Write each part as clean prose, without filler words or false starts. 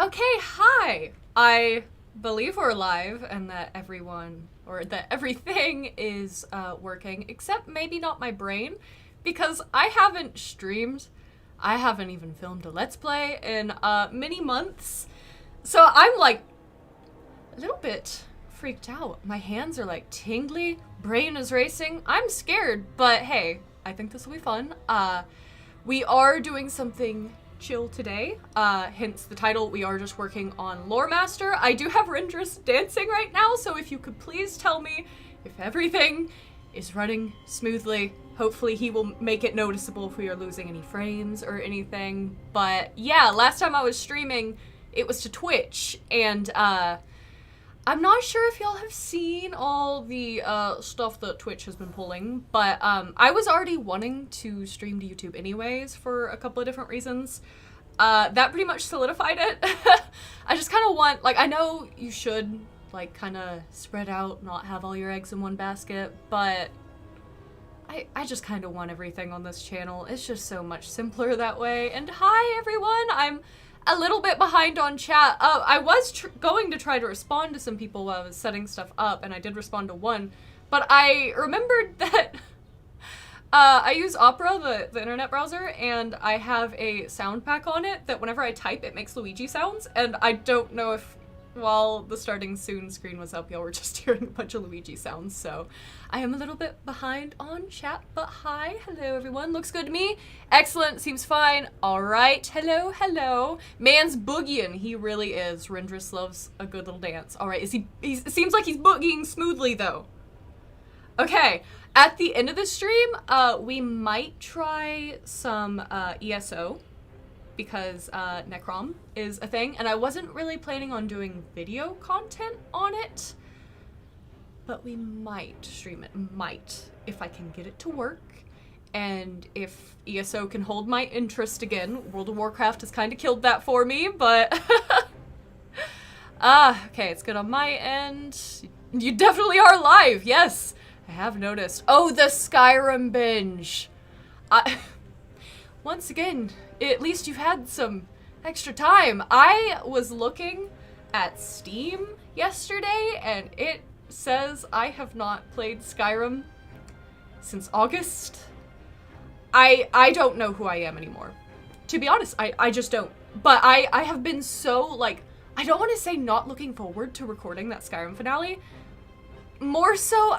Okay, hi! I believe we're live and that everyone, or that everything is working, except maybe not my brain, because I haven't streamed, I haven't even filmed a Let's Play in many months, so I'm like a little bit freaked out. My hands are like tingly, brain is racing, I'm scared, but hey, I think this will be fun. We are doing something chill today, hence the title. We are just working on Loremaster. I do have Rendress dancing right now, so if you could please tell me if everything is running smoothly. Hopefully he will make it noticeable if we are losing any frames or anything. But yeah, last time I was streaming, it was to Twitch, and I'm not sure if y'all have seen all the stuff that Twitch has been pulling, but I was already wanting to stream to YouTube anyways for a couple of different reasons. That pretty much solidified it. I just kind of want, like, I know you should, like, kind of spread out, not have all your eggs in one basket, but I just kind of want everything on this channel. It's just so much simpler that way. And hi, everyone! I'm a little bit behind on chat. I was going to try to respond to some people while I was setting stuff up, and I did respond to one, but I remembered that I use Opera, the internet browser, and I have a sound pack on it that whenever I type, it makes Luigi sounds, and I don't know if while the starting soon screen was up, y'all were just hearing a bunch of Luigi sounds, so I am a little bit behind on chat, but hi, hello everyone, looks good to me, excellent, seems fine, alright, hello, hello, man's boogieing, he really is, Rendress loves a good little dance, alright, it seems like he's boogieing smoothly though. Okay, at the end of the stream, we might try some ESO, because Necrom is a thing, and I wasn't really planning on doing video content on it, but we might stream it, if I can get it to work, and if ESO can hold my interest again. World of Warcraft has kind of killed that for me, but okay, it's good on my end. You definitely are live, yes, I have noticed. Oh, the Skyrim binge. Once again, at least you've had some extra time. I was looking at Steam yesterday, and it says I have not played Skyrim since August. I don't know who I am anymore. To be honest, I just don't. But I have been so, like, I don't want to say not looking forward to recording that Skyrim finale. More so,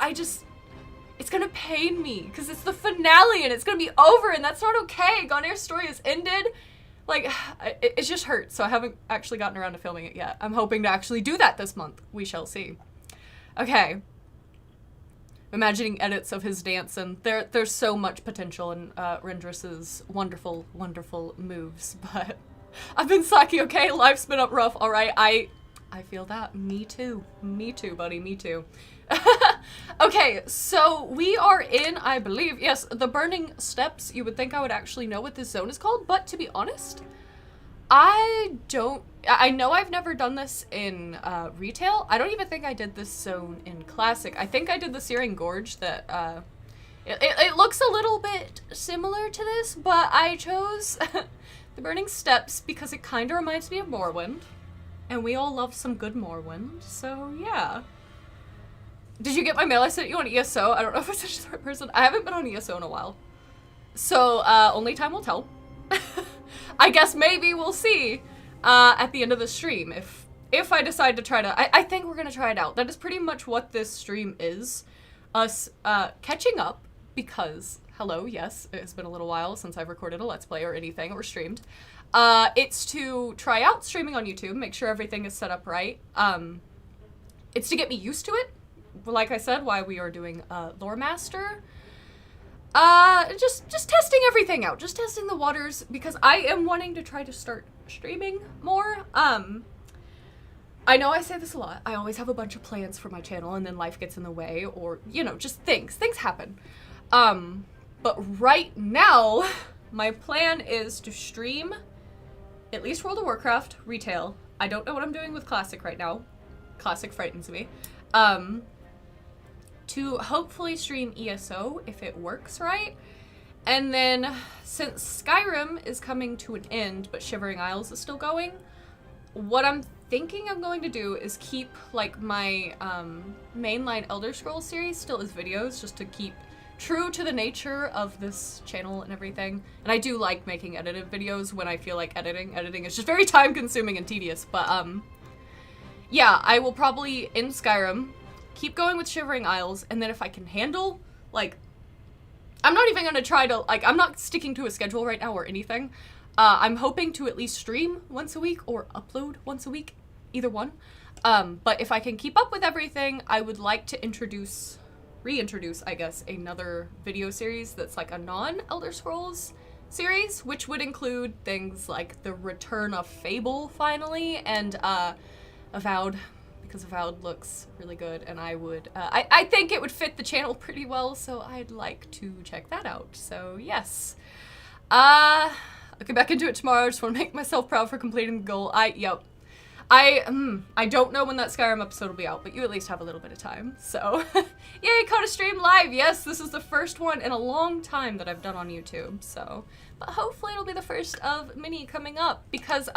it's gonna pain me, because it's the finale and it's gonna be over, and that's not okay. Gonair's story has ended. Like, it just hurts, so I haven't actually gotten around to filming it yet. I'm hoping to actually do that this month. We shall see. Okay. Imagining edits of his dance, and there's so much potential in Rendress's wonderful, wonderful moves, but I've been sucky, okay? Life's been up rough, alright? I feel that. Me too. Me too, buddy. Me too. Okay, so we are in, I believe, yes, the Burning Steps. You would think I would actually know what this zone is called, but to be honest, I know I've never done this in retail. I don't even think I did this zone in Classic. I think I did the Searing Gorge that, it looks a little bit similar to this, but I chose the Burning Steps because it kind of reminds me of Morrowind, and we all love some good Morrowind, so yeah. Did you get my mail I sent you on ESO? I don't know if I sent you the right person. I haven't been on ESO in a while. So, only time will tell. I guess maybe we'll see at the end of the stream if I decide to try to... I think we're going to try it out. That is pretty much what this stream is. Us catching up because, hello, yes, it's been a little while since I've recorded a Let's Play or anything or streamed. It's to try out streaming on YouTube, make sure everything is set up right. It's to get me used to it. Like I said, why we are doing Loremaster. Just testing everything out. Just testing the waters, because I am wanting to try to start streaming more. I know I say this a lot. I always have a bunch of plans for my channel, and then life gets in the way, or, you know, just things. Things happen. But right now, my plan is to stream at least World of Warcraft retail. I don't know what I'm doing with Classic right now. Classic frightens me. To hopefully stream ESO if it works right, And then, since Skyrim is coming to an end, but Shivering Isles is still going, what I'm thinking I'm going to do is keep like my mainline Elder Scrolls series still as videos, just to keep true to the nature of this channel and everything. And I do like making edited videos when I feel like editing. Editing is just very time consuming and tedious, but yeah, I will probably end Skyrim, keep going with Shivering Isles, and then if I can handle, like, I'm not even gonna try to, like, I'm not sticking to a schedule right now or anything. I'm hoping to at least stream once a week or upload once a week, either one. But if I can keep up with everything, I would like to reintroduce, I guess, another video series that's like a non-Elder Scrolls series, which would include things like the return of Fable, finally, and Avowed, because Avowed looks really good, and I would, I think it would fit the channel pretty well, so I'd like to check that out. So, yes. I'll get back into it tomorrow. I just want to make myself proud for completing the goal. I don't know when that Skyrim episode will be out, but you at least have a little bit of time, so. Yay, caught a stream live! Yes, this is the first one in a long time that I've done on YouTube, so. But hopefully it'll be the first of many coming up, because,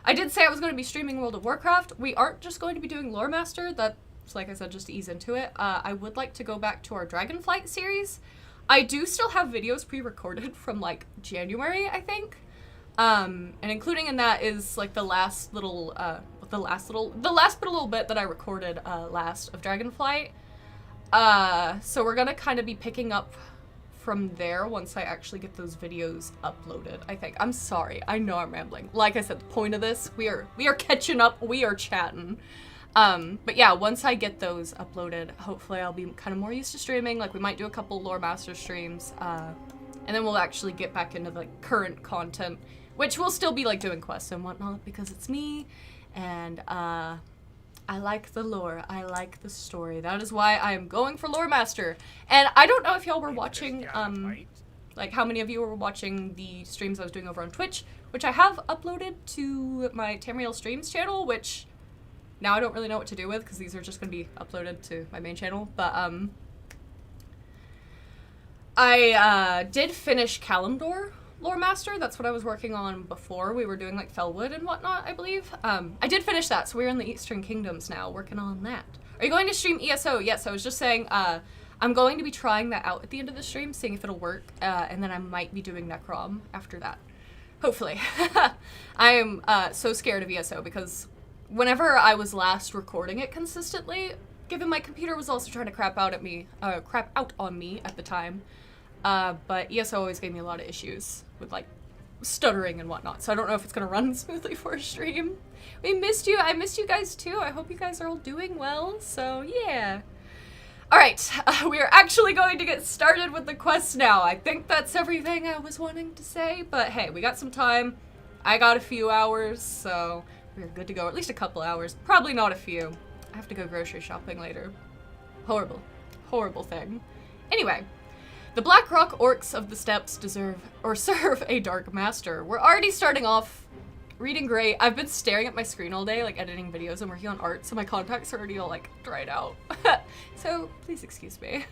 I did say I was going to be streaming World of Warcraft. We aren't just going to be doing Loremaster. That's, like I said, just to ease into it. I would like to go back to our Dragonflight series. I do still have videos pre-recorded from, like, January, I think. And including in that is, like, the last bit a little bit that I recorded, last of Dragonflight. So we're gonna kind of be picking up from there once I actually get those videos uploaded, I think. I'm sorry, I know I'm rambling. Like I said, the point of this, we are catching up, we are chatting. But yeah, once I get those uploaded, hopefully I'll be kind of more used to streaming. Like, we might do a couple Loremaster streams, and then we'll actually get back into the current content, which will still be like doing quests and whatnot, because it's me, and I like the lore, I like the story. That is why I am going for Loremaster. And I don't know if y'all were watching, like how many of you were watching the streams I was doing over on Twitch, which I have uploaded to my Tamriel Streams channel, which now I don't really know what to do with, because these are just going to be uploaded to my main channel. But I did finish Kalimdor Loremaster. That's what I was working on before we were doing like Felwood and whatnot, I believe. I did finish that, so we're in the Eastern Kingdoms now, working on that. Are you going to stream ESO? Yes, I was just saying, I'm going to be trying that out at the end of the stream, seeing if it'll work, and then I might be doing Necrom after that. Hopefully. I am so scared of ESO, because whenever I was last recording it consistently, given my computer was also trying to crap out on me at the time, but ESO always gave me a lot of issues with, like, stuttering and whatnot, so I don't know if it's gonna run smoothly for a stream. We missed you. I missed you guys too. I hope you guys are all doing well, so yeah. Alright, we are actually going to get started with the quest now. I think that's everything I was wanting to say, but hey, we got some time. I got a few hours, so we're good to go. At least a couple hours. Probably not a few. I have to go grocery shopping later. Horrible. Horrible thing. Anyway. The Blackrock Orcs of the Steppes serve a dark master. We're already starting off reading great. I've been staring at my screen all day, like editing videos and working on art, so my contacts are already all like dried out. So please excuse me.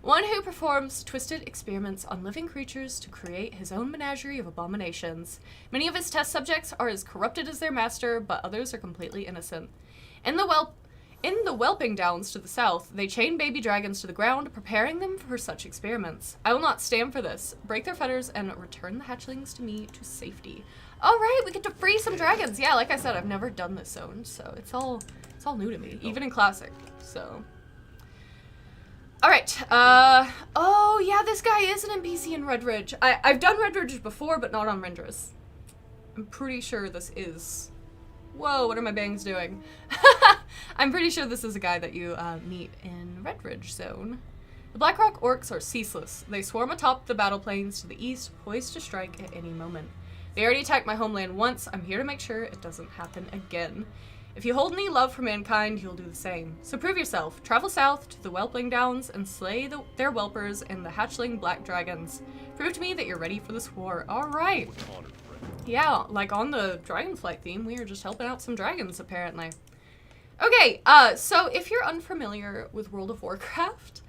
One who performs twisted experiments on living creatures to create his own menagerie of abominations. Many of his test subjects are as corrupted as their master, but others are completely innocent. In the Whelping Downs to the south, they chain baby dragons to the ground, preparing them for such experiments. I will not stand for this. Break their fetters and return the hatchlings to me to safety. All right, we get to free some dragons. Yeah, like I said, I've never done this zone, so it's all new to me, even in Classic. So, all right. Oh yeah, this guy is an NPC in Red Ridge. I've done Red Ridge before, but not on Rendress. I'm pretty sure this is. Whoa, what are my bangs doing? I'm pretty sure this is a guy that you meet in Red Ridge Zone. The Blackrock Orcs are ceaseless. They swarm atop the battle plains to the east, poised to strike at any moment. They already attacked my homeland once. I'm here to make sure it doesn't happen again. If you hold any love for mankind, you'll do the same. So prove yourself. Travel south to the Whelping Downs and slay their whelpers and the hatchling black dragons. Prove to me that you're ready for this war. All right. Yeah, like on the Dragonflight theme, we are just helping out some dragons, apparently. Okay, so if you're unfamiliar with World of Warcraft,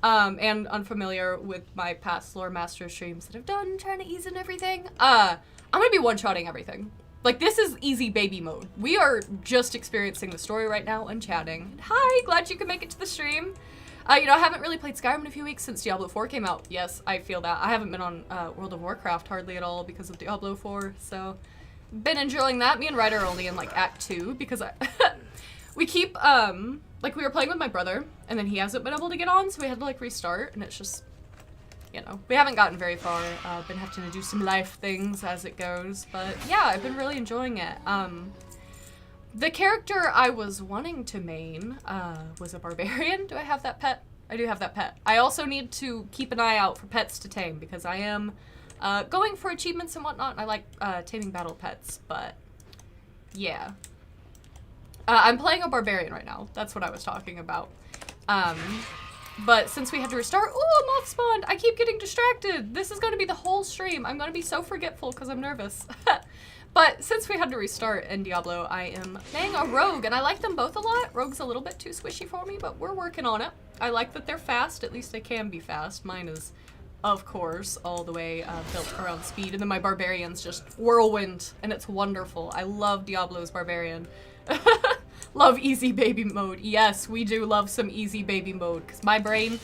and unfamiliar with my past Loremaster streams that I've done, trying to ease in everything, I'm gonna be one-shotting everything. Like, this is easy baby mode. We are just experiencing the story right now and chatting. Hi, glad you could make it to the stream. You know, I haven't really played Skyrim in a few weeks since Diablo 4 came out. Yes, I feel that. I haven't been on World of Warcraft hardly at all because of Diablo 4, so been enjoying that. Me and Ryder are only in, like, Act 2 because we keep, like, we were playing with my brother, and then he hasn't been able to get on, so we had to, like, restart, and it's just, you know, we haven't gotten very far. Been having to do some life things as it goes, but yeah, I've been really enjoying it. The character I was wanting to main was a barbarian. Do I have that pet? I do have that pet. I also need to keep an eye out for pets to tame because I am going for achievements and whatnot, and I like taming battle pets, but yeah. I'm playing a barbarian right now. That's what I was talking about. But since we had to restart, ooh, a moth spawned! I keep getting distracted! This is gonna be the whole stream. I'm gonna be so forgetful because I'm nervous. But since we had to restart in Diablo, I am playing a rogue, and I like them both a lot. Rogue's a little bit too squishy for me, but we're working on it. I like that they're fast. At least they can be fast. Mine is, of course, all the way built around speed, and then my barbarian's just whirlwind, and it's wonderful. I love Diablo's barbarian. Love easy baby mode. Yes, we do love some easy baby mode, because my brain,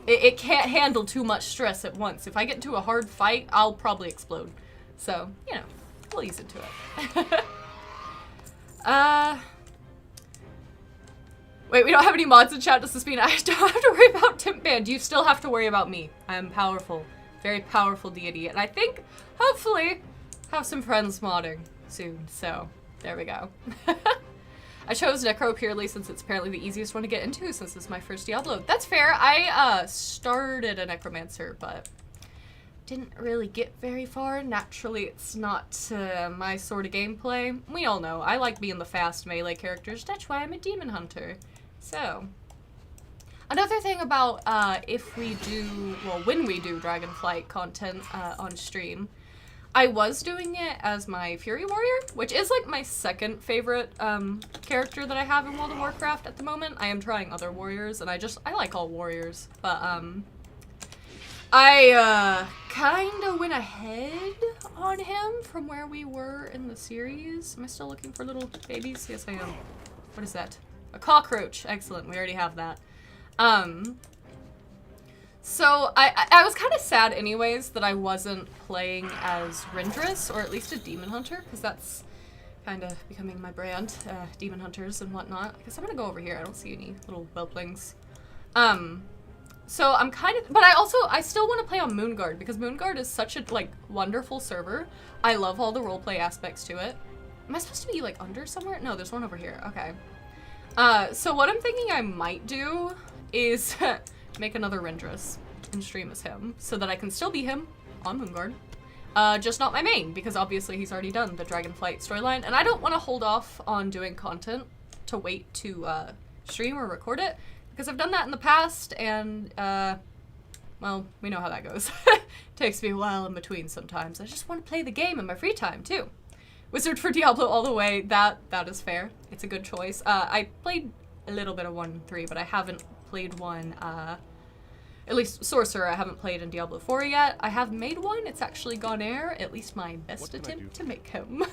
it can't handle too much stress at once. If I get into a hard fight, I'll probably explode. So, you know, we'll ease into it. Wait, we don't have any mods in chat, does this mean I don't have to worry about Timp Band? You still have to worry about me. I'm powerful. Very powerful deity. And I think, hopefully, have some friends modding soon. So, there we go. I chose Necro purely since it's apparently the easiest one to get into since this is my first Diablo. That's fair. I started a Necromancer, but didn't really get very far. Naturally, it's not my sort of gameplay. We all know. I like being the fast melee characters. That's why I'm a demon hunter. So, another thing about if we do, well, when we do Dragonflight content on stream, I was doing it as my Fury Warrior, which is like my second favorite character that I have in World of Warcraft at the moment. I am trying other warriors, and I like all warriors, but I kinda went ahead on him from where we were in the series. Am I still looking for little babies? Yes, I am. What is that? A cockroach. Excellent, we already have that. So I was kind of sad anyways that I wasn't playing as Rendress, or at least a demon hunter, because that's kind of becoming my brand, demon hunters and whatnot. I guess I'm gonna go over here. I don't see any little whelplings. So I'm kind of, but I still want to play on Moonguard, because Moonguard is such a, like, wonderful server. I love all the roleplay aspects to it. Am I supposed to be, like, under somewhere? No, there's one over here. Okay. So what I'm thinking I might do is make another Rendress and stream as him, so that I can still be him on Moonguard. Just not my main, because obviously he's already done the Dragonflight storyline, and I don't want to hold off on doing content to wait to stream or record it, because I've done that in the past, and well, we know how that goes. Takes me a while in between sometimes. I just want to play the game in my free time too. Wizard for Diablo all the way, that is fair. It's a good choice. I played a little bit of 1.3, but I haven't played one, at least Sorcerer I haven't played in Diablo 4 yet. I have made one, it's actually gone air, at least my best attempt to make him.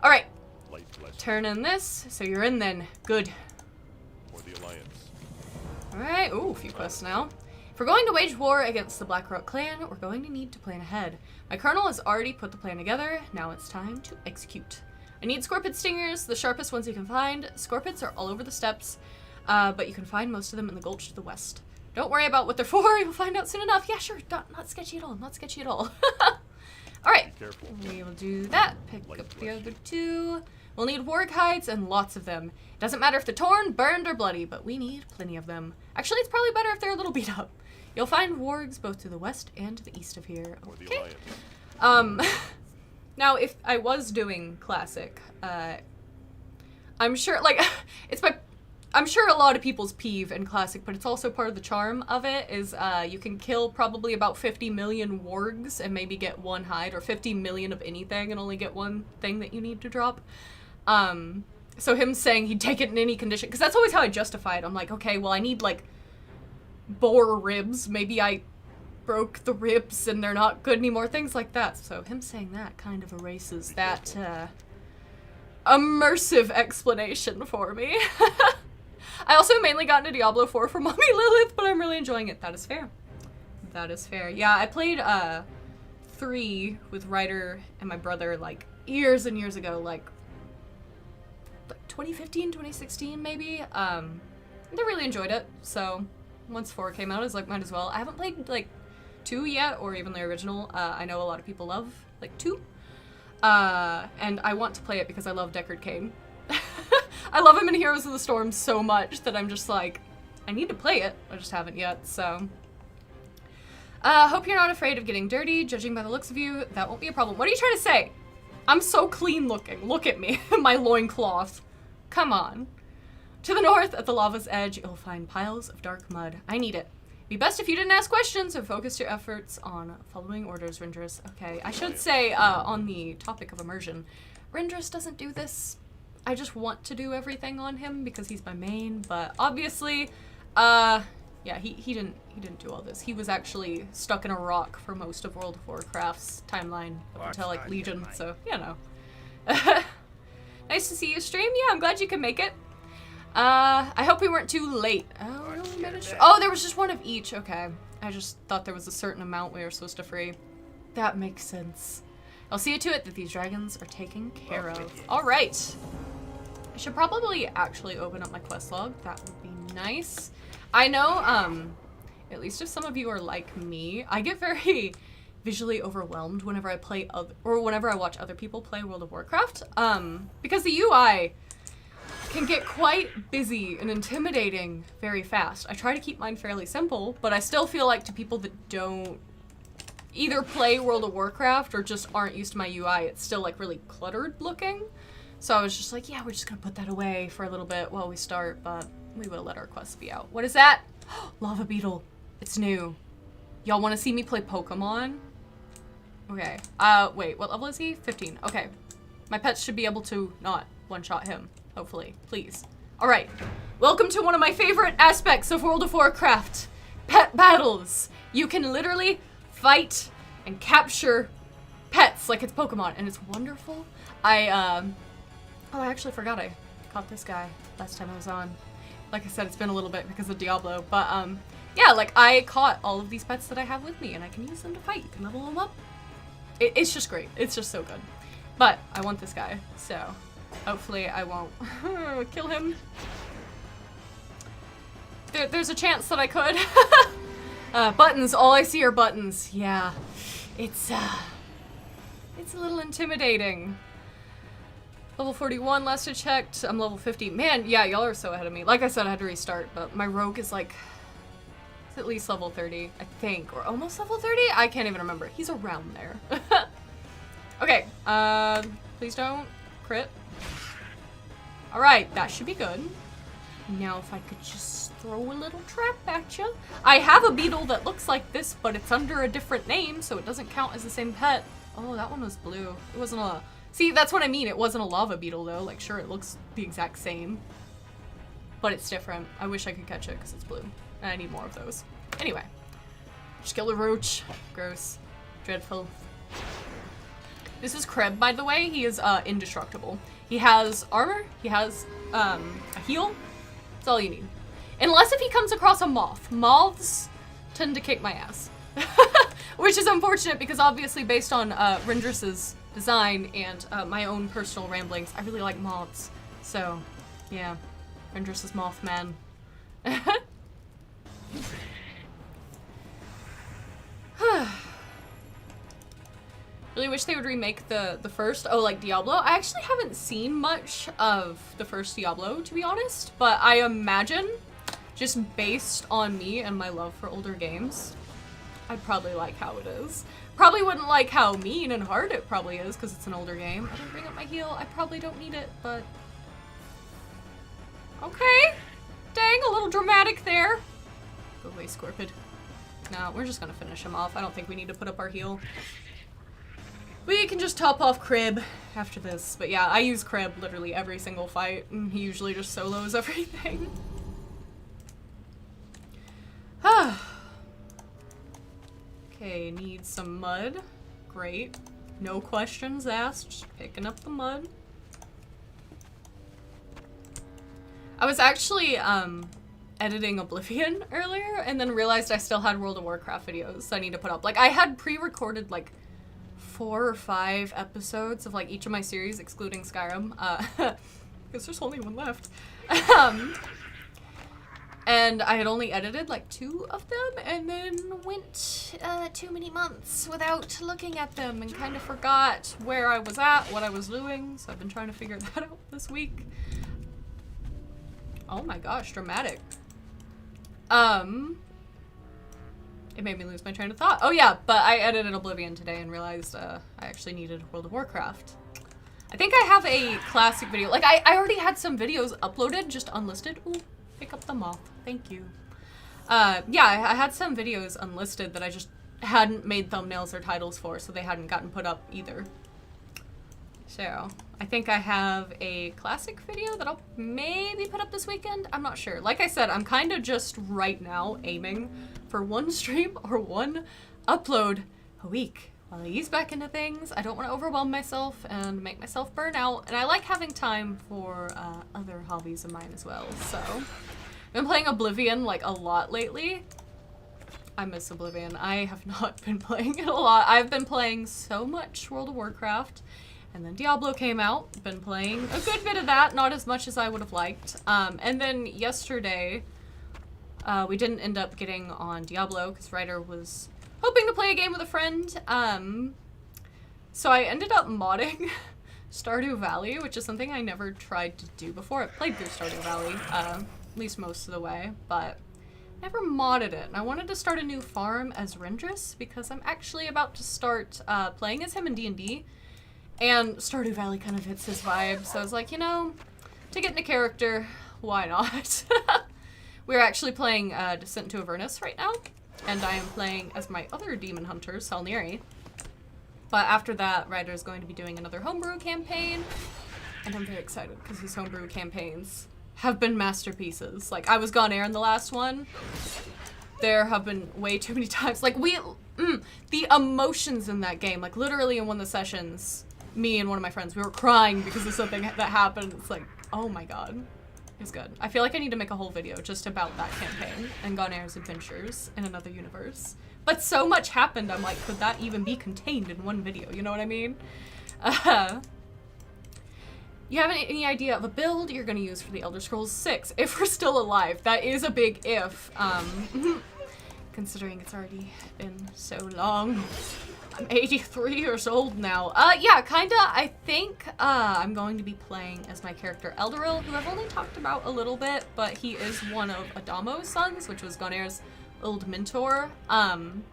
Alright, turn in this, so you're in then, good. For the Alliance. Alright, ooh, a few quests now. If we're going to wage war against the Blackrock clan, we're going to need to plan ahead. My colonel has already put the plan together, now it's time to execute. I need Scorpid Stingers, the sharpest ones you can find. Scorpids are all over the steppes, but you can find most of them in the gulch to the west. Don't worry about what they're for, you'll find out soon enough. Yeah, sure, not sketchy at all, not sketchy at all. Alright, we will do that. Pick up the other two. We'll need warg hides and lots of them. It doesn't matter if they're torn, burned, or bloody, but we need plenty of them. Actually, it's probably better if they're a little beat up. You'll find wargs both to the west and to the east of here. Okay. Now, if I was doing classic, I'm sure, like, I'm sure a lot of people's peeve in classic, but it's also part of the charm of it, is you can kill probably about 50 million wargs and maybe get one hide, or 50 million of anything and only get one thing that you need to drop. So him saying he'd take it in any condition, because that's always how I justify it. I'm like, okay, well, I need, like, boar ribs. Maybe I broke the ribs and they're not good anymore, things like that. So him saying that kind of erases that immersive explanation for me. I also mainly got into Diablo 4 for Mommy Lilith, but I'm really enjoying it. That is fair. That is fair. Yeah, I played 3 with Ryder and my brother like years and years ago, like 2015, 2016 maybe. They really enjoyed it, so once 4 came out, I was like, might as well. I haven't played like 2 yet, or even the original. I know a lot of people love like 2. And I want to play it because I love Deckard Cain. I love him in Heroes of the Storm so much that I'm just like, I need to play it. I just haven't yet, so. Hope you're not afraid of getting dirty. Judging by the looks of you, that won't be a problem. What are you trying to say? I'm so clean looking. Look at me. My loincloth. Come on. To the north, at the lava's edge, you'll find piles of dark mud. I need it. Be best if you didn't ask questions or focus your efforts on following orders, Rindris. Okay, I should say, on the topic of immersion, Rindris doesn't do this. I just want to do everything on him because he's my main, but obviously, yeah, he didn't do all this. He was actually stuck in a rock for most of World of Warcraft's timeline up until, like, Legion, so, you know. Nice to see you stream. Yeah, I'm glad you could make it. I hope we weren't too late. Oh, no, we managed. Oh, there was just one of each. Okay. I just thought there was a certain amount we were supposed to free. That makes sense. I'll see to it that these dragons are taken care of. All right. I should probably actually open up my quest log. That would be nice. I know, at least if some of you are like me, I get very visually overwhelmed whenever I play or whenever I watch other people play World of Warcraft, because the UI can get quite busy and intimidating very fast. I try to keep mine fairly simple, but I still feel like to people that don't either play World of Warcraft or just aren't used to my UI, it's still like really cluttered looking. So I was just like, yeah, we're just gonna put that away for a little bit while we start, but we will let our quests be out. What is that? Lava beetle. It's new. Y'all want to see me play Pokemon? Okay. Wait, what level is he? 15. Okay. My pets should be able to not one-shot him. Hopefully. Please. Alright. Welcome to one of my favorite aspects of World of Warcraft. Pet battles. You can literally fight and capture pets like it's Pokemon, and it's wonderful. Oh, I actually forgot I caught this guy last time I was on. Like I said, it's been a little bit because of Diablo, but yeah, like I caught all of these pets that I have with me, and I can use them to fight. You can level them up. It's just great. It's just so good. But I want this guy, so hopefully I won't kill him. There's a chance that I could. Buttons. All I see are buttons. Yeah, it's a little intimidating. Level 41, last I checked. I'm level 50. Man, yeah, y'all are so ahead of me. Like I said, I had to restart, but my rogue is like, it's at least level 30, I think. Or almost level 30? I can't even remember. He's around there. Okay, please don't crit. Alright, that should be good. Now if I could just throw a little trap at you. I have a beetle that looks like this, but it's under a different name, so it doesn't count as the same pet. Oh, that one was blue. It wasn't a... See, that's what I mean. It wasn't a lava beetle, though. Like, sure, it looks the exact same. But it's different. I wish I could catch it, because it's blue. And I need more of those. Anyway. Just kill a roach. Gross. Dreadful. This is Kreb, by the way. He is indestructible. He has armor. He has a heal. That's all you need. Unless if he comes across a moth. Moths tend to kick my ass. Which is unfortunate, because obviously based on Rindris's design and my own personal ramblings, I really like moths. So, yeah. Rindris is Mothman. Really wish they would remake the first. Oh, like Diablo? I actually haven't seen much of the first Diablo, to be honest. But I imagine, just based on me and my love for older games, I'd probably like how it is. Probably wouldn't like how mean and hard it probably is, because it's an older game. I didn't bring up my heal. I probably don't need it, but... Okay. Dang, a little dramatic there. Go away, Scorpid. No, we're just gonna finish him off. I don't think we need to put up our heal. We can just top off Krib after this. But yeah, I use Krib literally every single fight, and he usually just solos everything. Okay, need some mud. Great. No questions asked, just picking up the mud. I was actually, editing Oblivion earlier and then realized I still had World of Warcraft videos I need to put up. Like, I had pre-recorded, like, 4 or 5 episodes of, like, each of my series, excluding Skyrim, because there's only one left. And I had only edited, like, 2 of them, and then went, too many months without looking at them and kind of forgot where I was at, what I was doing, so I've been trying to figure that out this week. Oh my gosh, dramatic. It made me lose my train of thought. Oh yeah, but I edited Oblivion today and realized, I actually needed World of Warcraft. I think I have a classic video. Like, I already had some videos uploaded, just unlisted. Ooh, pick up the moth. Thank you. Yeah, I had some videos unlisted that I just hadn't made thumbnails or titles for, so they hadn't gotten put up either. So, I think I have a classic video that I'll maybe put up this weekend. I'm not sure. Like I said, I'm kind of just right now aiming for 1 stream or 1 upload a week while I ease back into things. I don't want to overwhelm myself and make myself burn out. And I like having time for other hobbies of mine as well. So, I've been playing Oblivion like a lot lately. I miss Oblivion. I have not been playing it a lot. I've been playing so much World of Warcraft. And then Diablo came out, been playing a good bit of that, not as much as I would have liked. And then yesterday, we didn't end up getting on Diablo because Ryder was hoping to play a game with a friend. So I ended up modding Stardew Valley, which is something I never tried to do before. I played through Stardew Valley, at least most of the way, but never modded it. And I wanted to start a new farm as Rendress because I'm actually about to start playing as him in D&D. And Stardew Valley kind of fits his vibe, so I was like, you know, to get into character, why not? We're actually playing Descent into Avernus right now, and I am playing as my other demon hunter, Salniri. But after that, Ryder is going to be doing another homebrew campaign, and I'm very excited because his homebrew campaigns have been masterpieces. Like, I was Gone Air in the last one. There have been way too many times. Like, the emotions in that game, like, literally in one of the sessions, me and one of my friends, we were crying because of something that happened. It's like, oh my god. It was good. I feel like I need to make a whole video just about that campaign and Gone Air's adventures in another universe. But so much happened, I'm like, could that even be contained in one video? You know what I mean? You have any idea of a build you're going to use for the Elder Scrolls 6 if we're still alive? That is a big if, considering it's already been so long. I'm 83 years old now. Yeah, kinda. I think I'm going to be playing as my character Eldoril, who I've only talked about a little bit, but he is one of Adamo's sons, which was Gone Air's old mentor. And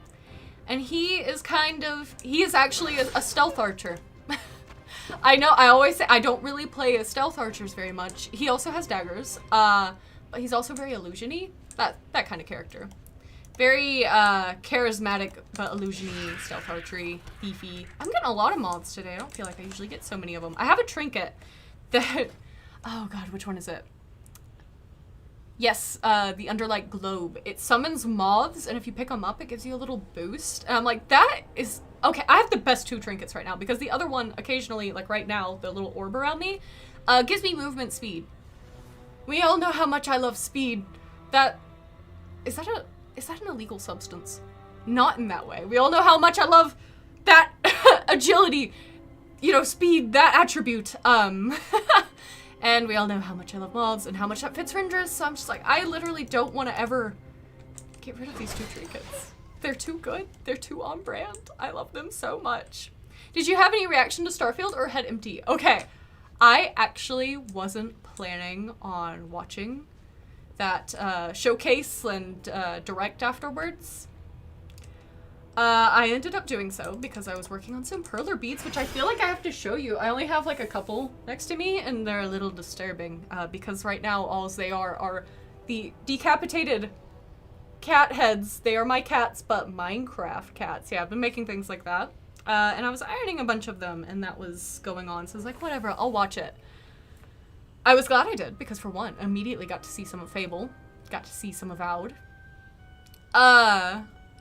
he is actually a stealth archer. I know, I always say I don't really play as stealth archers very much. He also has daggers, but he's also very illusion-y. That kind of character. Very charismatic, but illusion-y, stealth archery, beefy. I'm getting a lot of moths today. I don't feel like I usually get so many of them. I have a trinket that, oh god, which one is it? Yes, the Underlight Globe. It summons moths, and if you pick them up, it gives you a little boost. And I'm like, that is, okay, I have the best 2 trinkets right now, because the other one, occasionally, like right now, the little orb around me, gives me movement speed. We all know how much I love speed. Is that an illegal substance? Not in that way. We all know how much I love that agility, you know, speed, that attribute. And we all know how much I love moths and how much that fits Rendress, so I'm just like, I literally don't want to ever get rid of these 2 trinkets. They're too good. They're too on brand. I love them so much. Did you have any reaction to Starfield or head empty? Okay, I actually wasn't planning on watching that showcase and direct afterwards. I ended up doing so because I was working on some perler beads, which I feel like I have to show you. I only have like a couple next to me, and they're a little disturbing because right now all they are the decapitated cat heads. They are my cats, but Minecraft cats. Yeah, I've been making things like that. And I was ironing a bunch of them, and that was going on, so I was like, whatever, I'll watch it. I was glad I did, because for one, I immediately got to see some of Fable, got to see some of Avowed.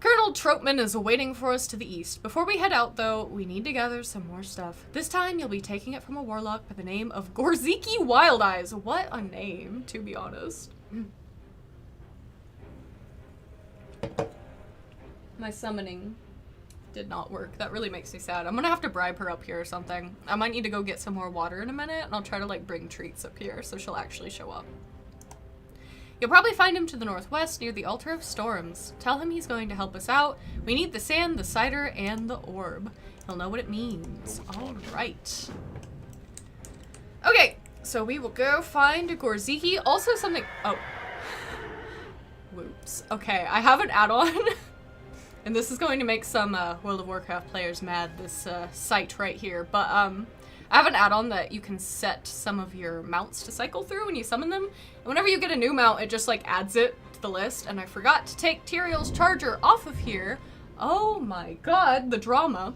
Colonel Troutman is waiting for us to the east. Before we head out, though, we need to gather some more stuff. This time, you'll be taking it from a warlock by the name of Gorziki Wild Eyes. What a name, to be honest. My summoning did not work. That really makes me sad. I'm gonna have to bribe her up here or something. I might need to go get some more water in a minute, and I'll try to, like, bring treats up here so she'll actually show up. You'll probably find him to the northwest near the Altar of Storms. Tell him he's going to help us out. We need the sand, the cider, and the orb. He'll know what it means. All right. Okay, so we will go find Gorziki. Also something... Oh. Whoops. Okay, I have an add-on. And this is going to make some World of Warcraft players mad, this site right here. But I have an add-on that you can set some of your mounts to cycle through when you summon them. And whenever you get a new mount, it just like adds it to the list. And I forgot to take Tyrael's charger off of here. Oh my god, the drama.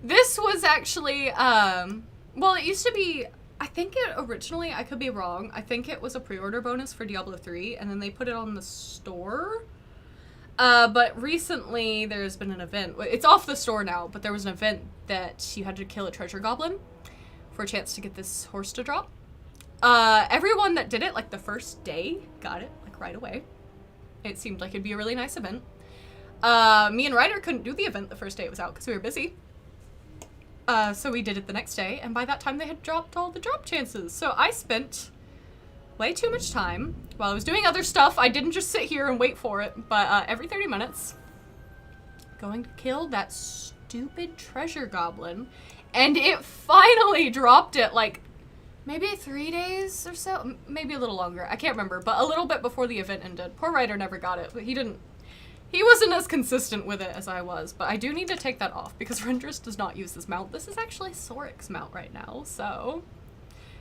This was actually, well, it used to be... I think it originally, I could be wrong, I think it was a pre-order bonus for Diablo 3, and then they put it on the store. But recently, there's been an event. It's off the store now, but there was an event that you had to kill a treasure goblin for a chance to get this horse to drop. Everyone that did it, like, the first day, got it, like, right away. It seemed like it'd be a really nice event. Me and Ryder couldn't do the event the first day it was out because we were busy. So we did it the next day, and by that time they had dropped all the drop chances. So I spent way too much time while I was doing other stuff. I didn't just sit here and wait for it, but every 30 minutes, going to kill that stupid treasure goblin. And it finally dropped it, like, maybe 3 days or so, maybe a little longer. I can't remember, but a little bit before the event ended. Poor Ryder never got it, but he wasn't as consistent with it as I was, but I do need to take that off because Rendress does not use this mount. This is actually Sorik's mount right now, so.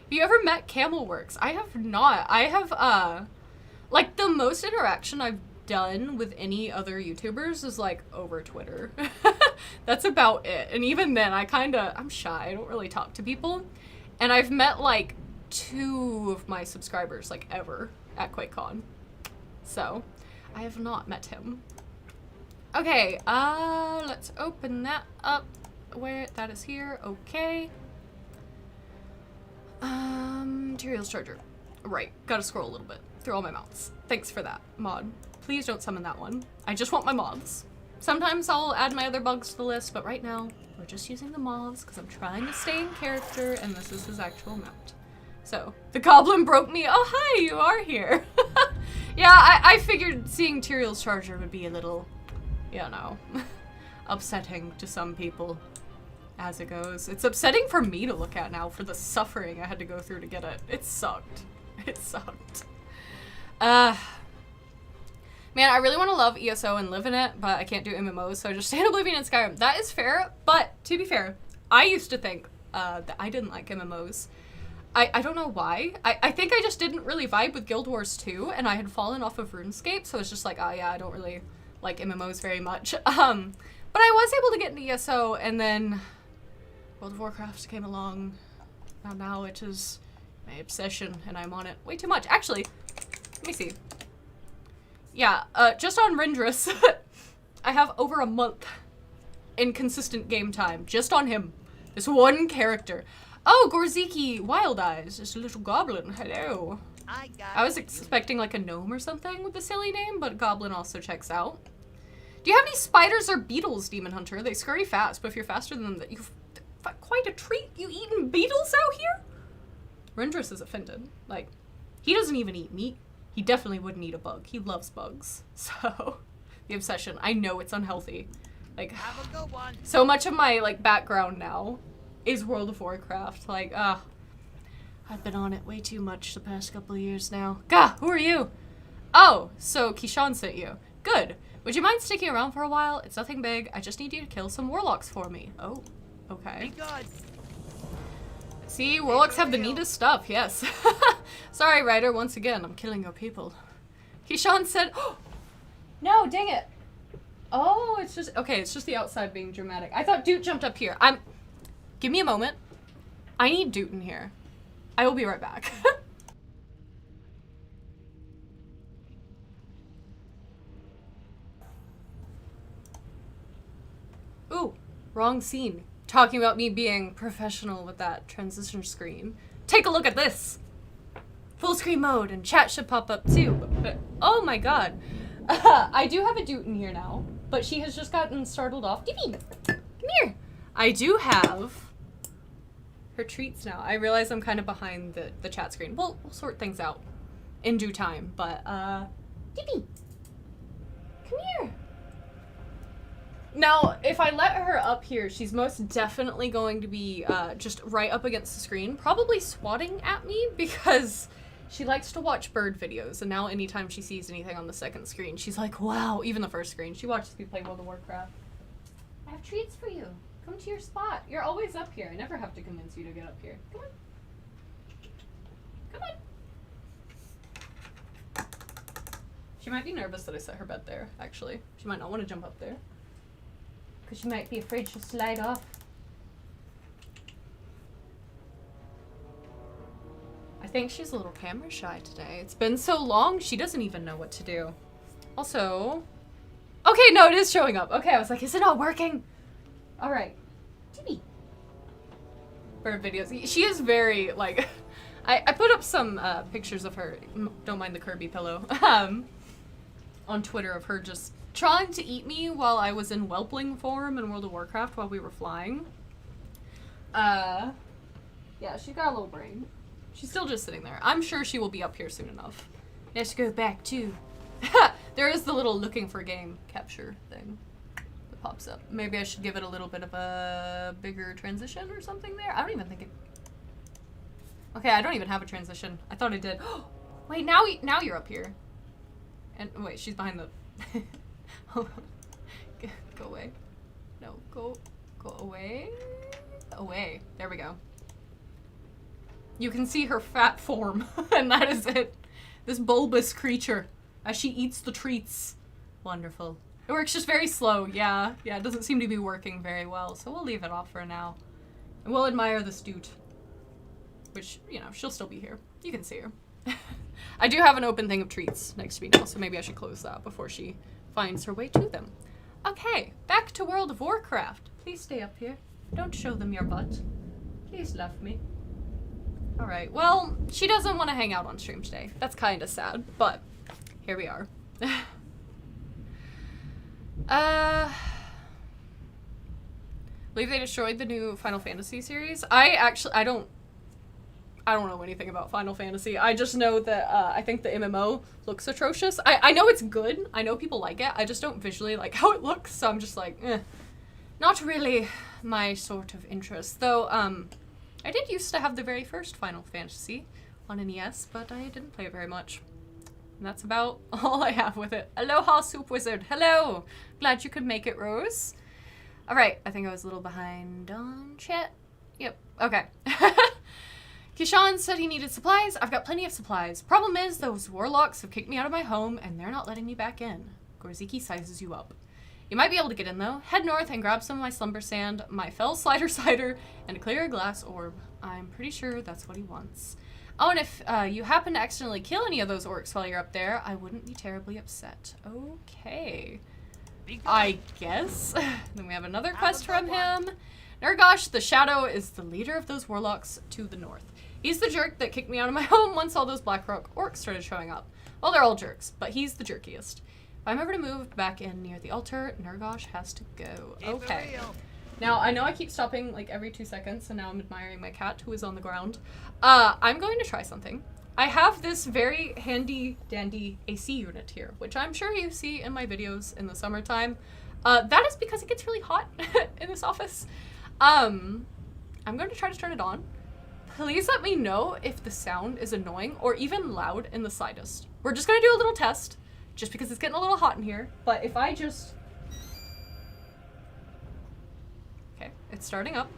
Have you ever met Camelworks? I have not. I have, like, the most interaction I've done with any other YouTubers is, like, over Twitter. That's about it. And even then, I'm shy. I don't really talk to people. And I've met, like, 2 of my subscribers, like, ever at QuakeCon. So, I have not met him. Okay, let's open that up. Where that is here, okay. Tyrael's charger. Right, gotta scroll a little bit through all my mounts. Thanks for that, mod. Please don't summon that one. I just want my moths. Sometimes I'll add my other bugs to the list, but right now, we're just using the moths because I'm trying to stay in character, and this is his actual mount. So, the goblin broke me. Oh, hi, you are here. Yeah, I figured seeing Tyrael's charger would be a little, you know, upsetting to some people as it goes. It's upsetting for me to look at now for the suffering I had to go through to get it. It sucked. It sucked. Man, I really want to love ESO and live in it, but I can't do MMOs, so I just stay in Oblivion and Skyrim. That is fair, but to be fair, I used to think that I didn't like MMOs. I don't know why. I think I just didn't really vibe with Guild Wars 2, and I had fallen off of RuneScape, so it's just like, oh yeah, I don't really like MMOs very much. But I was able to get into ESO, and then World of Warcraft came along, and now it is my obsession, and I'm on it way too much. Actually, let me see. Yeah, just on Rendress, I have over a month in consistent game time, just on him. This one character. Oh, Gorziki Wild Eyes, just a little goblin. Hello. I was expecting like a gnome or something with a silly name, but goblin also checks out. Do you have any spiders or beetles, Demon Hunter? They scurry fast, but if you're faster than them, you've quite a treat. You eating beetles out here? Rendress is offended. Like, he doesn't even eat meat. He definitely wouldn't eat a bug. He loves bugs. So, the obsession. I know it's unhealthy. Like, have a good one. So much of my, like, background now is World of Warcraft. Like, I've been on it way too much the past couple of years now. Gah, who are you? Oh, so Kishan sent you. Good. Would you mind sticking around for a while? It's nothing big. I just need you to kill some warlocks for me. Oh, okay. See, warlocks have the neatest stuff, yes. Sorry, Ryder, once again, I'm killing your people. Kishan said, oh, no, dang it. Oh, it's just, okay, it's just the outside being dramatic. I thought Dude jumped up here. Give me a moment. I need Dude in here. I will be right back. Wrong scene. Talking about me being professional with that transition screen. Take a look at this. Full screen mode and chat should pop up too. But oh my god. I do have a Doot in here now, but she has just gotten startled off. Dippy, come here. I do have her treats now. I realize I'm kind of behind the chat screen. We'll sort things out in due time, but Dippy, come here. Now, if I let her up here, she's most definitely going to be just right up against the screen, probably swatting at me because she likes to watch bird videos, and now anytime she sees anything on the second screen, she's like, wow, even the first screen. She watches me play World of Warcraft. I have treats for you. Come to your spot. You're always up here. I never have to convince you to get up here. Come on. Come on. She might be nervous that I set her bed there, actually. She might not want to jump up there. Because she might be afraid she'll slide off. I think she's a little camera shy today. It's been so long, she doesn't even know what to do. Also... Okay, no, it is showing up. Okay, I was like, is it not working? Alright. Timmy. Bird videos. She is very, like... I put up some pictures of her, don't mind the Kirby pillow, on Twitter of her just trying to eat me while I was in whelpling form in World of Warcraft while we were flying. Yeah, she's got a little brain. She's still just sitting there. I'm sure she will be up here soon enough. Let's go back to... There is the little looking for game capture thing that pops up. Maybe I should give it a little bit of a bigger transition or something there. I don't even think it... Okay, I don't even have a transition. I thought I did. Wait, now you're up here. And wait, she's behind the... Hold on. Go away. No, go away. Away. There we go. You can see her fat form, and that is it. This bulbous creature, as she eats the treats. Wonderful. It works just very slow, yeah. Yeah, it doesn't seem to be working very well, so we'll leave it off for now. And we'll admire this dude. Which, you know, she'll still be here. You can see her. I do have an open thing of treats next to me now, so maybe I should close that before she finds her way to them. Okay, back to World of Warcraft. Please stay up here. Don't show them your butt. Please love me. Alright, well, she doesn't want to hang out on stream today. That's kind of sad, but here we are. Believe they destroyed the new Final Fantasy series. I don't know anything about Final Fantasy. I just know that I think the MMO looks atrocious. I know it's good. I know people like it. I just don't visually like how it looks, so I'm just like, eh. Not really my sort of interest. Though, I did used to have the very first Final Fantasy on NES, but I didn't play it very much. And that's about all I have with it. Aloha, Soup Wizard. Hello! Glad you could make it, Rose. Alright, I think I was a little behind on chat. Yep, okay. Kishan said he needed supplies. I've got plenty of supplies. Problem is, those warlocks have kicked me out of my home, and they're not letting me back in. Gorziki sizes you up. You might be able to get in, though. Head north and grab some of my slumber sand, my fell slider cider, and a clear glass orb. I'm pretty sure that's what he wants. Oh, and if you happen to accidentally kill any of those orcs while you're up there, I wouldn't be terribly upset. Okay. I guess. Then we have another quest from him. Nergosh, the Shadow, is the leader of those warlocks to the north. He's the jerk that kicked me out of my home once all those Blackrock orcs started showing up. Well, they're all jerks, but he's the jerkiest. If I'm ever to move back in near the altar, Nergosh has to go. Okay. Now, I know I keep stopping like every 2 seconds, and now I'm admiring my cat who is on the ground. I'm going to try something. I have this very handy dandy AC unit here, which I'm sure you see in my videos in the summertime. That is because it gets really hot in this office. I'm going to try to turn it on. Please let me know if the sound is annoying or even loud in the slightest. We're just going to do a little test, just because it's getting a little hot in here. But if I just... Okay, it's starting up.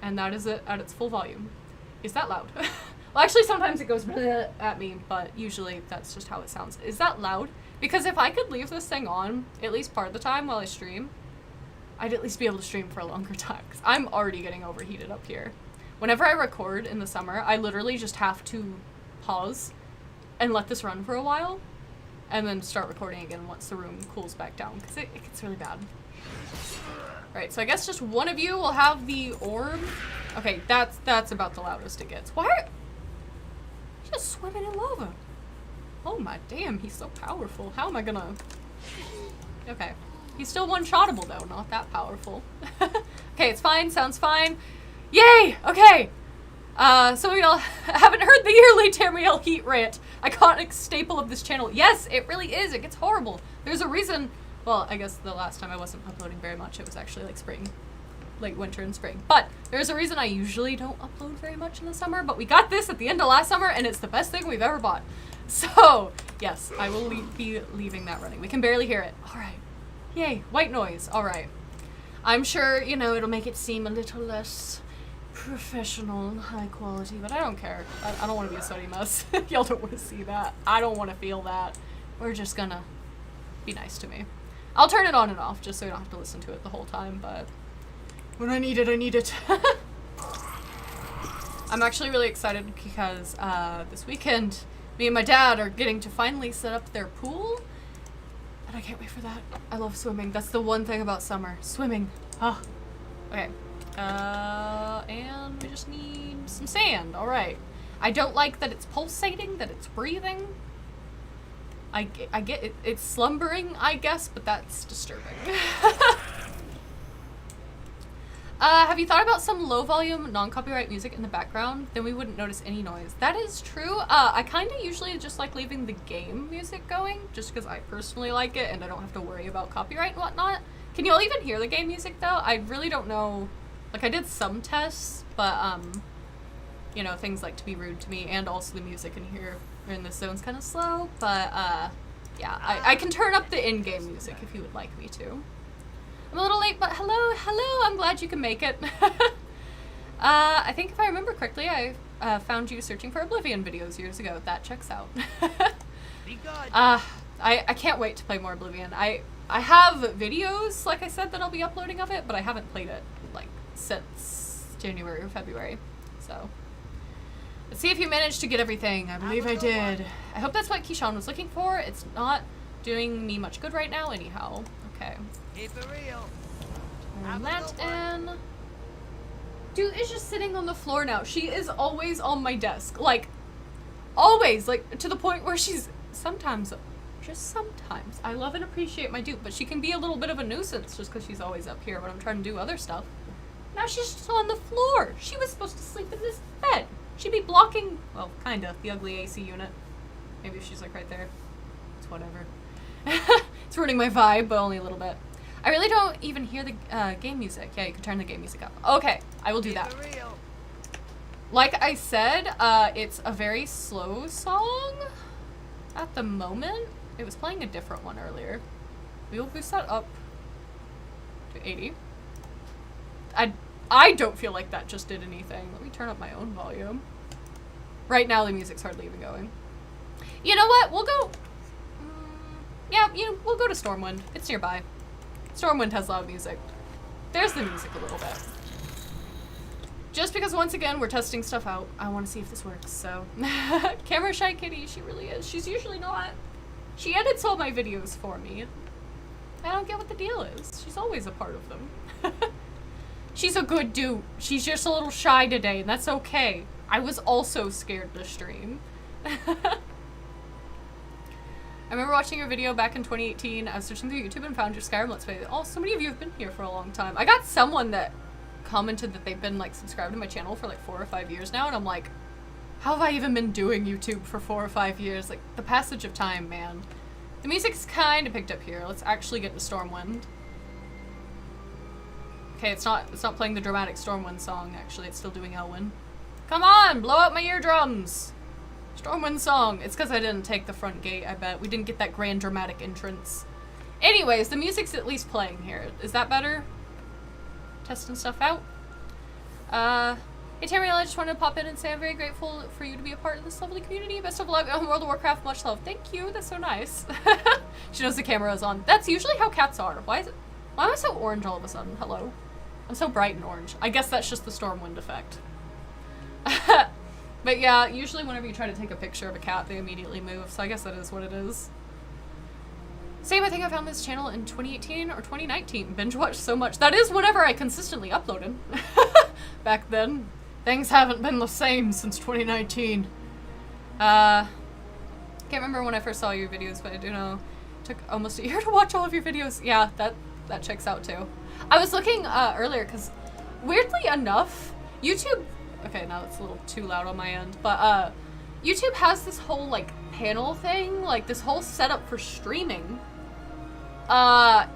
And that is it at its full volume. Is that loud? Well, actually, sometimes it goes at me, but usually that's just how it sounds. Is that loud? Because if I could leave this thing on, at least part of the time while I stream, I'd at least be able to stream for a longer time. Because I'm already getting overheated up here. Whenever I record in the summer, I literally just have to pause and let this run for a while, and then start recording again once the room cools back down, because it gets really bad. Alright, so I guess just one of you will have the orb. Okay, that's about the loudest it gets. Why are... He's just swimming in lava. Oh my damn, he's so powerful. How am I gonna... Okay. He's still one-shottable though, not that powerful. Okay, it's fine, sounds fine. Yay! Okay! So we all haven't heard the yearly Tamriel heat rant. Iconic staple of this channel. Yes, it really is. It gets horrible. There's a reason. Well, I guess the last time I wasn't uploading very much. It was actually like spring, like winter and spring. But there's a reason I usually don't upload very much in the summer. But we got this at the end of last summer, and it's the best thing we've ever bought. So yes, I will be leaving that running. We can barely hear it. All right. Yay, white noise. All right. I'm sure, you know, it'll make it seem a little less professional and high quality, but I don't care. I don't want to be a sweaty mess. Y'all don't want to see that. I don't want to feel that. We're just gonna be nice to me. I'll turn it on and off just so you don't have to listen to it the whole time, but when I need it, I need it. I'm actually really excited because this weekend, me and my dad are getting to finally set up their pool, and I can't wait for that. I love swimming. That's the one thing about summer. Swimming. Oh. Okay. And we just need some sand. All right. I don't like that it's pulsating, that it's breathing. I get it. It's slumbering, I guess, but that's disturbing. Have you thought about some low volume, non-copyright music in the background? Then we wouldn't notice any noise. That is true. I kind of usually just like leaving the game music going, just because I personally like it and I don't have to worry about copyright and whatnot. Can you all even hear the game music though? I really don't know. Like I did some tests, but you know, things like To Be Rude to Me and also the music in here in this zone's kind of slow, but yeah, I can turn up the in-game music if you would like me to. I'm a little late, but hello, I'm glad you can make it. I think if I remember correctly, I found you searching for Oblivion videos years ago. That checks out. I can't wait to play more Oblivion. I have videos, like I said, that I'll be uploading of it, but I haven't played it, like, since January or February, so. Let's see if you managed to get everything. I believe I did. I hope that's what Keyshawn was looking for. It's not doing me much good right now, anyhow. Okay. Turn that in. Dude is just sitting on the floor now. She is always on my desk. Like, always. Like, to the point where she's sometimes, just sometimes, I love and appreciate my dupe, but she can be a little bit of a nuisance just because she's always up here when I'm trying to do other stuff. Now she's just on the floor. She was supposed to sleep in this bed. She'd be blocking, well, kinda, the ugly AC unit. Maybe if she's like right there. It's whatever. It's ruining my vibe, but only a little bit. I really don't even hear the game music. Yeah, you can turn the game music up. Okay, I will do that. Like I said, it's a very slow song at the moment. It was playing a different one earlier. We will boost that up to 80. I don't feel like that just did anything. Let me turn up my own volume. Right now, the music's hardly even going. You know what? We'll go... yeah, you know, we'll go to Stormwind. It's nearby. Stormwind has loud music. There's the music a little bit. Just because, once again, we're testing stuff out. I want to see if this works, so... Camera shy kitty, she really is. She's usually not. She edits all my videos for me. I don't get what the deal is. She's always a part of them. She's a good dude. She's just a little shy today, and that's okay. I was also scared to stream. I remember watching your video back in 2018. I was searching through YouTube and found your Skyrim Let's Play. Oh, so many of you have been here for a long time. I got someone that commented that they've been, like, subscribed to my channel for, like, 4 or 5 years now, and I'm like, how have I even been doing YouTube for 4 or 5 years? Like, the passage of time, man. The music's kind of picked up here. Let's actually get into Stormwind. Okay, it's not playing the dramatic Stormwind song, actually. It's still doing Elwyn. Come on, blow out my eardrums! Stormwind song. It's because I didn't take the front gate, I bet. We didn't get that grand dramatic entrance. Anyways, the music's at least playing here. Is that better? Testing stuff out. Hey Tamriel, I just wanted to pop in and say I'm very grateful for you to be a part of this lovely community. Best of luck on World of Warcraft. Much love. Thank you. That's so nice. She knows the camera is on. That's usually how cats are. Why am I so orange all of a sudden? Hello? I'm so bright and orange. I guess that's just the Stormwind effect. But yeah, usually whenever you try to take a picture of a cat, they immediately move, so I guess that is what it is. Same, I think I found this channel in 2018 or 2019. Binge watched so much. That is whenever I consistently uploaded. Back then. Things haven't been the same since 2019. Can't remember when I first saw your videos, but I do know it took almost a year to watch all of your videos. Yeah, that checks out too. I was looking earlier because weirdly enough, YouTube, okay, now it's a little too loud on my end, but YouTube has this whole like panel thing, like this whole setup for streaming.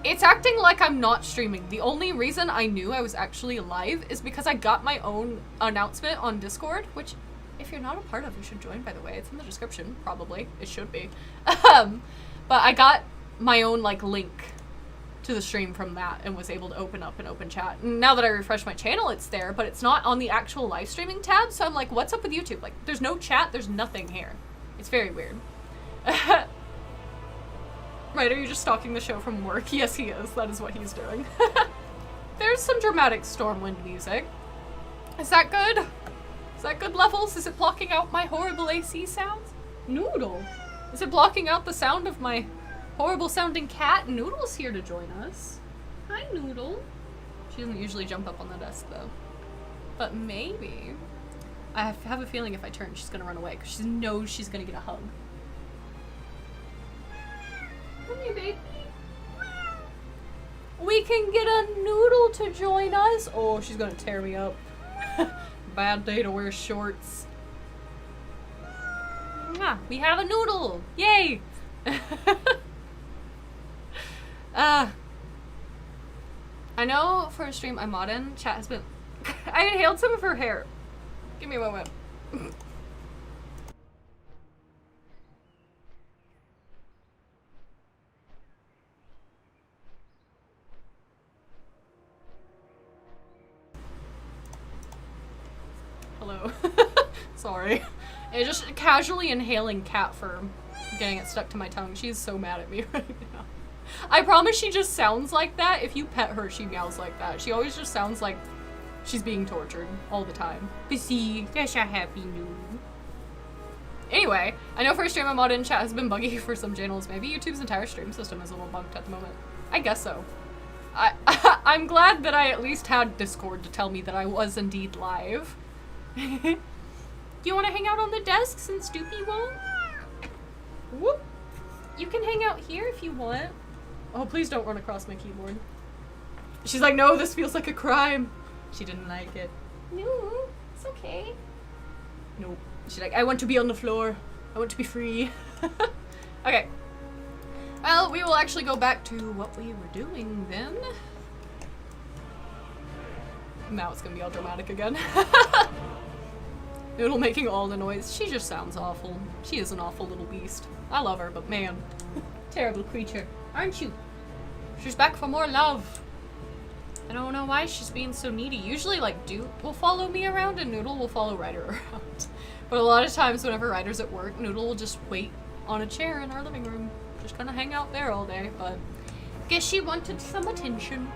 It's acting like I'm not streaming. The only reason I knew I was actually live is because I got my own announcement on Discord, which if you're not a part of, you should join, by the way. It's in the description, probably. It should be. But I got my own like link to the stream from that and was able to open up an open chat. And now that I refresh my channel, it's there, but it's not on the actual live streaming tab. So I'm like, what's up with YouTube? Like, there's no chat, there's nothing here. It's very weird. Right, are you just stalking the show from work? Yes, he is. That is what he's doing. There's some dramatic Stormwind music. Is that good? Is that good levels? Is it blocking out my horrible AC sounds? Noodle. Is it blocking out the sound of my horrible sounding cat? Noodle's here to join us. Hi, Noodle. She doesn't usually jump up on the desk, though. But maybe. I have a feeling if I turn, she's gonna run away, because she knows she's gonna get a hug. Come here, baby. We can get a Noodle to join us. Oh, she's gonna tear me up. Bad day to wear shorts. We have a Noodle. Yay! I know for a stream I'm mod in, chat has been... I inhaled some of her hair. Give me a moment. Hello. Sorry. And just casually inhaling cat fur, getting it stuck to my tongue. She's so mad at me right now. I promise she just sounds like that. If you pet her, she meows like that. She always just sounds like she's being tortured all the time. Busy, there's a happy noodle. Anyway, I know first stream I'm mod in, chat has been buggy for some channels. Maybe YouTube's entire stream system is a little bugged at the moment. I guess so. I'm glad that I at least had Discord to tell me that I was indeed live. You want to hang out on the desk since Doopy won't? Whoop. You can hang out here if you want. Oh, please don't run across my keyboard. She's like, no, this feels like a crime. She didn't like it. No, it's okay. Nope. She's like, I want to be on the floor. I want to be free. Okay. Well, we will actually go back to what we were doing then. Now it's gonna be all dramatic again. Noodle making all the noise. She just sounds awful. She is an awful little beast. I love her, but man. Terrible creature. Aren't you? She's back for more love. I don't know why she's being so needy. Usually, like, Duke will follow me around and Noodle will follow Ryder around. But a lot of times, whenever Ryder's at work, Noodle will just wait on a chair in our living room. Just gonna hang out there all day, but guess she wanted some attention.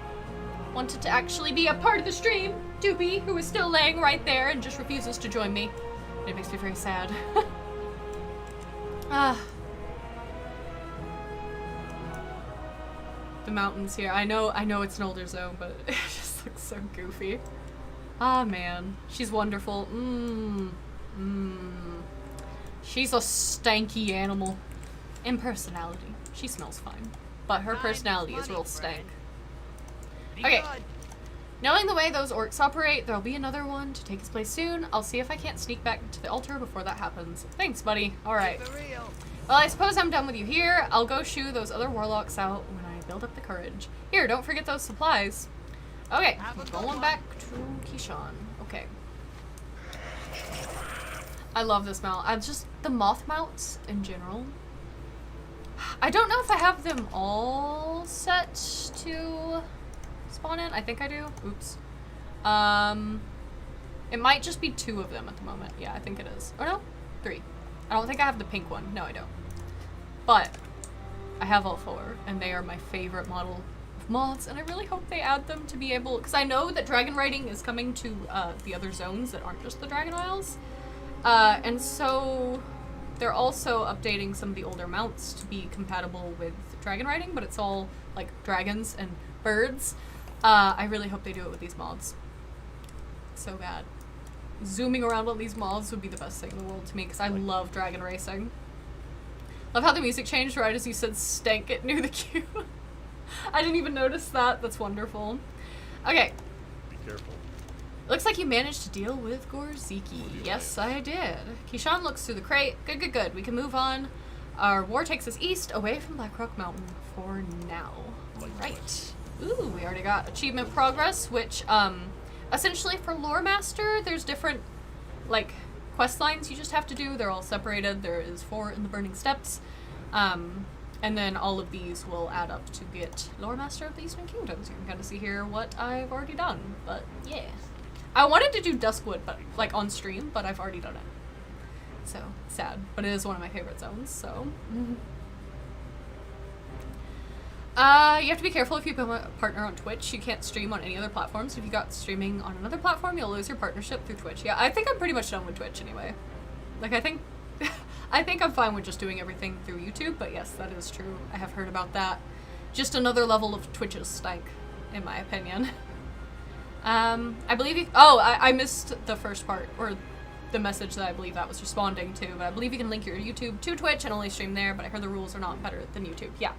Wanted to actually be a part of the stream. Doopy, who is still laying right there and just refuses to join me. It makes me very sad. The mountains here. I know it's an older zone, but it just looks so goofy. Ah, man. She's wonderful. She's a stanky animal. In personality, she smells fine. But her personality is real stank. Okay. Knowing the way those orcs operate, there'll be another one to take its place soon. I'll see if I can't sneak back to the altar before that happens. Thanks, buddy. Alright. Well, I suppose I'm done with you here. I'll go shoo those other warlocks out when I build up the courage. Here, don't forget those supplies. Okay, going back to Kishan. Okay. I love this mount. I just, the moth mounts in general. I don't know if I have them all set to spawn in. I think I do. Oops. It might just be 2 of them at the moment. Yeah, I think it is. Or no, 3. I don't think I have the pink one. No, I don't. But I have all 4, and they are my favorite model of moths, and I really hope they add them to be able, because I know that dragon riding is coming to the other zones that aren't just the Dragon Isles. And so they're also updating some of the older mounts to be compatible with dragon riding, but it's all like dragons and birds. I really hope they do it with these mods. So bad. Zooming around on these mods would be the best thing in the world to me, because I love dragon racing. Love how the music changed right as you said stank it near the queue. I didn't even notice that. That's wonderful. Okay. Be careful. Looks like you managed to deal with Gorziki. Yes, I did. Kishan looks through the crate. Good, good, good. We can move on. Our war takes us east, away from Blackrock Mountain for now. Right. Ooh, we already got achievement progress, which, essentially for Loremaster, there's different, like, quest lines you just have to do. They're all separated. There is 4 in the Burning Steps. And then all of these will add up to get Loremaster of the Eastern Kingdoms. You can kind of see here what I've already done, but yeah. I wanted to do Duskwood, but like on stream, but I've already done it. So, sad. But it is one of my favorite zones, so. You have to be careful if you become a partner on Twitch. You can't stream on any other platforms. If you got streaming on another platform, you'll lose your partnership through Twitch. Yeah, I think I'm pretty much done with Twitch anyway. Like, I think I'm fine with just doing everything through YouTube, but yes, that is true. I have heard about that. Just another level of Twitch's stank, in my opinion. I believe I missed the first part, or the message that I believe that was responding to, but I believe you can link your YouTube to Twitch and only stream there, but I heard the rules are not better than YouTube. Yeah.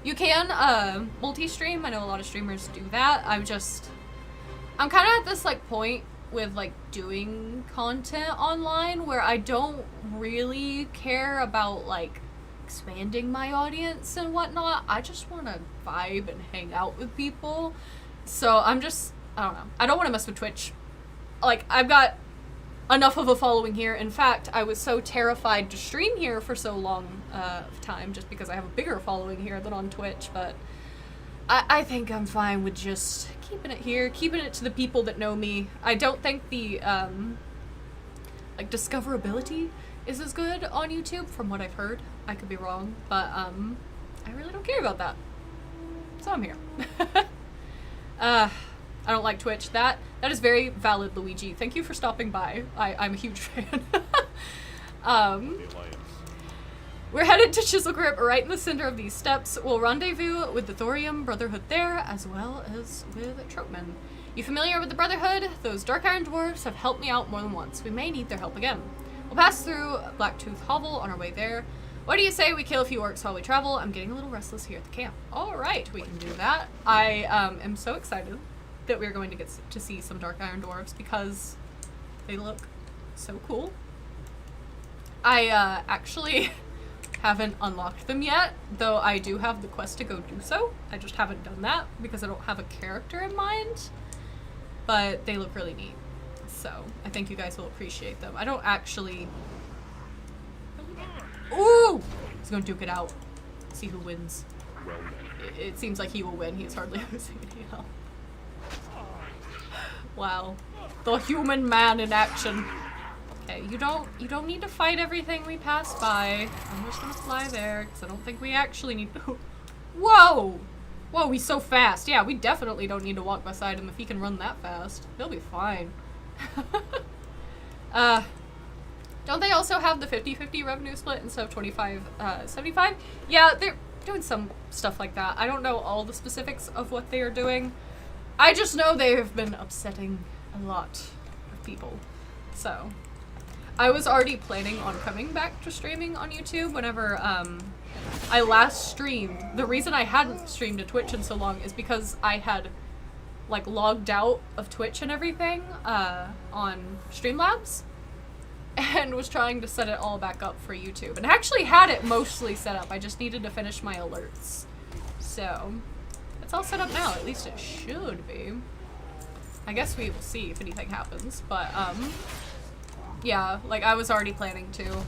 You can, multi-stream. I know a lot of streamers do that. I'm kind of at this, like, point with, like, doing content online where I don't really care about, like, expanding my audience and whatnot. I just want to vibe and hang out with people. So I don't know. I don't want to mess with Twitch. Like, I've got enough of a following here. In fact, I was so terrified to stream here for so long of time just because I have a bigger following here than on Twitch, but I think I'm fine with just keeping it here, keeping it to the people that know me. I don't think the, like, discoverability is as good on YouTube from what I've heard. I could be wrong, but, I really don't care about that. So I'm here. I don't like Twitch. That is very valid, Luigi. Thank you for stopping by. I'm a huge fan. We're headed to Chiselgrip, right in the center of these steps. We'll rendezvous with the Thorium Brotherhood there, as well as with Troutman. You familiar with the Brotherhood? Those Dark Iron Dwarfs have helped me out more than once. We may need their help again. We'll pass through Blacktooth Hovel on our way there. What do you say we kill a few orcs while we travel? I'm getting a little restless here at the camp. Alright, we can do that. I am so excited that we're going to get to see some Dark Iron Dwarves because they look so cool. I actually haven't unlocked them yet, though I do have the quest to go do so. I just haven't done that because I don't have a character in mind, but they look really neat. So I think you guys will appreciate them. I don't actually... Ooh! He's gonna duke it out. See who wins. It seems like he will win. He's hardly losing any health. Wow. The human man in action. Okay, you don't need to fight everything we pass by. I'm just gonna fly there, because I don't think we actually need to... Whoa! Whoa, he's so fast. Yeah, we definitely don't need to walk beside him if he can run that fast. He'll be fine. Don't they also have the 50-50 revenue split instead of 25-75? Yeah, they're doing some stuff like that. I don't know all the specifics of what they are doing. I just know they have been upsetting a lot of people. So, I was already planning on coming back to streaming on YouTube whenever I last streamed. The reason I hadn't streamed to Twitch in so long is because I had like logged out of Twitch and everything on Streamlabs and was trying to set it all back up for YouTube. And I actually had it mostly set up. I just needed to finish my alerts. So, it's all set up now. At least it should be. I guess we will see if anything happens. But, yeah, like I was already planning to.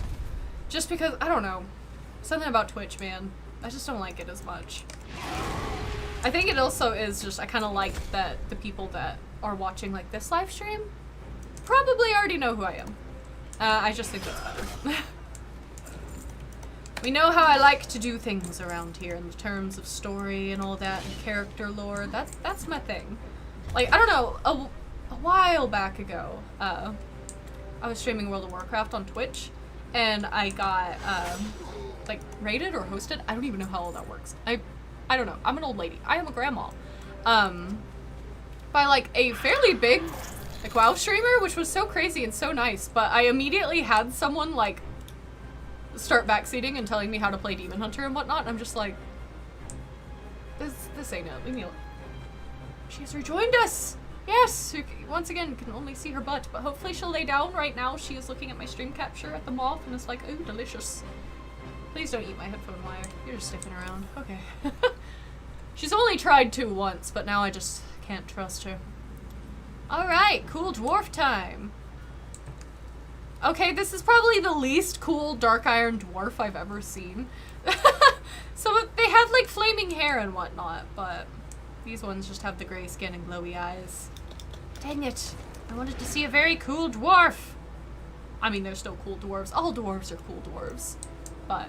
Just because, I don't know. Something about Twitch, man. I just don't like it as much. I think it also is just, I kind of like that the people that are watching like this live stream probably already know who I am. I just think that's better. We know how I like to do things around here in terms of story and all that and character lore. That's my thing. Like, I don't know, a while back ago, I was streaming World of Warcraft on Twitch, and I got, like, rated or hosted. I don't even know how all that works. I don't know. I'm an old lady. I am a grandma. By, like, a fairly big, like, WoW streamer, which was so crazy and so nice, but I immediately had someone, like, start backseating and telling me how to play Demon Hunter and whatnot, and I'm just like, this ain't it. Leave me alone. She's rejoined us! Yes! Once again, can only see her butt, but hopefully she'll lay down. Right now, she is looking at my stream capture at the moth and is like, ooh, delicious. Please don't eat my headphone wire. You're just sticking around. Okay. She's only tried to once, but now I just can't trust her. Alright, cool dwarf time. Okay, this is probably the least cool dark iron dwarf I've ever seen. So they have like flaming hair and whatnot, but these ones just have the gray skin and glowy eyes. Dang it. I wanted to see a very cool dwarf. I mean, they're still cool dwarves. All dwarves are cool dwarves. But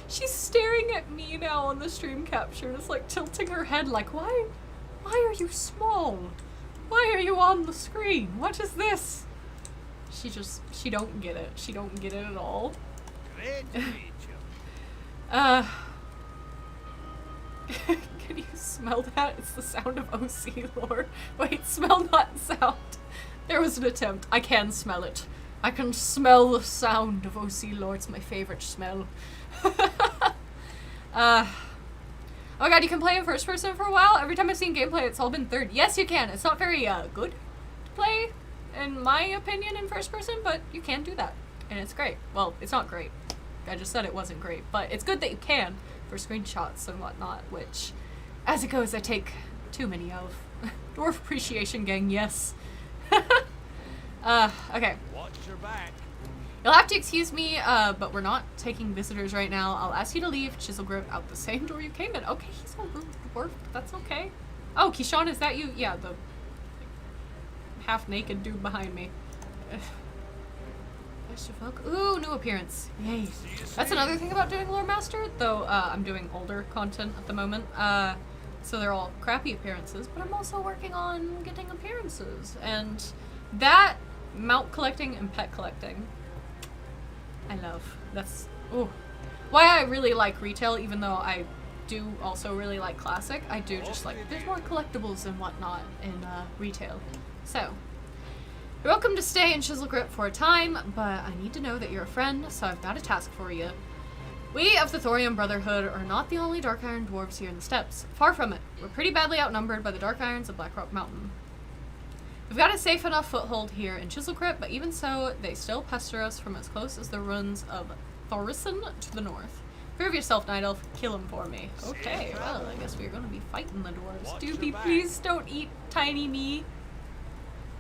she's staring at me now on the stream capture. It's like tilting her head like, why are you small? Why are you on the screen? What is this? She don't get it. She don't get it at all. Can you smell that? It's the sound of OC lore. Wait, smell not sound. There was an attempt. I can smell it. I can smell the sound of OC lore. It's my favorite smell. Oh god, you can play in first person for a while? Every time I've seen gameplay, it's all been third. Yes, you can. It's not very good to play, in my opinion, in first person, but you can do that. And it's great. Well, it's not great. I just said it wasn't great, but it's good that you can for screenshots and whatnot, which, as it goes, I take too many of. Dwarf appreciation gang, yes. Okay. Watch your back. You'll have to excuse me, but we're not taking visitors right now. I'll ask you to leave Chiselgrove out the same door you came in. Okay, he's all rude dwarf. That's okay. Oh, Keyshawn, is that you? Yeah, the half-naked dude behind me. Ooh, new appearance. Yay. That's another thing about doing Loremaster, though I'm doing older content at the moment. So they're all crappy appearances, but I'm also working on getting appearances. And that, mount collecting and pet collecting, I love. That's why I really like retail, even though I do also really like classic. I do just like, there's more collectibles and whatnot in retail. So, you're welcome to stay in Chiselgrip for a time, but I need to know that you're a friend, so I've got a task for you. We of the Thorium Brotherhood are not the only Dark Iron dwarves here in the steppes. Far from it. We're pretty badly outnumbered by the Dark Irons of Blackrock Mountain. We've got a safe enough foothold here in Chiselgrip, but even so, they still pester us from as close as the ruins of Thorison to the north. Prove yourself, Night Elf. Kill him for me. Okay, well, I guess we're gonna be fighting the dwarves. Doopy, please don't eat tiny me.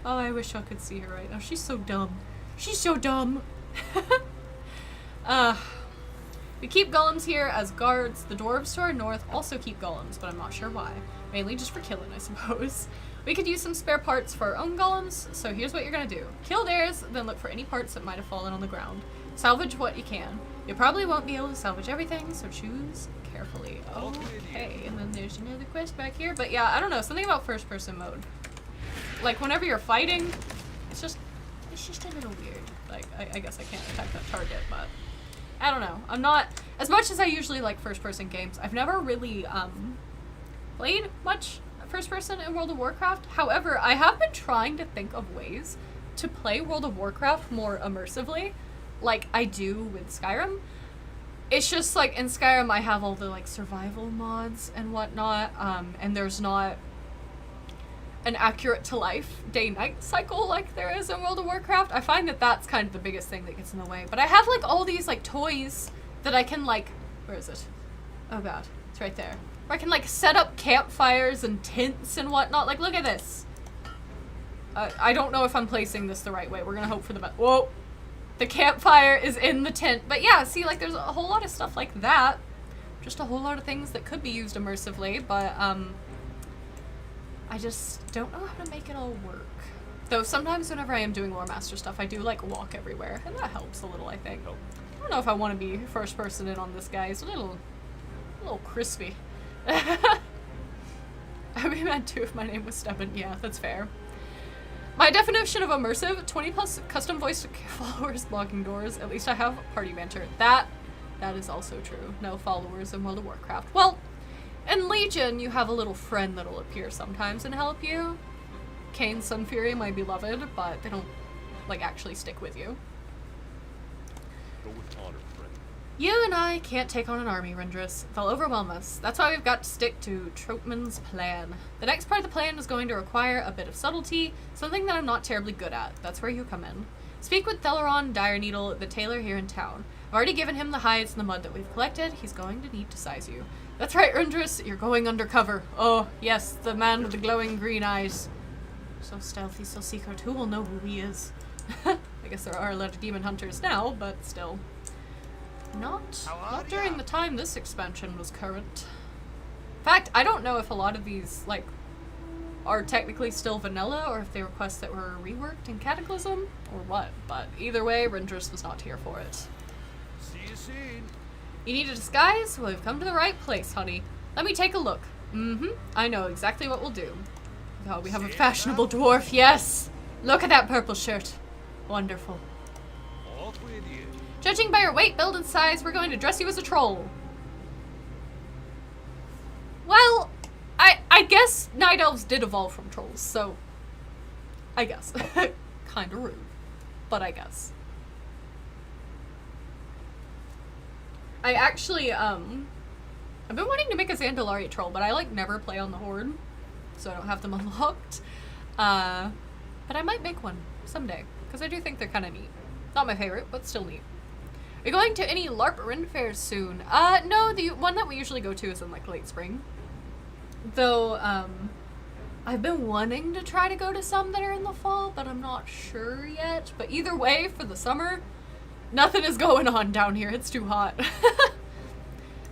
Oh, I wish I could see her right now. She's so dumb. She's so dumb. We keep golems here as guards. The dwarves to our north also keep golems, but I'm not sure why. Mainly just for killing, I suppose. We could use some spare parts for our own golems, so here's what you're gonna do. Kill theirs, then look for any parts that might have fallen on the ground. Salvage what you can. You probably won't be able to salvage everything, so choose carefully. Okay, and then there's another quest back here. But yeah, I don't know, something about first person mode. Like, whenever you're fighting, it's just a little weird. Like, I guess I can't attack that target, but I don't know. I'm not, as much as I usually like first-person games, I've never really, played much first-person in World of Warcraft. However, I have been trying to think of ways to play World of Warcraft more immersively, like I do with Skyrim. It's just, like, in Skyrim I have all the, like, survival mods and whatnot, and there's not an accurate to life day-night cycle like there is in World of Warcraft. I find that that's kind of the biggest thing that gets in the way. But I have like all these like toys that I can like, where is it? Oh god, it's right there. Where I can like set up campfires and tents and whatnot. Like, look at this. I don't know if I'm placing this the right way. We're gonna hope for the best. Whoa! The campfire is in the tent. But yeah, see, like there's a whole lot of stuff like that. Just a whole lot of things that could be used immersively, but I just don't know how to make it all work. Though sometimes whenever I am doing Loremaster stuff, I do like walk everywhere, and that helps a little, I think. I don't know if I want to be first person in on this guy. It's a little crispy. I'd be mad too if my name was Stubborn. Yeah, that's fair. My definition of immersive, 20 plus custom voiced followers blocking doors. At least I have party banter. That is also true. No followers in World of Warcraft. Well, in Legion, you have a little friend that'll appear sometimes and help you. Kayn Sunfury, my beloved, but they don't, like, actually stick with you. Go with honor, friend. You and I can't take on an army, Rendress. They'll overwhelm us. That's why we've got to stick to Troutman's plan. The next part of the plan is going to require a bit of subtlety, something that I'm not terribly good at. That's where you come in. Speak with Theleron Direneedle, the tailor here in town. I've already given him the hides and the mud that we've collected. He's going to need to size you. That's right, Rendress. You're going undercover. Oh, yes, the man with the glowing green eyes. So stealthy, so secret. Who will know who he is? I guess there are a lot of demon hunters now, but still. Not during the time this expansion was current. In fact, I don't know if a lot of these, like, are technically still vanilla, or if they were quests that were reworked in Cataclysm, or what. But either way, Rendress was not here for it. See you soon. You need a disguise? Well, we've come to the right place, honey. Let me take a look. I know exactly what we'll do. Oh, we have a fashionable dwarf, yes! Look at that purple shirt. Wonderful. Off with you. Judging by your weight, build, and size, we're going to dress you as a troll. Well, I guess night elves did evolve from trolls, so I guess. Kinda rude, but I guess. I actually, I've been wanting to make a Zandalari troll, but I, like, never play on the Horde, so I don't have them unlocked. But I might make one someday, because I do think they're kind of neat. Not my favorite, but still neat. Are you going to any LARP Ren fairs soon? No, the one that we usually go to is in, like, late spring. Though, I've been wanting to try to go to some that are in the fall, but I'm not sure yet. But either way, for the summer, nothing is going on down here. It's too hot.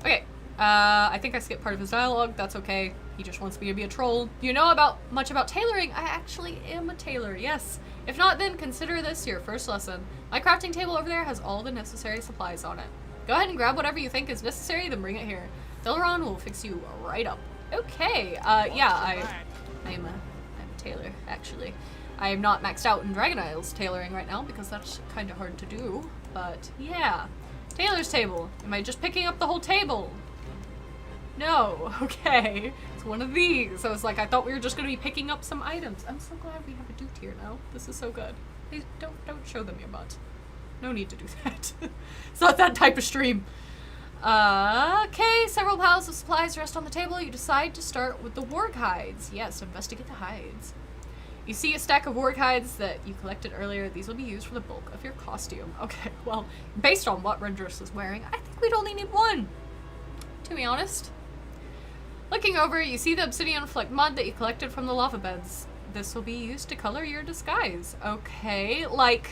Okay, I think I skipped part of his dialogue. That's okay. He just wants me to be a troll. Do you know much about tailoring? I actually am a tailor, yes. If not, then consider this your first lesson. My crafting table over there has all the necessary supplies on it. Go ahead and grab whatever you think is necessary, then bring it here. Theleron will fix you right up. Okay, yeah, I'm a tailor, actually. I am not maxed out in Dragon Isles tailoring right now because that's kind of hard to do, but yeah. Tailor's table. Am I just picking up the whole table? No, okay. It's one of these. I was like, I thought we were just going to be picking up some items. I'm so glad we have a dude here now. This is so good. Please don't show them your butt. No need to do that. It's not that type of stream. Okay, several piles of supplies rest on the table. You decide to start with the warg hides. Yes, investigate the hides. You see a stack of warg hides that you collected earlier. These will be used for the bulk of your costume. Okay, well, based on what Rendress is wearing, I think we'd only need one, to be honest. Looking over, you see the obsidian flecked mud that you collected from the lava beds. This will be used to color your disguise. Okay, like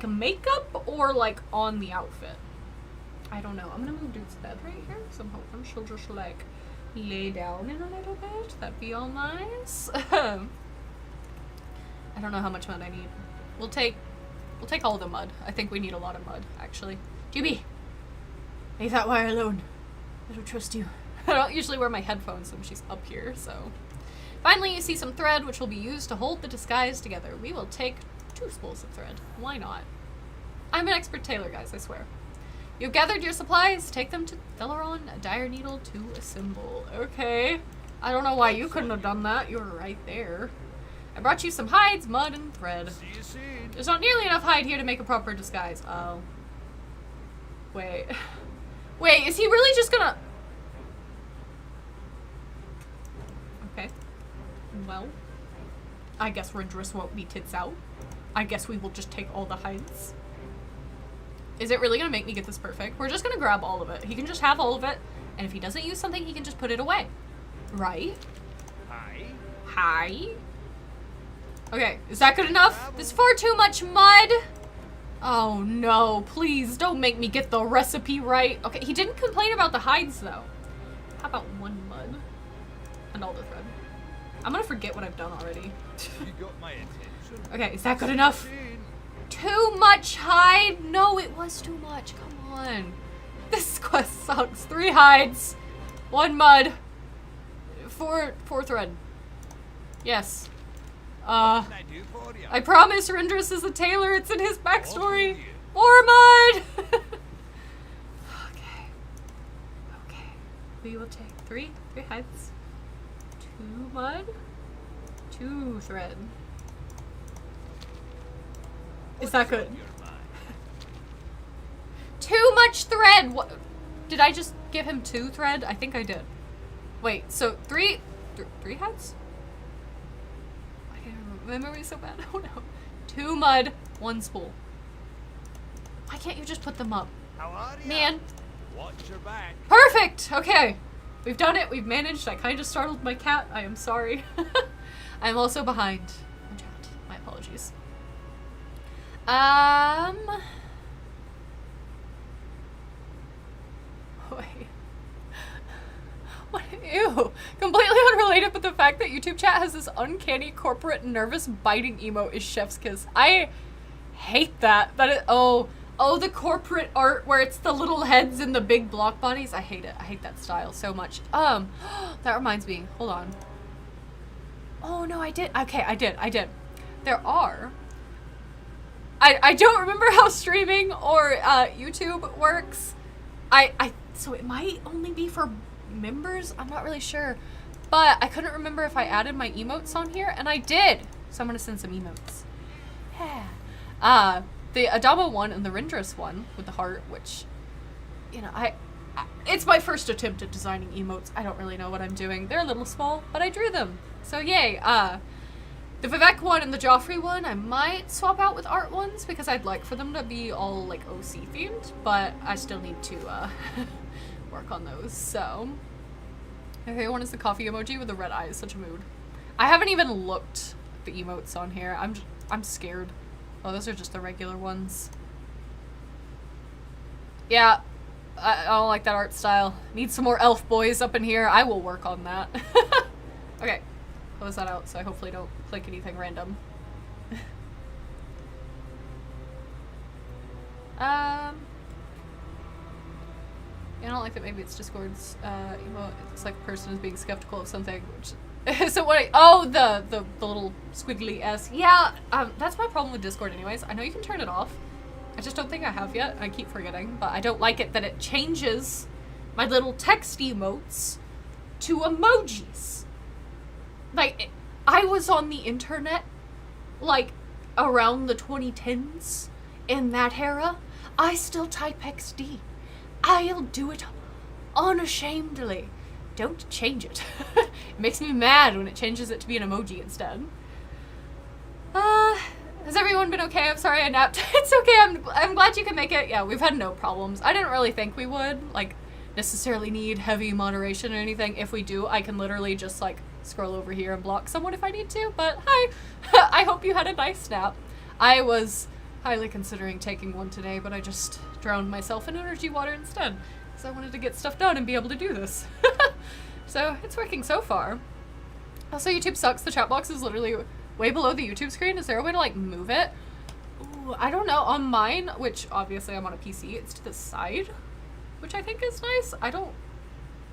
makeup or like on the outfit? I don't know. I'm gonna move dude's bed right here because I'm hoping she'll just like lay down in a little bit. That'd be all nice. I don't know how much mud I need. We'll take all the mud. I think we need a lot of mud, actually. Juby, leave that wire alone. I don't trust you. I don't usually wear my headphones when she's up here, so. Finally, you see some thread, which will be used to hold the disguise together. We will take 2 spools of thread. Why not? I'm an expert tailor, guys, I swear. You've gathered your supplies. Take them to Theleron Direneedle to assemble. Okay. I don't know why you couldn't have done that. You were right there. I brought you some hides, mud, and thread. See you soon. There's not nearly enough hide here to make a proper disguise. Oh. Wait. Wait, is he really just gonna... Okay. Well. I guess Rendress won't be tits out. I guess we will just take all the hides. Is it really gonna make me get this perfect? We're just gonna grab all of it. He can just have all of it, and if he doesn't use something, he can just put it away. Right? Hi. Hi? Okay, is that good enough? There's far too much mud! Oh no, please don't make me get the recipe right. Okay, he didn't complain about the hides though. How about 1 mud? And all the thread. I'm gonna forget what I've done already. You got my attention. Okay, is that good enough? Too much hide? No, it was too much. Come on. This quest sucks. 3 hides, 1 mud, 4 thread. Yes. What can I do for you? I promise Rendrus is a tailor. It's in his backstory. Off with you. More mud! Okay. Okay. We will take three heads. 2 mud. 2 thread. Is that good? You're mine. Too much thread! What? Did I just give him 2 thread? I think I did. Wait, so 3 heads? I can't remember. My memory's so bad. Oh no. 2 mud, 1 spool. Why can't you just put them up? How are you? Man. Watch your back. Perfect! Okay. We've done it. We've managed. I kind of startled my cat. I am sorry. I'm also behind. Oh, chat. My apologies. Wait. What? Ew. Completely unrelated, but the fact that YouTube chat has this uncanny corporate nervous biting emote is chef's kiss. I hate that. Oh, the corporate art where it's the little heads and the big block bodies. I hate it. I hate that style so much. That reminds me. Hold on. Oh no, I did. Okay, I did. There are. I don't remember how streaming or YouTube works. So it might only be for members. I'm not really sure, but I couldn't remember if I added my emotes on here, and I did. So I'm gonna send some emotes. Yeah. The Adama one and the Rendrus one with the heart, which, you know, it's my first attempt at designing emotes. I don't really know what I'm doing. They're a little small, but I drew them. So yay. The Vivek one and the Joffrey one, I might swap out with art ones because I'd like for them to be all like OC themed, but I still need to work on those. So, okay, one is the coffee emoji with the red eyes. Such a mood. I haven't even looked at the emotes on here. I'm scared. Oh, those are just the regular ones. Yeah, I don't like that art style. Need some more elf boys up in here. I will work on that. Okay, close that out so I hopefully don't click anything random. I don't like that maybe it's Discord's emote. It's like a person is being skeptical of something, which so what the little squiggly S. Yeah, that's my problem with Discord anyways. I know you can turn it off. I just don't think I have yet. I keep forgetting, but I don't like it that it changes my little text emotes to emojis. Like, I was on the internet, like, around the 2010s, in that era. I still type XD. I'll do it unashamedly. Don't change it. It makes me mad when it changes it to be an emoji instead. Has everyone been okay? I'm sorry I napped. It's okay, I'm glad you can make it. Yeah, we've had no problems. I didn't really think we would, like, necessarily need heavy moderation or anything. If we do, I can literally just, like, scroll over here and block someone if I need to, but hi! I hope you had a nice nap. I was highly considering taking one today, but I just drowned myself in energy water instead, because I wanted to get stuff done and be able to do this. So, it's working so far. Also, YouTube sucks. The chat box is literally way below the YouTube screen. Is there a way to, like, move it? Ooh, I don't know. On mine, which obviously I'm on a PC, it's to the side, which I think is nice.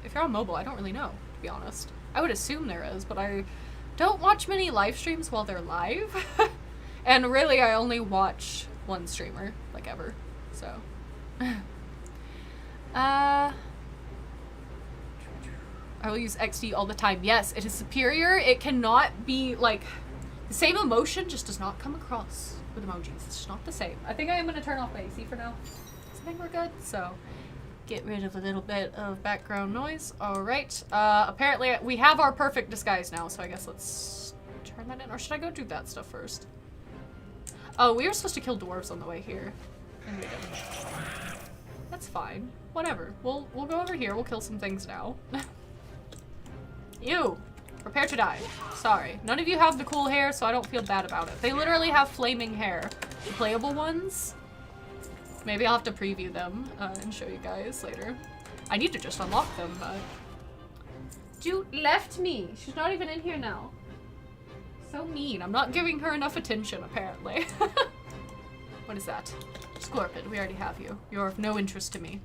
If you're on mobile, I don't really know, to be honest. I would assume there is, but I don't watch many live streams while they're live. And really, I only watch one streamer, like, ever. So. I will use XD all the time. Yes, it is superior. It cannot be, like, the same emotion just does not come across with emojis. It's just not the same. I think I am going to turn off my AC for now. I think we're good, so get rid of a little bit of background noise. All right. Apparently, we have our perfect disguise now, so I guess let's turn that in. Or should I go do that stuff first? Oh, we were supposed to kill dwarves on the way here. And we didn't. That's fine. Whatever. We'll go over here. We'll kill some things now. Ew. Prepare to die. Sorry. None of you have the cool hair, so I don't feel bad about it. They literally have flaming hair. The playable ones. Maybe I'll have to preview them and show you guys later. I need to just unlock them, but... Dude left me. She's not even in here now. So mean. I'm not giving her enough attention, apparently. What is that? Scorpion. We already have you. You're of no interest to me.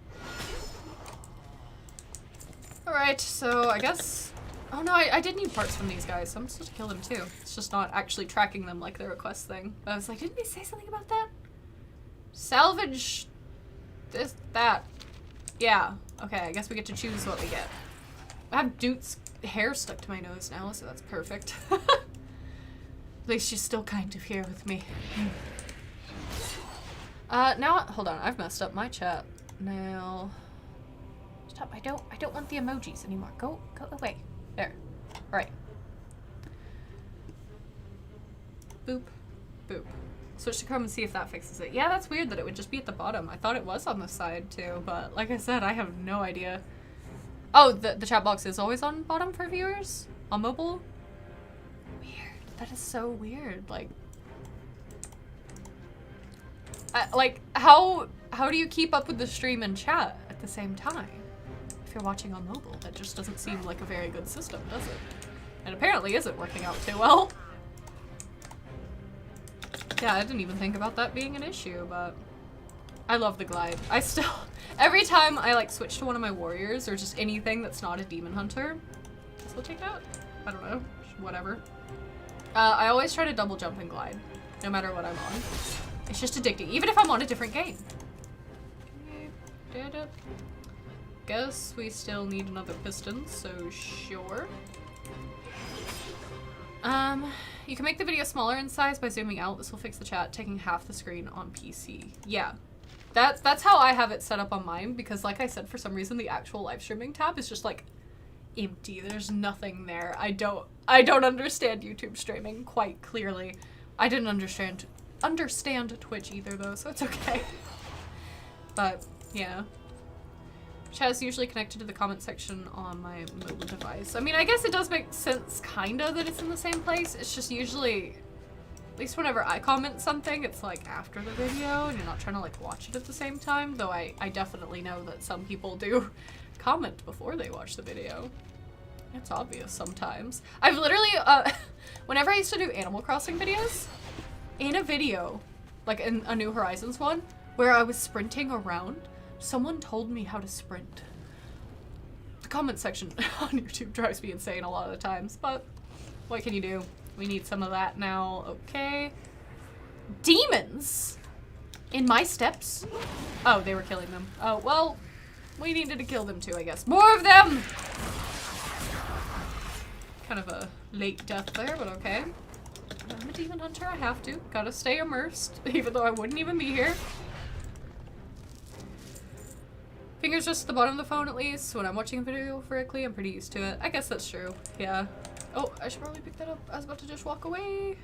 Alright, so I guess Oh no, I did need parts from these guys, so I'm supposed to kill them too. It's just not actually tracking them like the request thing. But I was like, didn't they say something about that? Salvage this, that. Yeah, okay, I guess we get to choose what we get. I have Dute's hair stuck to my nose now, so that's perfect. At least she's still kind of here with me. Now, hold on, I've messed up my chat. Now, stop, I don't want the emojis anymore. Go away. There. Alright. Boop. Boop. Switch to Chrome and see if that fixes it. Yeah, that's weird that it would just be at the bottom. I thought it was on the side too, but like I said, I have no idea. Oh, the chat box is always on bottom for viewers? On mobile? Weird. That is so weird. Like, how do you keep up with the stream and chat at the same time? If you're watching on mobile, that just doesn't seem like a very good system, does it? And apparently isn't working out too well. Yeah, I didn't even think about that being an issue, but I love the glide. I still, every time I like switch to one of my warriors or just anything that's not a demon hunter, still take that? I don't know, whatever. I always try to double jump and glide, no matter what I'm on. It's just addicting, even if I'm on a different game. Did it? Guess we still need another piston, so sure. You can make the video smaller in size by zooming out. This will fix the chat, taking half the screen on PC. Yeah, that's how I have it set up on mine, because like I said, for some reason the actual live streaming tab is just like empty. There's nothing there. I don't understand YouTube streaming quite clearly. I didn't understand Twitch either though, so it's okay. But yeah. Chat is usually connected to the comment section on my mobile device. I mean, I guess it does make sense, kinda, that it's in the same place. It's just usually, at least whenever I comment something, it's like after the video, and you're not trying to like watch it at the same time, though I definitely know that some people do comment before they watch the video. It's obvious sometimes. I've literally, whenever I used to do Animal Crossing videos, in a video, like in a New Horizons one, where I was sprinting around, someone told me how to sprint. The comment section on YouTube drives me insane a lot of the times, but what can you do? We need some of that now, okay. Demons? In my steps? Oh, they were killing them. Oh, well, we needed to kill them too, I guess. More of them! Kind of a late death there, but okay. I'm a demon hunter, I have to. Gotta stay immersed, even though I wouldn't even be here. Fingers just at the bottom of the phone at least. When I'm watching a video vertically, I'm pretty used to it. I guess that's true, yeah. Oh, I should probably pick that up. I was about to just walk away.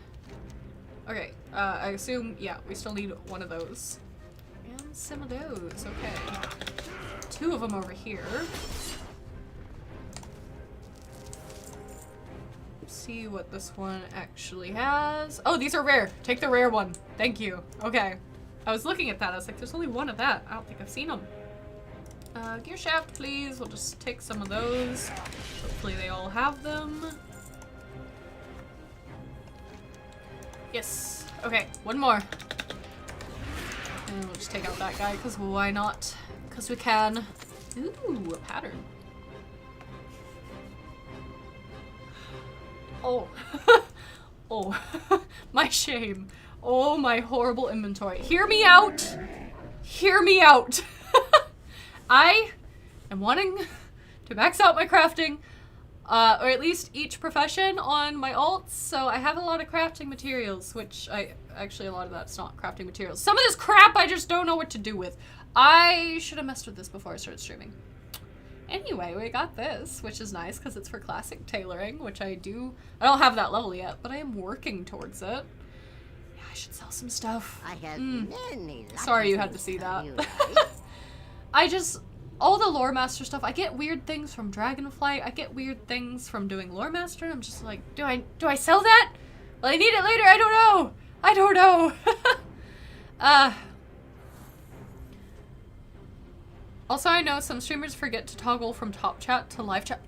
Okay, I assume, yeah, we still need one of those. And some of those, okay. Two of them over here. Let's see what this one actually has. Oh, these are rare. Take the rare one. Thank you. Okay. I was looking at that. I was like, there's only one of that. I don't think I've seen them. Gear shaft, please. We'll just take some of those. Hopefully they all have them. Yes. Okay, one more. And we'll just take out that guy, because why not? Because we can. Ooh, a pattern. Oh. Oh. My shame. Oh, my horrible inventory. Hear me out! Hear me out! I am wanting to max out my crafting, or at least each profession on my alts, so I have a lot of crafting materials, which actually a lot of that's not crafting materials. Some of this crap I just don't know what to do with. I should have messed with this before I started streaming. Anyway, we got this, which is nice because it's for classic tailoring, which I don't have that level yet, but I am working towards it. Yeah, I should sell some stuff. I have many. Sorry you had to see that. All the Loremaster stuff, I get weird things from Dragonflight, I get weird things from doing Loremaster, and I'm just like, do I sell that? Well, I need it later, I don't know. Also, I know some streamers forget to toggle from top chat to live chat.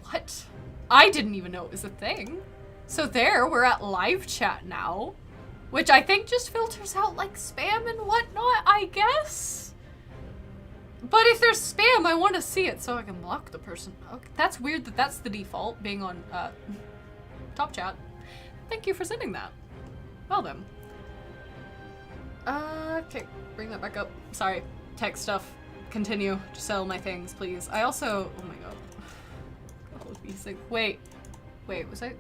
What? I didn't even know it was a thing. So there, we're at live chat now, which I think just filters out like spam and whatnot, I guess? But if there's spam, I want to see it so I can block the person. Okay, that's weird that that's the default, being on top chat. Thank you for sending that. Well then. Okay, bring that back up. Sorry, tech stuff. Continue to sell my things, please. I also, oh my god. All of these things. Wait, was I?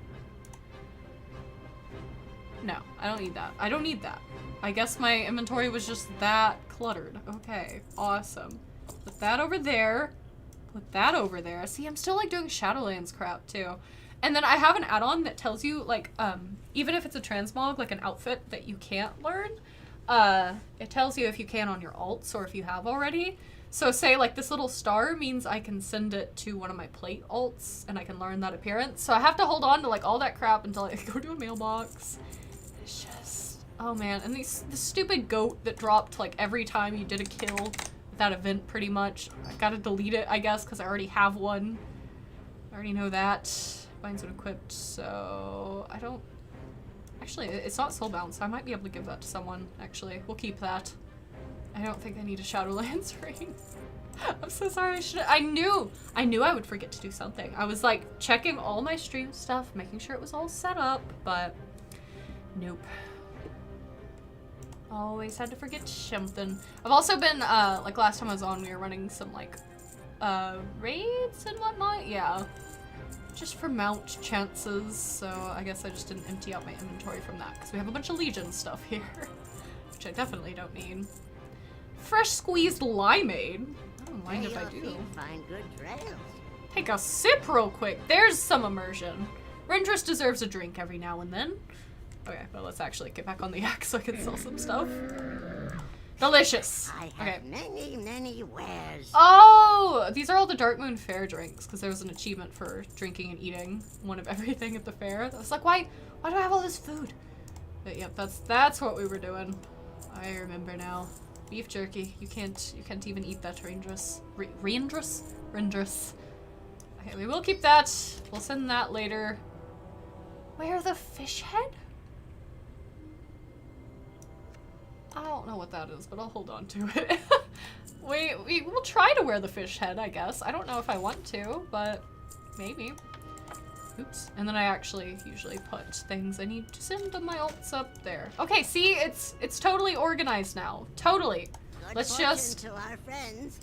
No, I don't need that. I don't need that. I guess my inventory was just that cluttered. Okay, awesome. Put that over there. Put that over there. See, I'm still like doing Shadowlands crap too. And then I have an add-on that tells you like, even if it's a transmog, like an outfit that you can't learn, it tells you if you can on your alts or if you have already. So say like this little star means I can send it to one of my plate alts and I can learn that appearance. So I have to hold on to like all that crap until I go to a mailbox. It's just, oh man. And the stupid goat that dropped like every time you did a kill, that event pretty much. I gotta delete it, I guess, because I already have one. I already know that. Mine's unequipped, so I don't... Actually, it's not soulbound, so I might be able to give that to someone, actually. We'll keep that. I don't think I need a Shadowlands ring. I'm so sorry, I knew I would forget to do something. I was like checking all my stream stuff, making sure it was all set up, but nope. Always had to forget something. I've also been, like last time I was on, we were running some like, raids and whatnot, yeah. Just for mount chances, so I guess I just didn't empty out my inventory from that, because we have a bunch of Legion stuff here, which I definitely don't need. Fresh squeezed limeade. I don't mind if I do. Find good trails. Take a sip real quick. There's some immersion. Rendress deserves a drink every now and then. Okay, well let's actually get back on the axe so I can sell some stuff. Delicious. I have many wares. Oh, these are all the Dark Moon Fair drinks because there was an achievement for drinking and eating one of everything at the fair. I was like, why do I have all this food? But yep, that's what we were doing. I remember now. Beef jerky. You can't even eat that, Rendress. Rendress. Okay, we will keep that. We'll send that later. Where the fish head? I don't know what that is, but I'll hold on to it. we will try to wear the fish head, I guess. I don't know if I want to, but maybe. Oops. And then I actually usually put things I need to send to my alts up there. Okay, see, it's totally organized now. Totally. Good Let's fortune just... to our friends.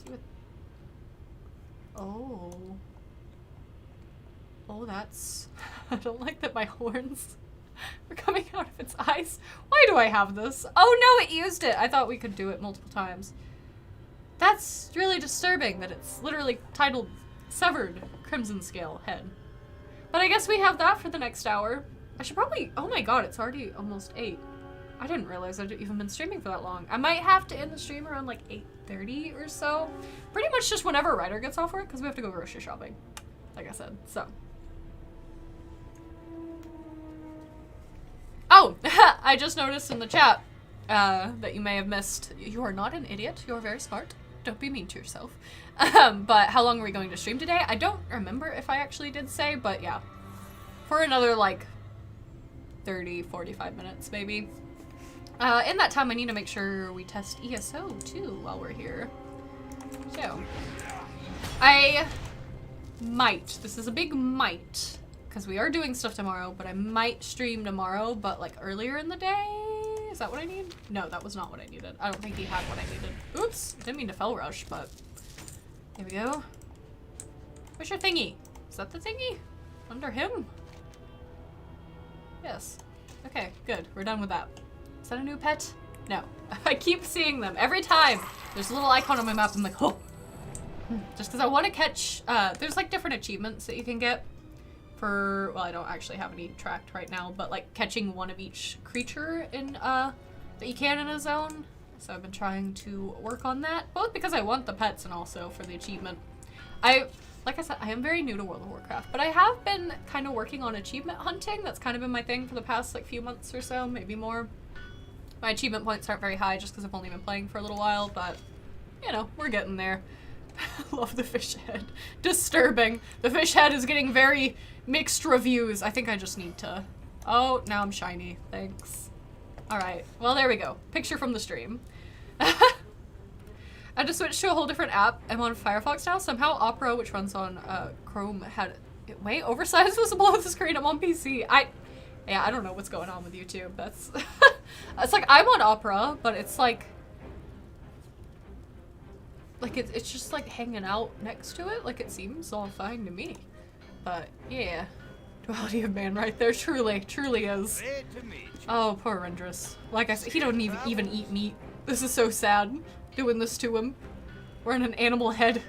Oh. Oh, that's... I don't like that my horns are coming out of its eyes. Why do I have this? Oh no, it used it. I thought we could do it multiple times. That's really disturbing that it's literally titled Severed Crimson Scale Head. But I guess we have that for the next hour. I should probably... Oh my god, it's already almost 8. I didn't realize I'd even been streaming for that long. I might have to end the stream around like 8:30 or so. Pretty much just whenever Ryder gets off work, because we have to go grocery shopping. Like I said, so. Oh, I just noticed in the chat that you may have missed. You are not an idiot. You're very smart. Don't be mean to yourself. But how long are we going to stream today? I don't remember if I actually did say, but yeah. For another like 30, 45 minutes maybe. In that time I need to make sure we test ESO too while we're here. So, I might, this is a big might, because we are doing stuff tomorrow, but I might stream tomorrow, but like earlier in the day? Is that what I need? No, that was not what I needed. I don't think he had what I needed. Oops, didn't mean to fell rush, but here we go. Where's your thingy? Is that the thingy? Under him? Yes. Okay, good. We're done with that. Is that a new pet? No. I keep seeing them. Every time there's a little icon on my map, I'm like, oh. Just because I want to catch, there's like different achievements that you can get for, well, I don't actually have any tracked right now, but like catching one of each creature in, that you can in a zone. So I've been trying to work on that, both because I want the pets and also for the achievement. Like I said, I am very new to World of Warcraft, but I have been kind of working on achievement hunting. That's kind of been my thing for the past like few months or so, maybe more. My achievement points aren't very high just because I've only been playing for a little while, but you know, we're getting there. Love the fish head. Disturbing. The fish head is getting very mixed reviews. I think I just need to... Oh, now I'm shiny. Thanks. Alright. Well, there we go. Picture from the stream. I had to switch to a whole different app. I'm on Firefox now. Somehow Opera, which runs on Chrome, had it way oversized was below the screen. I'm on PC. Yeah, I don't know what's going on with YouTube. That's it's like I'm on Opera, but it's like it's just like hanging out next to it. Like it seems all fine to me. But yeah, duality of man right there. Truly is. Great to meet you. Oh, poor Rendrus. Like I said, he don't even eat meat. This is so sad. Doing this to him. Wearing an animal head.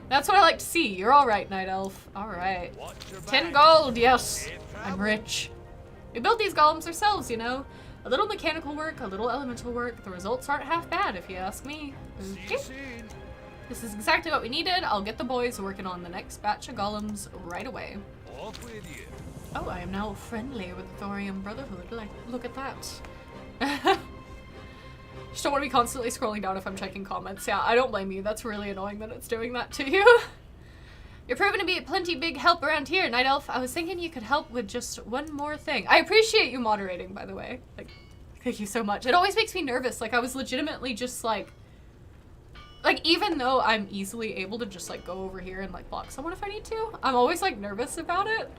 That's what I like to see. You're alright, Night Elf. Alright. 10 gold, yes. I'm rich. We build these golems ourselves, you know. A little mechanical work, a little elemental work. The results aren't half bad, if you ask me. Okay. This is exactly what we needed. I'll get the boys working on the next batch of golems right away. Off with you. Oh, I am now friendly with the Thorium Brotherhood. Like, look at that. Just don't want to be constantly scrolling down if I'm checking comments. Yeah, I don't blame you. That's really annoying that it's doing that to you. You're proven to be a plenty big help around here, Night Elf. I was thinking you could help with just one more thing. I appreciate you moderating, by the way. Like, thank you so much. It always makes me nervous. Like, I was legitimately just like, even though I'm easily able to just like go over here and like block someone if I need to, I'm always like nervous about it.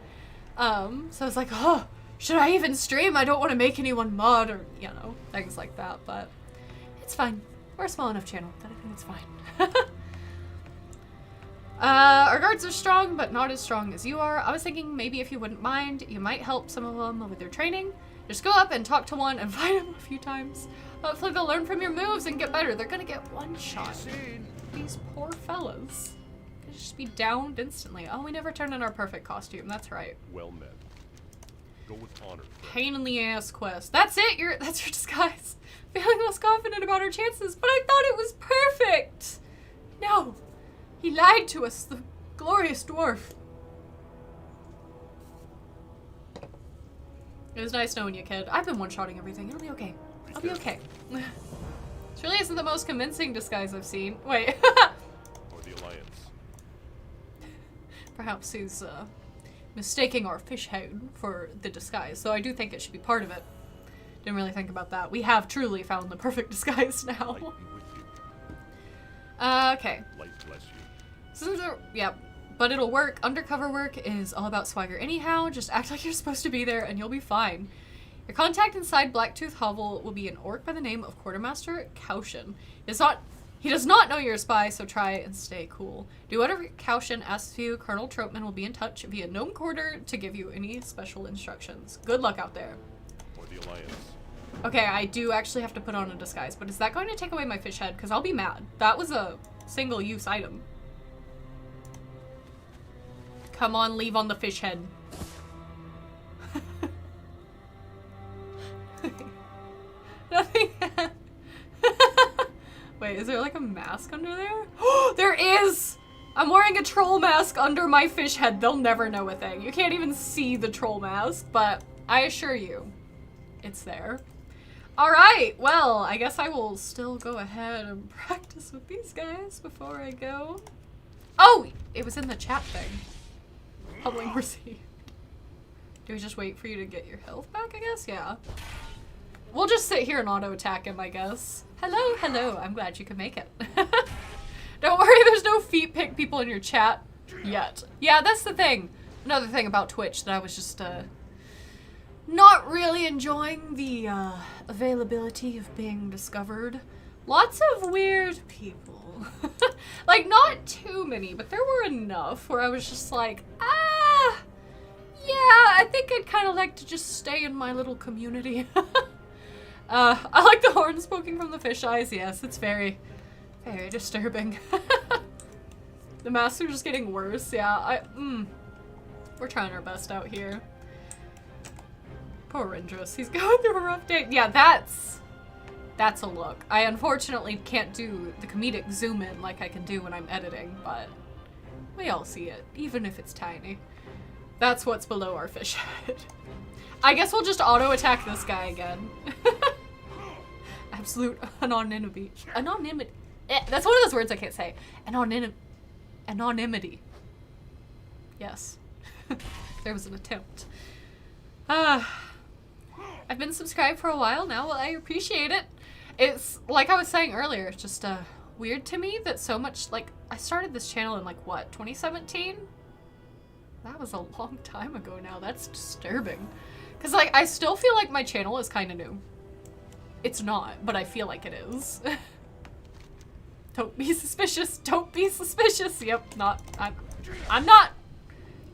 So it's like, oh, should I even stream? I don't want to make anyone mod or, you know, things like that, but it's fine. We're a small enough channel that I think it's fine. Our guards are strong, but not as strong as you are. I was thinking maybe if you wouldn't mind, you might help some of them with their training. Just go up and talk to one and fight him a few times. Hopefully they'll learn from your moves and get better. They're gonna get one shot. These poor fellas. They just be downed instantly. Oh, we never turned in our perfect costume. That's right. Well met. Go with honor. Pain in the ass quest. That's it. That's your disguise. Feeling less confident about our chances, but I thought it was perfect. No, he lied to us. The glorious dwarf. It was nice knowing you, kid. I've been one-shotting everything. It'll be okay. I'll be okay. This really isn't the most convincing disguise I've seen. Wait. Or the Alliance. Perhaps he's mistaking our fish head for the disguise, so I do think it should be part of it. Didn't really think about that. We have truly found the perfect disguise now. Light be with you. Okay. Light bless you. Since yeah, but it'll work. Undercover work is all about swagger anyhow. Just act like you're supposed to be there and you'll be fine. Your contact inside Blacktooth Hovel will be an orc by the name of Quartermaster Caution. He does not know you're a spy, so try and stay cool. Do whatever Caution asks of you. Colonel Tropeman will be in touch via Gnome Quarter to give you any special instructions. Good luck out there. Or the Alliance. Okay, I do actually have to put on a disguise, but is that going to take away my fish head? Because I'll be mad. That was a single-use item. Come on, leave on the fish head. Nothing. Wait, is there like a mask under there? There is! I'm wearing a troll mask under my fish head. They'll never know a thing. You can't even see the troll mask, but I assure you, it's there. Alright, well, I guess I will still go ahead and practice with these guys before I go. Oh! It was in the chat thing. Public mercy. Do we just wait for you to get your health back, I guess? Yeah. We'll just sit here and auto-attack him, I guess. Hello, hello. I'm glad you could make it. Don't worry, there's no feet pick people in your chat yet. Yeah, that's the thing. Another thing about Twitch that I was just, not really enjoying the, availability of being discovered. Lots of weird people. Like, not too many, but there were enough where I was just like, yeah, I think I'd kind of like to just stay in my little community. I like the horns poking from the fish eyes. Yes, it's very, very disturbing. The masks are just getting worse. Yeah, we're trying our best out here. Poor Rendrus, he's going through a rough day. Yeah, that's a look. I unfortunately can't do the comedic zoom in like I can do when I'm editing, but we all see it, even if it's tiny. That's what's below our fish head. I guess we'll just auto-attack this guy again. Absolute anonymity. Anonymity. That's one of those words I can't say. Anonymity. Yes. There was an attempt. I've been subscribed for a while now. Well, I appreciate it. It's, like I was saying earlier, it's just weird to me that so much, like, I started this channel in, like, what, 2017? That was a long time ago now. That's disturbing. Because, like, I still feel like my channel is kind of new. It's not, but I feel like it is. Don't be suspicious. Don't be suspicious. Yep, not. I'm not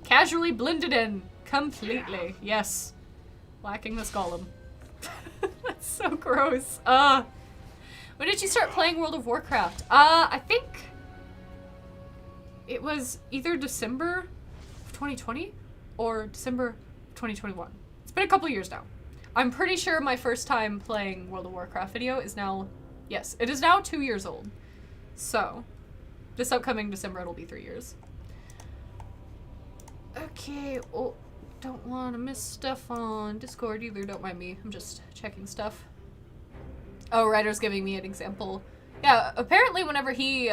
casually blended in completely. Yes. Lacking this golem. That's so gross. When did you start playing World of Warcraft? I think it was either December of 2020 or December of 2021. It's been a couple years now. I'm pretty sure my first time playing World of Warcraft video is now, yes, it is now 2 years old. So, this upcoming December it'll be 3 years. Okay, oh, don't want to miss stuff on Discord either, don't mind me. I'm just checking stuff. Oh, Ryder's giving me an example. Yeah, apparently whenever he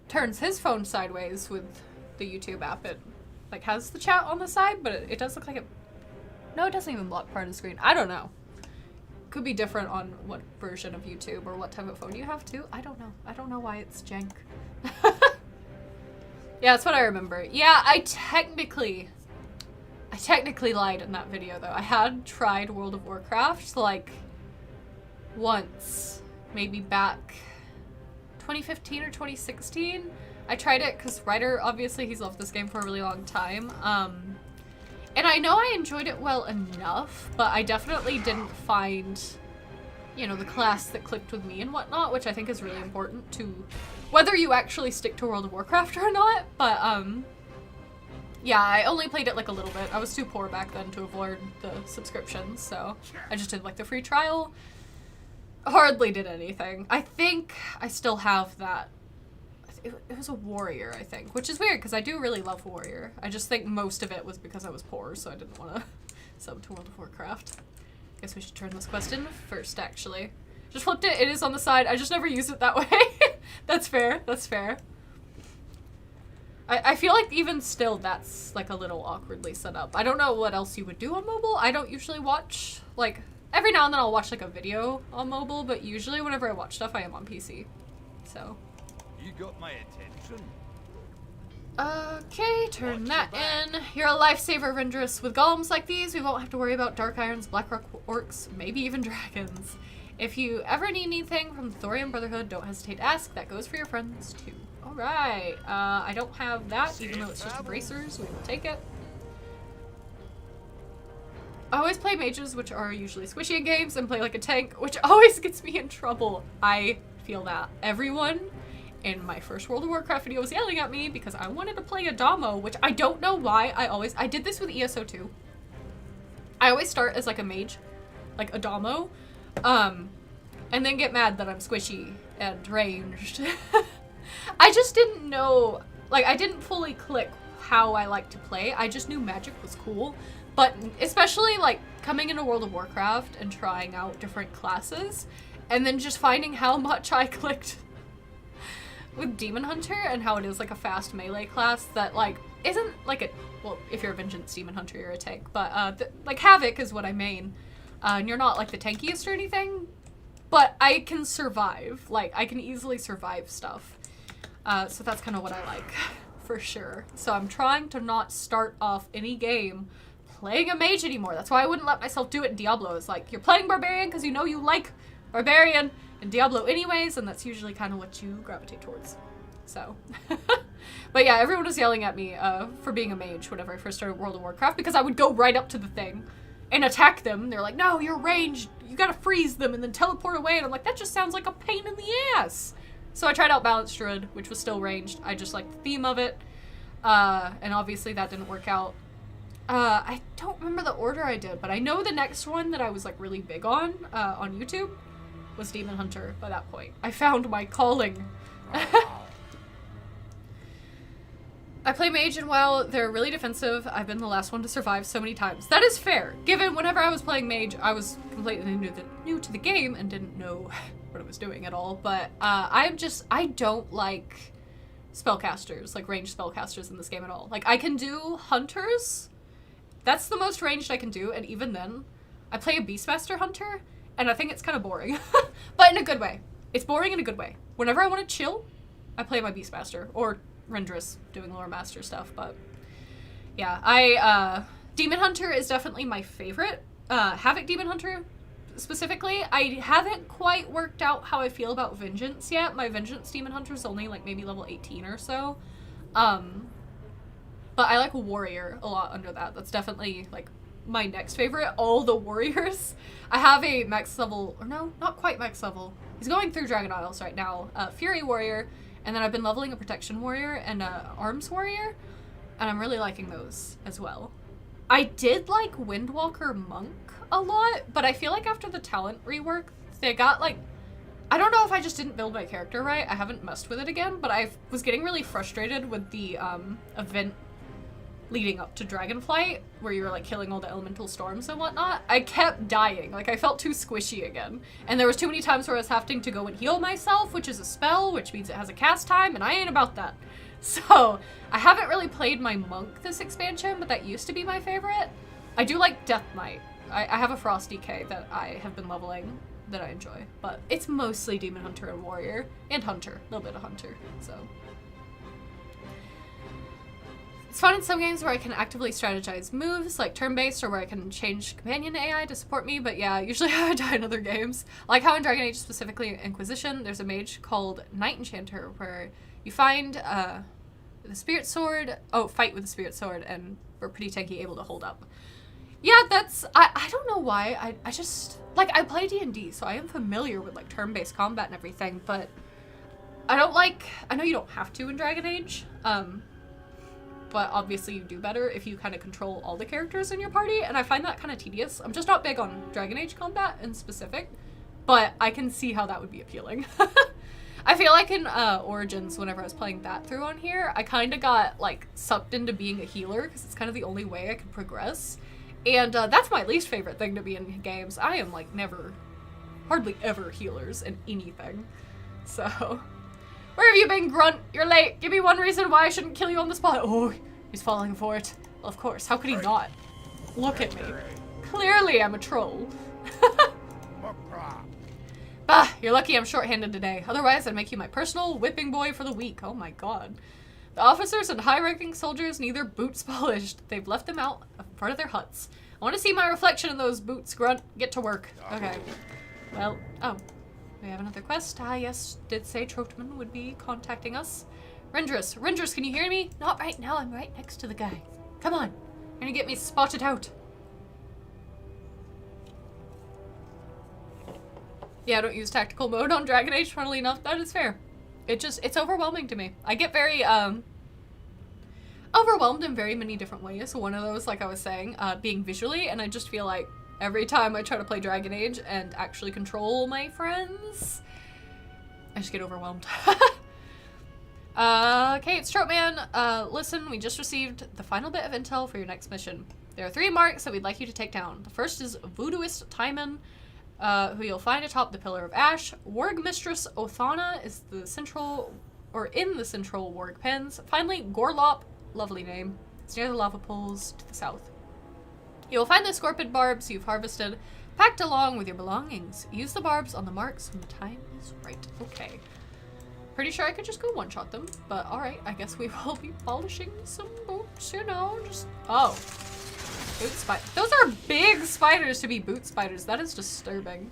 turns his phone sideways with the YouTube app, it like has the chat on the side, but it does look like it. No, it doesn't even block part of the screen. I don't know. Could be different on what version of YouTube or what type of phone you have too. I don't know. I don't know why it's jank. Yeah, that's what I remember. Yeah, I technically lied in that video though. I had tried World of Warcraft like once, maybe back 2015 or 2016. I tried it because Ryder, obviously he's loved this game for a really long time. And I know I enjoyed it well enough, but I definitely didn't find, you know, the class that clicked with me and whatnot, which I think is really important to whether you actually stick to World of Warcraft or not. But, yeah, I only played it like a little bit. I was too poor back then to afford the subscriptions, so I just did like the free trial. Hardly did anything. I think I still have that. It was a warrior, I think, which is weird because I do really love warrior. I just think most of it was because I was poor, so I didn't want to sub to World of Warcraft. Guess we should turn this quest in first, actually. Just flipped it. It is on the side. I just never use it that way. That's fair. That's fair. I feel like even still that's like a little awkwardly set up. I don't know what else you would do on mobile. I don't usually watch, like, every now and then I'll watch like a video on mobile, but usually whenever I watch stuff I am on PC. So. You got my attention. Okay, turn that in. You're a lifesaver, Rendress. With golems like these, we won't have to worry about dark irons, blackrock orcs, maybe even dragons. If you ever need anything from the Thorium Brotherhood, don't hesitate to ask. That goes for your friends, too. Alright, I don't have that, even though it's just bracers. We will take it. I always play mages, which are usually squishy in games, and play like a tank, which always gets me in trouble. I feel that. Everyone in my first World of Warcraft video was yelling at me because I wanted to play a Damo, which I don't know why I did this with ESO too. I always start as like a mage, like a Damo, and then get mad that I'm squishy and ranged. I just didn't know, like I didn't fully click how I like to play. I just knew magic was cool, but especially like coming into World of Warcraft and trying out different classes, and then just finding how much I clicked with Demon Hunter and how it is like a fast melee class that like isn't like a, well, if you're a Vengeance Demon Hunter you're a tank, but like Havoc is what I main, and you're not like the tankiest or anything, but I can survive, like I can easily survive stuff, so that's kind of what I like for sure. So I'm trying to not start off any game playing a mage anymore. That's why I wouldn't let myself do it in Diablo. It's like you're playing Barbarian because you know you like Barbarian in Diablo anyways, and that's usually kind of what you gravitate towards. So, but yeah, everyone was yelling at me for being a mage whenever I first started World of Warcraft because I would go right up to the thing and attack them. They're like, no, you're ranged, you gotta freeze them and then teleport away, and I'm like, that just sounds like a pain in the ass. So I tried out Balanced Druid, which was still ranged. I just liked the theme of it, and obviously that didn't work out. I don't remember the order I did, but I know the next one that I was like really big on YouTube was Demon Hunter by that point. I found my calling. I play mage and WoW, they're really defensive. I've been the last one to survive so many times. That is fair, given whenever I was playing mage, I was completely new to the game and didn't know what I was doing at all. But I don't like spellcasters, like ranged spellcasters in this game at all. Like I can do hunters, that's the most ranged I can do, and even then, I play a Beastmaster Hunter, and I think it's kind of boring. But in a good way. it's boring in a good way. Whenever I want to chill, I play my Beastmaster or Rendress doing Loremaster stuff. But yeah, Demon Hunter is definitely my favorite. Havoc Demon Hunter specifically. I haven't quite worked out how I feel about Vengeance yet. My Vengeance Demon Hunter is only like maybe level 18 or so. But I like Warrior a lot under that. That's definitely like my next favorite. All the warriors. I have a max level, or no, not quite max level. He's going through Dragon Isles right now. Fury Warrior, and then I've been leveling a Protection Warrior and a Arms Warrior, and I'm really liking those as well. I did like Windwalker Monk a lot, but I feel like after the talent rework, they got like, I don't know if I just didn't build my character right. I haven't messed with it again, but I was getting really frustrated with the event leading up to Dragonflight, where you were like killing all the elemental storms and whatnot. I kept dying. Like, I felt too squishy again. And there was too many times where I was having to go and heal myself, which is a spell, which means it has a cast time, and I ain't about that. So, I haven't really played my Monk this expansion, but that used to be my favorite. I do like Death Knight. I have a Frost DK that I have been leveling that I enjoy, but it's mostly Demon Hunter and Warrior, and Hunter. A little bit of Hunter, so. It's fun in some games where I can actively strategize moves, like turn-based, or where I can change companion AI to support me, but yeah, usually I die in other games. Like how in Dragon Age, specifically Inquisition, there's a mage called Night Enchanter, where you find the Spirit Sword, fight with the Spirit Sword, and we're pretty tanky, able to hold up. Yeah, that's, I don't know why, I just, like, I play D&D, so I am familiar with, like, turn-based combat and everything, but I don't like, I know you don't have to in Dragon Age, but obviously you do better if you kind of control all the characters in your party, and I find that kind of tedious. I'm just not big on Dragon Age combat in specific, but I can see how that would be appealing. I feel like in Origins, whenever I was playing that through on here, I kind of got, like, sucked into being a healer, because it's kind of the only way I could progress. And that's my least favorite thing to be in games. I am, like, hardly ever healers in anything. So, where have you been, Grunt? You're late. Give me one reason why I shouldn't kill you on the spot. Oh, he's falling for it. Well, of course. How could he not? Look at me. Clearly I'm a troll. Bah, you're lucky I'm short-handed today. Otherwise, I'd make you my personal whipping boy for the week. Oh my god. The officers and high-ranking soldiers need their boots polished. They've left them out in front of their huts. I want to see my reflection in those boots, Grunt. Get to work. Okay. Well, oh. We have another quest. Ah, yes. Did say Trotman would be contacting us. Rendress. Rendress, can you hear me? Not right now. I'm right next to the guy. Come on. You're gonna get me spotted out. Yeah, I don't use tactical mode on Dragon Age, funnily enough. That is fair. It's overwhelming to me. I get very, overwhelmed in very many different ways. So one of those, like I was saying, being visually, and I just feel like every time I try to play Dragon Age and actually control my friends, I just get overwhelmed. Okay, it's Troutman. Listen, we just received the final bit of intel for your next mission. There are 3 marks that we'd like you to take down. The first is Voodooist Timon, who you'll find atop the Pillar of Ash. Warg Mistress Othana is in the central Warg pens. Finally, Gorlop, lovely name. It's near the lava pools to the south. You'll find the scorpion barbs you've harvested packed along with your belongings. Use the barbs on the marks when the time is right. Okay. Pretty sure I could just go one-shot them, but alright, I guess we will be polishing some boots, you know, just... Oh. Boot spider. Those are big spiders to be boot spiders. That is disturbing.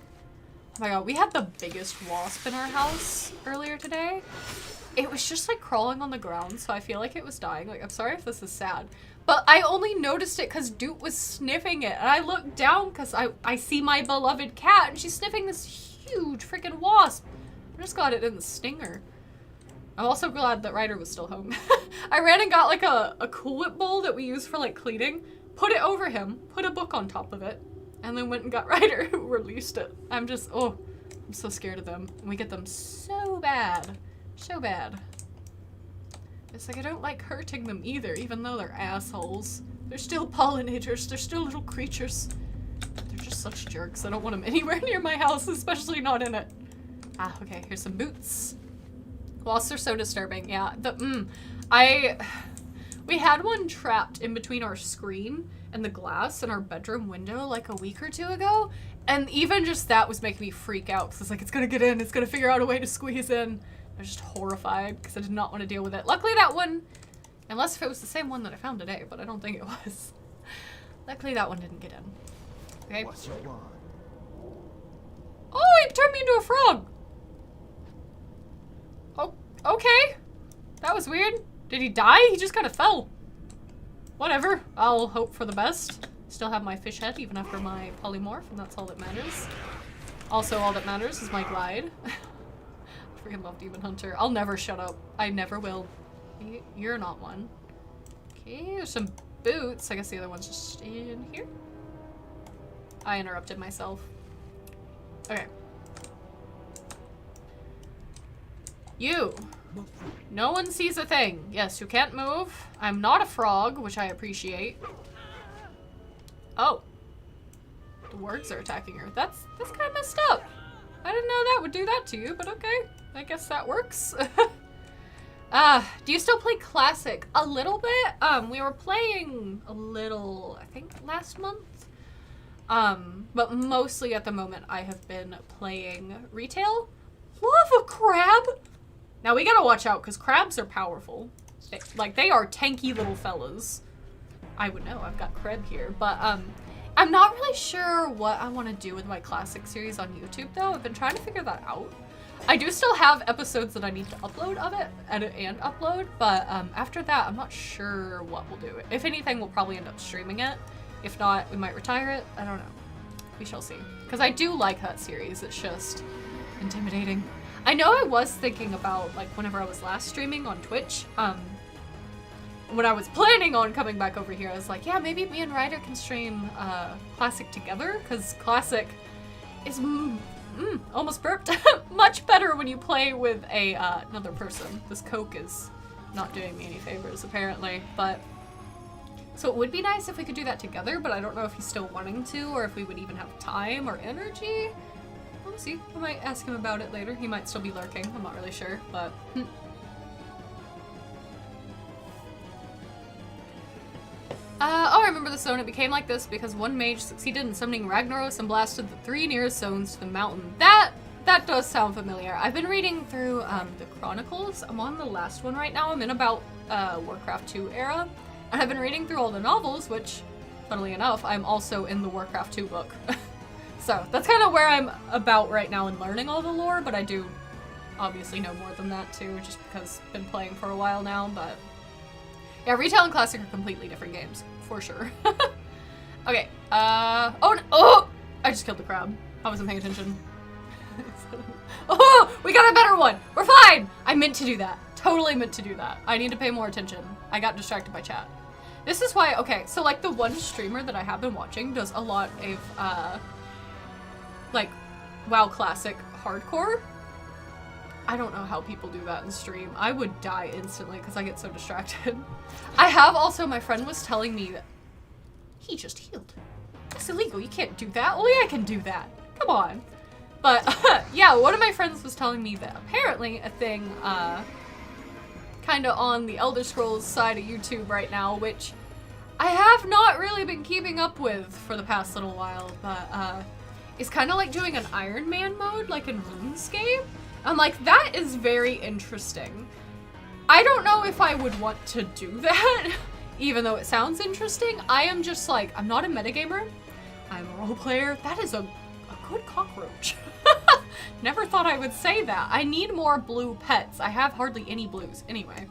Oh my god, we had the biggest wasp in our house earlier today. It was just like crawling on the ground, so I feel like it was dying. Like, I'm sorry if this is sad, but I only noticed it because Doot was sniffing it, and I looked down because I see my beloved cat, and she's sniffing this huge freaking wasp. I'm just glad it didn't sting her. I'm also glad that Ryder was still home. I ran and got like a Cool Whip bowl that we use for like cleaning, put it over him, put a book on top of it, and then went and got Ryder, who released it. I'm so scared of them. And we get them so bad. So bad. It's like I don't like hurting them either, even though they're assholes. They're still pollinators. They're still little creatures. They're just such jerks. I don't want them anywhere near my house, especially not in it. Ah, okay. Here's some boots. Wasps are so disturbing. Yeah. We had one trapped in between our screen and the glass in our bedroom window like a week or 2 ago, And even just that was making me freak out, because it's like, it's gonna get in, it's gonna figure out a way to squeeze in. I was just horrified, because I did not want to deal with it. Luckily that one, unless if it was the same one that I found today, but I don't think it was. Luckily that one didn't get in. Okay. What's your want? Oh, he turned me into a frog! Oh, okay. That was weird. Did he die? He just kind of fell. Whatever. I'll hope for the best. Still have my fish head even after my polymorph, and that's all that matters. Also, all that matters is my glide. I freaking love Demon Hunter. I'll never shut up. I never will. You're not one. Okay, there's some boots. I guess the other one's just in here. I interrupted myself. Okay. You. No one sees a thing. Yes, you can't move. I'm not a frog, which I appreciate. Oh. The wargs are attacking her. That's kind of messed up. I didn't know that would do that to you, but okay. I guess that works. Do you still play Classic? A little bit. We were playing a little, I think, last month. But mostly at the moment I have been playing Retail. Love a crab! Now we gotta watch out, because crabs are powerful. They are tanky little fellas. I would know, I've got Crab here. But, I'm not really sure what I want to do with my Classic series on YouTube, though. I've been trying to figure that out. I do still have episodes that I need to upload of it, edit and upload, but after that, I'm not sure what we'll do. If anything, we'll probably end up streaming it. If not, we might retire it. I don't know. We shall see. Because I do like that series. It's just intimidating. I know I was thinking about, like, whenever I was last streaming on Twitch, when I was planning on coming back over here, I was like, yeah, maybe me and Ryder can stream Classic together, because Classic is, almost burped, much better when you play with another person. This Coke is not doing me any favors, apparently, but... So it would be nice if we could do that together, but I don't know if he's still wanting to, or if we would even have time or energy. We'll see. I might ask him about it later. He might still be lurking. I'm not really sure, but... Oh, I remember the zone. It became like this because one mage succeeded in summoning Ragnaros and blasted the 3 nearest zones to the mountain. That does sound familiar. I've been reading through the Chronicles. I'm on the last one right now. I'm in about Warcraft 2 era. And I've been reading through all the novels, which, funnily enough, I'm also in the Warcraft 2 book. So that's kind of where I'm about right now in learning all the lore, but I do obviously know more than that too, just because I've been playing for a while now, but... Yeah, Retail and Classic are completely different games, for sure. Okay, oh, no, oh! I just killed the crab. I wasn't paying attention. Oh, we got a better one! We're fine! I meant to do that. Totally meant to do that. I need to pay more attention. I got distracted by chat. This is why, okay, so like the one streamer that I have been watching does a lot of, like, WoW Classic hardcore. I don't know how people do that in stream. I would die instantly because I get so distracted. I have also, my friend was telling me that he just healed. It's illegal, you can't do that. Only I can do that. Come on. But yeah, one of my friends was telling me that apparently a thing, kind of on the Elder Scrolls side of YouTube right now, which I have not really been keeping up with for the past little while, but it's kind of like doing an Iron Man mode, like in RuneScape. I'm like, that is very interesting. I don't know if I would want to do that, even though it sounds interesting. I am just like, I'm not a metagamer. I'm a role player. That is a good cockroach. Never thought I would say that. I need more blue pets. I have hardly any blues. Anyway.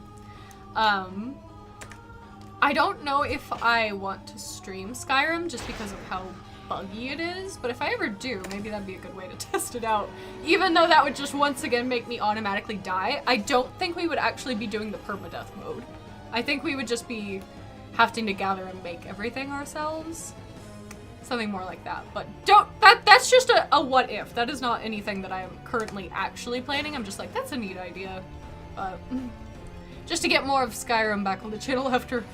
I don't know if I want to stream Skyrim just because of how buggy it is, but if I ever do, maybe that'd be a good way to test it out. Even though that would just once again make me automatically die, I don't think we would actually be doing the permadeath mode. I think we would just be having to gather and make everything ourselves. Something more like that, but that's just a what if. That is not anything that I am currently actually planning. I'm just like, that's a neat idea. But just to get more of Skyrim back on the channel after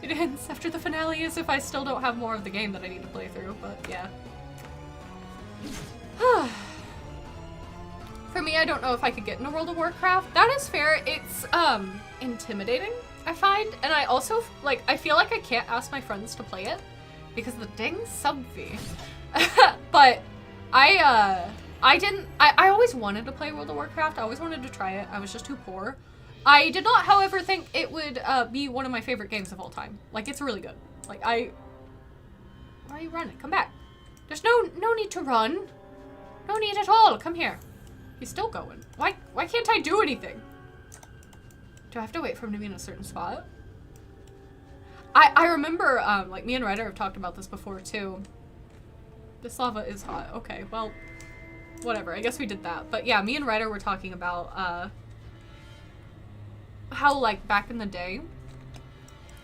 it ends, after the finale, as if I still don't have more of the game that I need to play through, but yeah. For me, I don't know if I could get into World of Warcraft. That is fair. It's intimidating, I find, and I also, like, I feel like I can't ask my friends to play it because the dang sub fee. But I always wanted to play World of Warcraft. I always wanted to try it. I was just too poor. I did not, however, think it would be one of my favorite games of all time. Like, it's really good. Like, why are you running? Come back. There's no need to run. No need at all. Come here. He's still going. Why can't I do anything? Do I have to wait for him to be in a certain spot? I remember, like, me and Ryder have talked about this before, too. This lava is hot. Okay, well, whatever. I guess we did that. But yeah, me and Ryder were talking about, how, like, back in the day,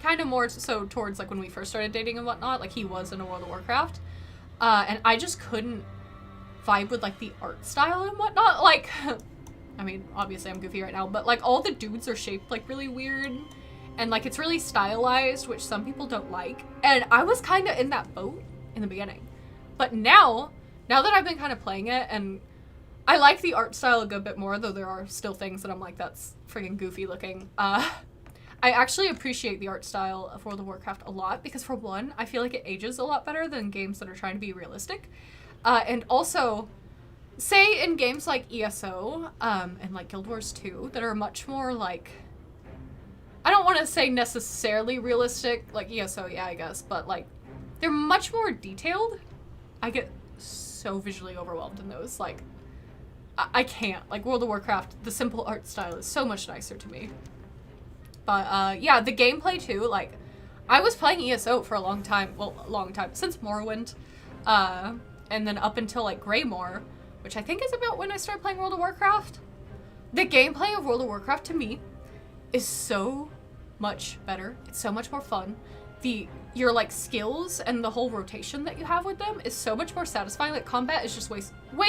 kind of more so towards, like, when we first started dating and whatnot, like, he was in a World of Warcraft, and I just couldn't vibe with, like, the art style and whatnot. Like, I mean, obviously I'm goofy right now, but, like, all the dudes are shaped, like, really weird, and, like, it's really stylized, which some people don't like, and I was kind of in that boat in the beginning. But now that I've been kind of playing it, and I like the art style a good bit more, though there are still things that I'm like, that's friggin' goofy looking. I actually appreciate the art style of World of Warcraft a lot, because for one, I feel like it ages a lot better than games that are trying to be realistic. And also, say in games like ESO, and like Guild Wars 2, that are much more like, I don't want to say necessarily realistic, like ESO, yeah, I guess, but like, they're much more detailed. I get so visually overwhelmed in those, like, I can't. Like, World of Warcraft, the simple art style is so much nicer to me. But, yeah, the gameplay, too, like, I was playing ESO for a long time, since Morrowind, and then up until, like, Greymoor, which I think is about when I started playing World of Warcraft. The gameplay of World of Warcraft, to me, is so much better. It's so much more fun. Your, like, skills and the whole rotation that you have with them is so much more satisfying. Like, combat is just way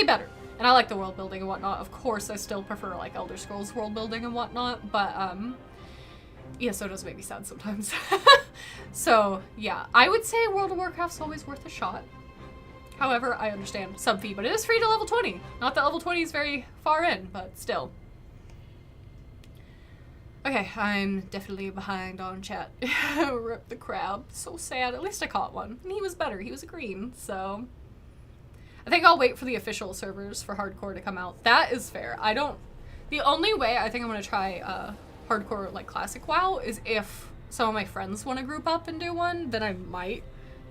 better. And I like the world building and whatnot. Of course, I still prefer, like, Elder Scrolls world building and whatnot, but, ESO does make me sad sometimes. So, yeah, I would say World of Warcraft's always worth a shot. However, I understand sub fee, but it is free to level 20. Not that level 20 is very far in, but still. Okay, I'm definitely behind on chat. Rip the crab. So sad. At least I caught one. And he was better. He was a green, so... I think I'll wait for the official servers for hardcore to come out. That is fair. The only way I think I'm going to try hardcore, like, classic WoW is if some of my friends want to group up and do one, then I might.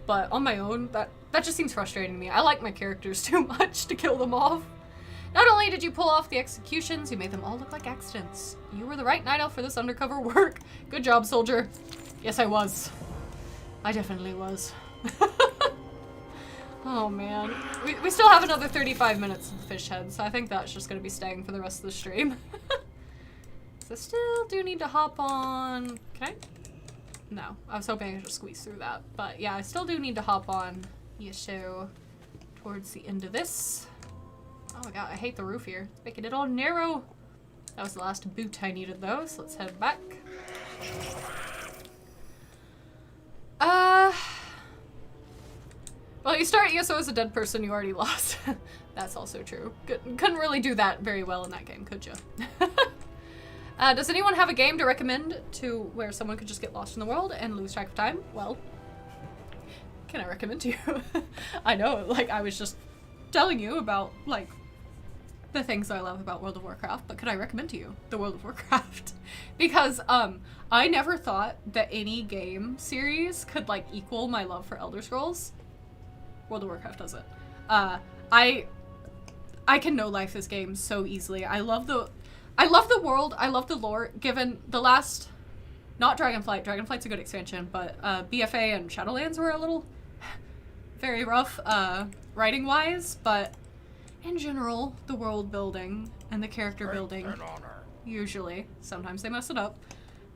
But on my own, that just seems frustrating to me. I like my characters too much to kill them off. Not only did you pull off the executions, you made them all look like accidents. You were the right night elf for this undercover work. Good job, soldier. Yes, I was. I definitely was. Oh, man. We still have another 35 minutes of the fish head, so I think that's just going to be staying for the rest of the stream. So I still do need to hop on... Can I? No. I was hoping I could just squeeze through that. But yeah, I still do need to hop on ESO towards the end of this. Oh my god, I hate the roof here. It's making it all narrow. That was the last boot I needed though, so let's head back. Well, you start ESO as a dead person, you already lost. That's also true. Couldn't really do that very well in that game, could you? Does anyone have a game to recommend to where someone could just get lost in the world and lose track of time? Well, can I recommend to you? I know, like, I was just telling you about, like, the things I love about World of Warcraft, but could I recommend to you the World of Warcraft? Because, I never thought that any game series could, like, equal my love for Elder Scrolls. World of Warcraft does it. I can no-life this game so easily. I love the world, I love the lore, given the last, not Dragonflight, Dragonflight's a good expansion, but BFA and Shadowlands were a little very rough, writing-wise, but in general, the world building and the character building, usually, sometimes they mess it up,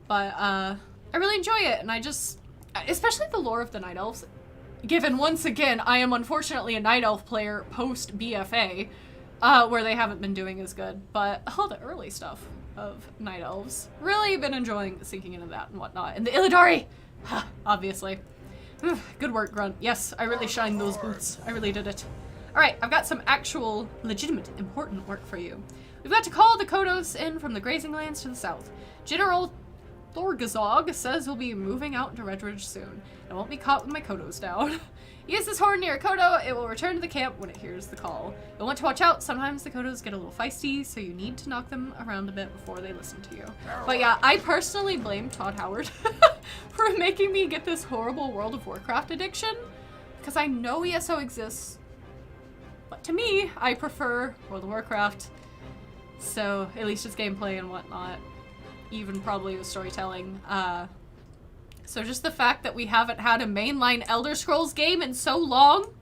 but I really enjoy it, and I just, especially the lore of the Night Elves, given once again, I am unfortunately a Night Elf player post-BFA, where they haven't been doing as good, but all the early stuff of Night Elves, really been enjoying sinking into that and whatnot. And the Illidari! Obviously. Good work, Grunt. Yes, I really shined those boots. I really did it. Alright, I've got some actual, legitimate, important work for you. We've got to call the Kodos in from the grazing lands to the south. General Thorgazog says we'll be moving out into Redridge soon. I won't be caught with my Kodos down. Use this horn near a Kodo. It will return to the camp when it hears the call. You'll want to watch out. Sometimes the Kodos get a little feisty, so you need to knock them around a bit before they listen to you. But yeah, I personally blame Todd Howard for making me get this horrible World of Warcraft addiction. Because I know ESO exists, but to me, I prefer World of Warcraft. So, at least it's gameplay and whatnot. Even probably the storytelling. So just the fact that we haven't had a mainline Elder Scrolls game in so long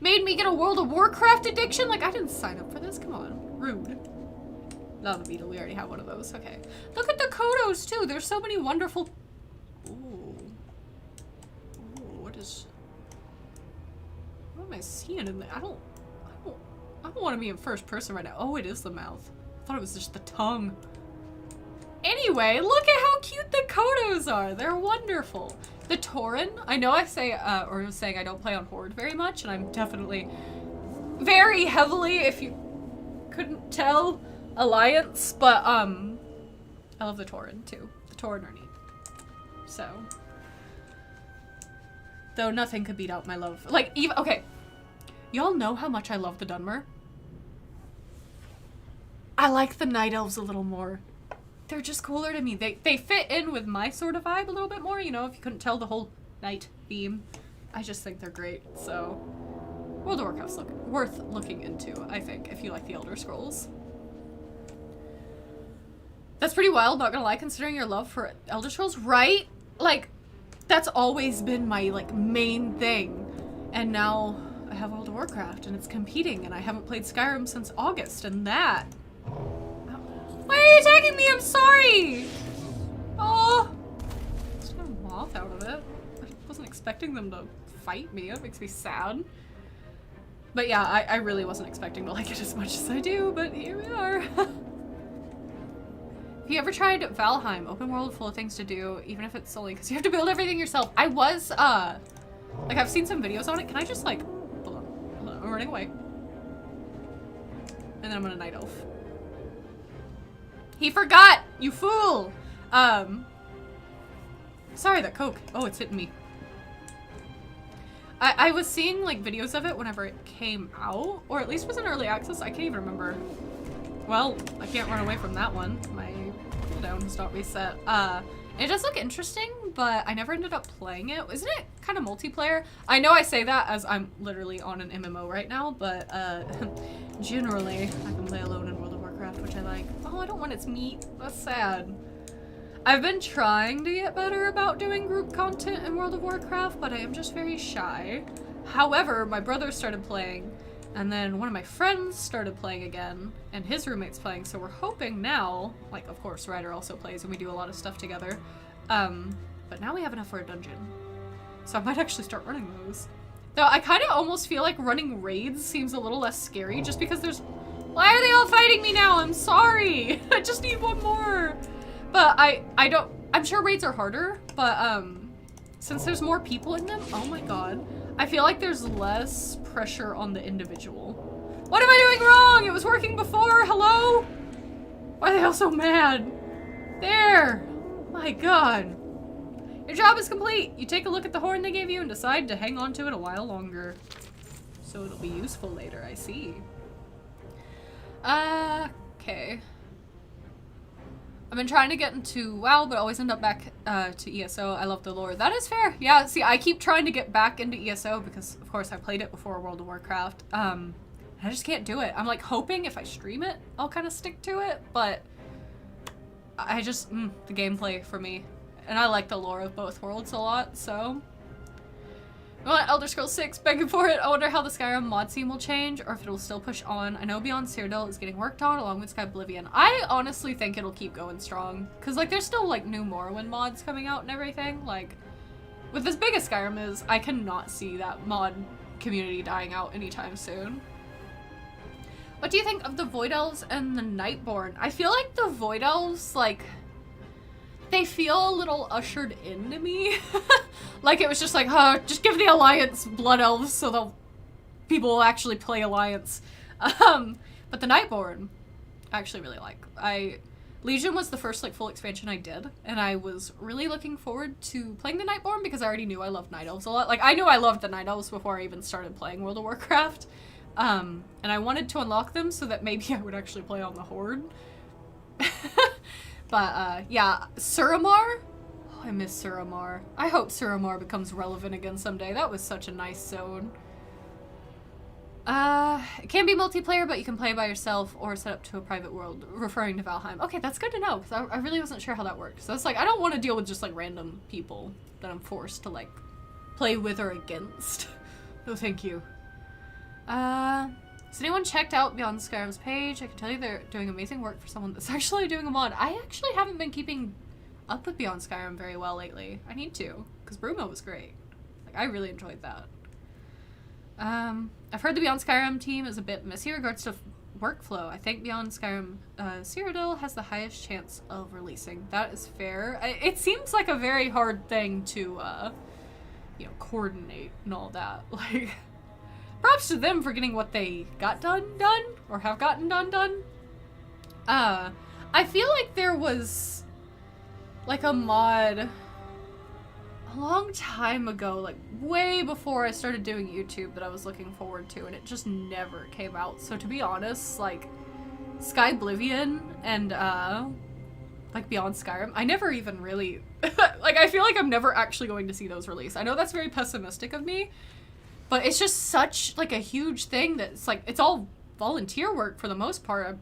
made me get a World of Warcraft addiction. Like, I didn't sign up for this. Come on. Rude. Lava Beetle. We already have one of those. Okay. Look at the Kodos, too. There's so many wonderful... Ooh. Ooh, what is... What am I seeing in there? I don't want to be in first person right now. Oh, it is the mouth. I thought it was just the tongue. Anyway, look at how cute the Kodos are. They're wonderful. The Tauren, I know I say, or was saying I don't play on Horde very much, and I'm definitely very heavily, if you couldn't tell, Alliance, but, I love the Tauren, too. The Tauren are neat. So. Though nothing could beat out my love. Like, even, okay. Y'all know how much I love the Dunmer? I like the Night Elves a little more. They're just cooler to me. They fit in with my sort of vibe a little bit more, you know, if you couldn't tell the whole night theme. I just think they're great, so... World of Warcraft's worth looking into, I think, if you like the Elder Scrolls. That's pretty wild, not gonna lie, considering your love for Elder Scrolls, right? Like, that's always been my, like, main thing. And now I have World of Warcraft, and it's competing, and I haven't played Skyrim since August, and that... Why are you attacking me? I'm sorry! Oh! Just got a moth out of it. I wasn't expecting them to fight me. That makes me sad. But yeah, I really wasn't expecting to like it as much as I do, but here we are. Have you ever tried Valheim? Open world full of things to do, even if it's only because you have to build everything yourself. I was, like I've seen some videos on it. Can I just like, hold on, I'm running away. And then I'm gonna Night Elf. He forgot! You fool! Sorry, that Coke. Oh, it's hitting me. I was seeing, like, videos of it whenever it came out, or at least was in early access. I can't even remember. Well, I can't run away from that one. My cooldown has not reset. It does look interesting, but I never ended up playing it. Isn't it kind of multiplayer? I know I say that as I'm literally on an MMO right now, but, generally, I can play alone in World of Warcraft, which I like. Oh, I don't want its meat. That's sad. I've been trying to get better about doing group content in World of Warcraft, but I am just very shy. However, my brother started playing, and then one of my friends started playing again, and his roommate's playing, so we're hoping now, like, of course, Ryder also plays, and we do a lot of stuff together, but now we have enough for a dungeon. So I might actually start running those. Though I kind of almost feel like running raids seems a little less scary, just because there's... Why are they all fighting me now? I'm sorry! I just need one more! But I don't... I'm sure raids are harder, but, since there's more people in them, oh my god, I feel like there's less pressure on the individual. What am I doing wrong? It was working before, hello? Why are they all so mad? There! My god. Your job is complete. You take a look at the horn they gave you and decide to hang on to it a while longer. So it'll be useful later, I see. Okay. I've been trying to get into WoW, but always end up back to ESO. I love the lore. That is fair. Yeah, see, I keep trying to get back into ESO because, of course, I played it before World of Warcraft. I just can't do it. I'm, like, hoping if I stream it, I'll kind of stick to it, but I just, the gameplay for me. And I like the lore of both worlds a lot, so... I want Elder Scrolls 6, begging for it. I wonder how the Skyrim mod scene will change, or if it'll still push on. I know Beyond Cyrodiil is getting worked on, along with Skyblivion. I honestly think it'll keep going strong. Because, like, there's still, like, new Morrowind mods coming out and everything. Like, with as big as Skyrim is, I cannot see that mod community dying out anytime soon. What do you think of the Void Elves and the Nightborn? I feel like the Void Elves, like... they feel a little ushered into me. Like it was just like, just give the Alliance Blood Elves so the people will actually play Alliance. But the Nightborn, I actually really like. Legion was the first like full expansion I did, and I was really looking forward to playing the Nightborn because I already knew I loved Night Elves a lot. Like, I knew I loved the Night Elves before I even started playing World of Warcraft. And I wanted to unlock them so that maybe I would actually play on the Horde. But, yeah, Suramar? Oh, I miss Suramar. I hope Suramar becomes relevant again someday. That was such a nice zone. It can be multiplayer, but you can play by yourself or set up to a private world, referring to Valheim. Okay, that's good to know, because I really wasn't sure how that works. So it's like, I don't want to deal with just, like, random people that I'm forced to, like, play with or against. No, thank you. Has anyone checked out Beyond Skyrim's page? I can tell you they're doing amazing work for someone that's actually doing a mod. I actually haven't been keeping up with Beyond Skyrim very well lately. I need to, because Brumo was great. Like, I really enjoyed that. I've heard the Beyond Skyrim team is a bit messy in regards to workflow. I think Beyond Skyrim, Cyrodiil has the highest chance of releasing. That is fair. It seems like a very hard thing to, you know, coordinate and all that. Like, props to them for getting what they got done, or have gotten done. I feel like there was, like, a mod a long time ago, like way before I started doing YouTube, that I was looking forward to, and it just never came out. So to be honest, like Sky Oblivion and like Beyond Skyrim, I never even really like, I feel like I'm never actually going to see those release. I know that's very pessimistic of me, but it's just such like a huge thing that it's like, it's all volunteer work for the most part,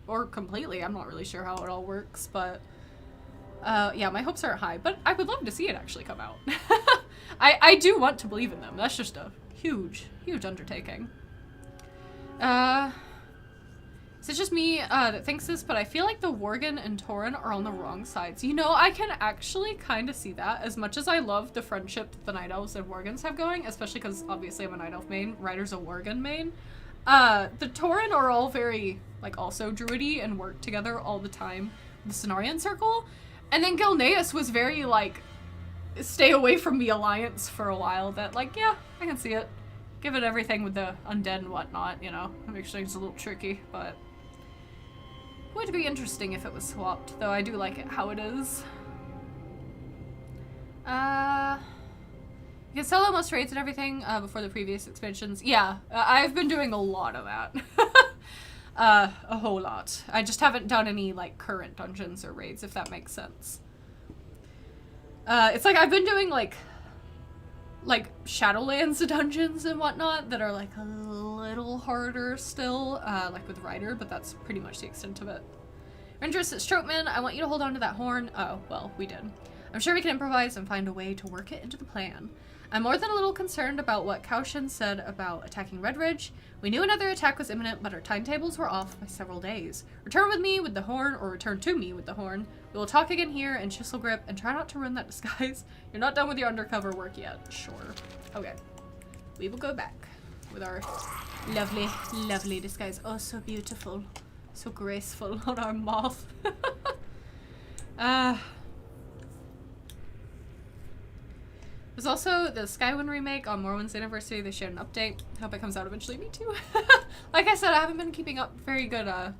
or completely. I'm not really sure how it all works, but yeah, my hopes aren't high, but I would love to see it actually come out. I do want to believe in them. That's just a huge, huge undertaking. Is it just me that thinks this, but I feel like the Worgen and Tauren are on the wrong sides. You know, I can actually kind of see that, as much as I love the friendship that the Night Elves and Worgens have going, especially because obviously I'm a Night Elf main, Ryder's a Worgen main. The Tauren are all very, like, also druidy and work together all the time. The Cenarian Circle. And then Gilneas was very, like, stay away from the Alliance for a while. That, like, yeah, I can see it. Give it everything with the undead and whatnot, you know. It makes things a little tricky, but would be interesting if it was swapped, though I do like it how it is. You can solo most raids and everything before the previous expansions. Yeah, I've been doing a lot of that. A whole lot. I just haven't done any, like, current dungeons or raids, if that makes sense. It's like I've been doing, like Shadowlands dungeons and whatnot that are, like, a little harder still, like with Ryder, but that's pretty much the extent of it. Rangers at Strokeman, I want you to hold on to that horn. Oh, well, we did. I'm sure we can improvise and find a way to work it into the plan. I'm more than a little concerned about what Kaushin said about attacking Red Ridge. We knew another attack was imminent, but our timetables were off by several days. Return with me with the horn, or return to me with the horn. We will talk again here in Chisel Grip, and try not to ruin that disguise. You're not done with your undercover work yet. Sure. Okay. We will go back with our lovely, lovely disguise. Oh, so beautiful. So graceful on our moth. There's also the Skywind remake on Morwind's anniversary. They shared an update. Hope it comes out eventually. Me too. Like I said, I haven't been keeping up very good, you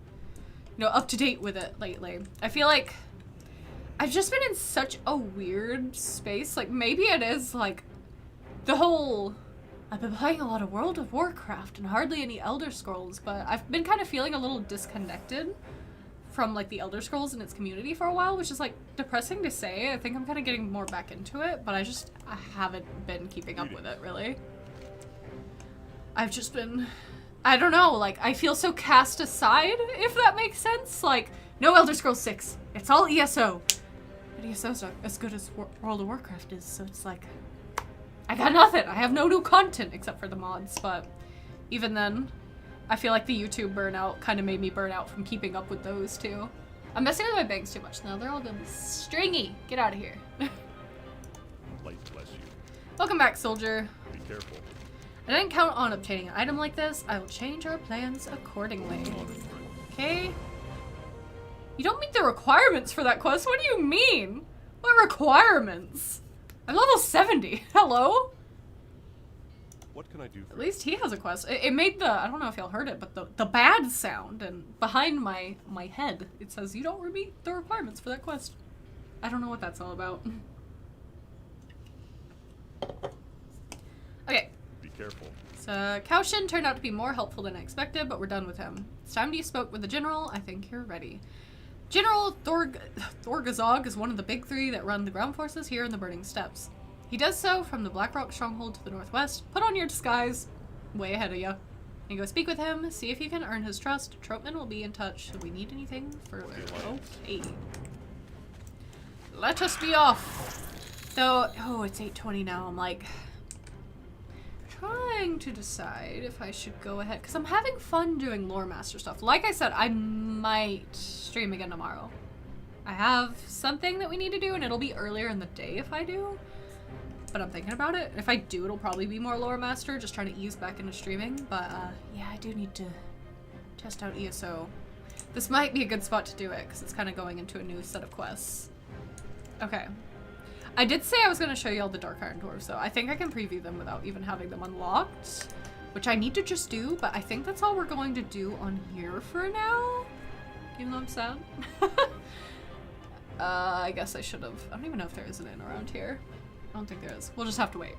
know, up to date with it lately. I feel like I've just been in such a weird space. Like, maybe it is, like, the whole, I've been playing a lot of World of Warcraft and hardly any Elder Scrolls, but I've been kind of feeling a little disconnected from, like, the Elder Scrolls and its community for a while, which is, like, depressing to say. I think I'm kind of getting more back into it, but I haven't been keeping up with it, really. I've just been, I don't know, like, I feel so cast aside, if that makes sense. Like, no Elder Scrolls 6. It's all ESO. But ESO's not as good as World of Warcraft is, so it's like, I got nothing. I have no new content except for the mods, but even then, I feel like the YouTube burnout kind of made me burn out from keeping up with those too. I'm messing with my bangs too much now. They're all gonna be stringy. Get out of here. Light bless you. Welcome back, soldier. Be careful. I didn't count on obtaining an item like this. I will change our plans accordingly. Okay. You don't meet the requirements for that quest. What do you mean? What requirements? I'm level 70. Hello? What can I do for At least he has a quest. It made the, I don't know if y'all heard it, but the bad sound, and behind my head, it says, you don't meet the requirements for that quest. I don't know what that's all about. Okay. Be careful. So, Kaushin turned out to be more helpful than I expected, but we're done with him. It's time you spoke with the general. I think you're ready. General Thorgazog is one of the big three that run the ground forces here in the Burning Steppes. He does so from the Blackrock stronghold to the northwest. Put on your disguise, way ahead of you, and go speak with him. See if you can earn his trust. Troutman will be in touch if we need anything further. Okay. Let us be off. Though, oh, it's 8:20 now. I'm like trying to decide if I should go ahead, because I'm having fun doing Loremaster stuff. Like I said, I might stream again tomorrow. I have something that we need to do, and it'll be earlier in the day if I do. But I'm thinking about it. If I do, it'll probably be more Loremaster, just trying to ease back into streaming. But yeah, I do need to test out ESO. This might be a good spot to do it, because it's kind of going into a new set of quests. Okay. I did say I was going to show you all the Dark Iron Dwarves, though. I think I can preview them without even having them unlocked, which I need to just do, but I think that's all we're going to do on here for now, even though I'm sad. I guess I should have. I don't even know if there is an inn around here. I don't think there is. We'll just have to wait.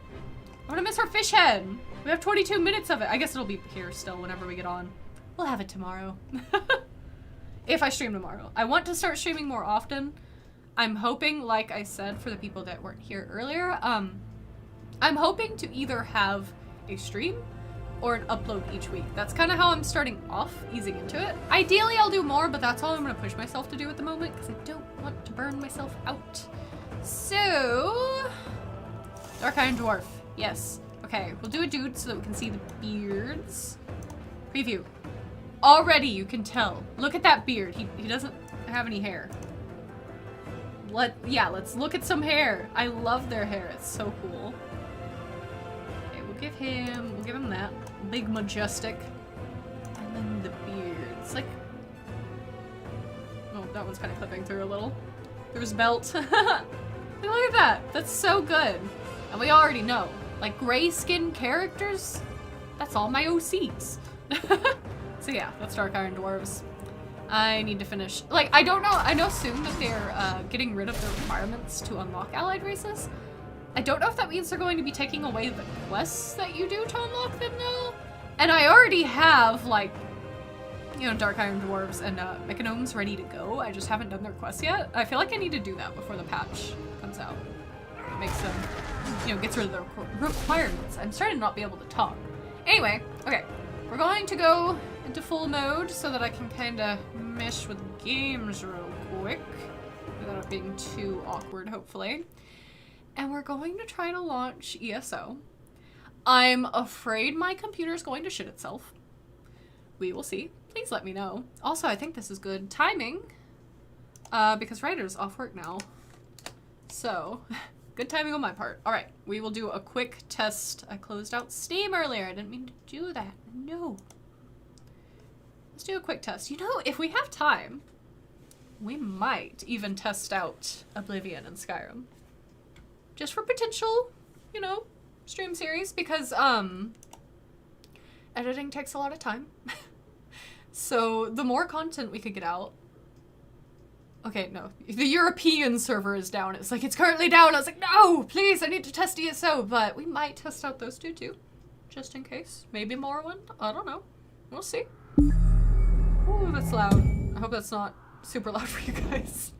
I'm gonna miss our fish head. We have 22 minutes of it. I guess it'll be here still whenever we get on. We'll have it tomorrow. If I stream tomorrow. I want to start streaming more often. I'm hoping, like I said, for the people that weren't here earlier, I'm hoping to either have a stream or an upload each week. That's kind of how I'm starting off, easing into it. Ideally, I'll do more, but that's all I'm going to push myself to do at the moment, because I don't want to burn myself out. So, Dark Iron Dwarf. Yes. Okay, we'll do a dude so that we can see the beards. Preview. Already, you can tell. Look at that beard. He doesn't have any hair. Let's look at some hair. I love their hair. It's so cool. Okay, we'll give him that. Big majestic. And then the beards. Like, oh, that one's kind of clipping through a little. Through his belt. Look at that. That's so good. And we already know. Like, gray skin characters, that's all my OCs. So yeah, that's Dark Iron Dwarves. I need to finish. Like, I don't know. I know soon that they're getting rid of the requirements to unlock allied races. I don't know if that means they're going to be taking away the quests that you do to unlock them now. And I already have, like, you know, Dark Iron Dwarves and Mechanomes ready to go. I just haven't done their quests yet. I feel like I need to do that before the patch comes out. It makes them, you know, gets rid of the requirements. I'm starting to not be able to talk. Anyway, okay. We're going to go into full mode so that I can kind of mesh with games real quick without it being too awkward, hopefully. And we're going to try to launch ESO. I'm afraid my computer's going to shit itself. We will see. Please let me know. Also, I think this is good timing because Ryder's off work now. So, good timing on my part. All right, we will do a quick test. I closed out Steam earlier. I didn't mean to do that. No. Let's do a quick test. You know, if we have time, we might even test out Oblivion and Skyrim. Just for potential, you know, stream series, because editing takes a lot of time. So the more content we could get out. Okay, no. The European server is down. It's like, it's currently down. I was like, no, please, I need to test ESO. But we might test out those two too. Just in case. Maybe Morrowind. I don't know. We'll see. Ooh, that's loud. I hope that's not super loud for you guys.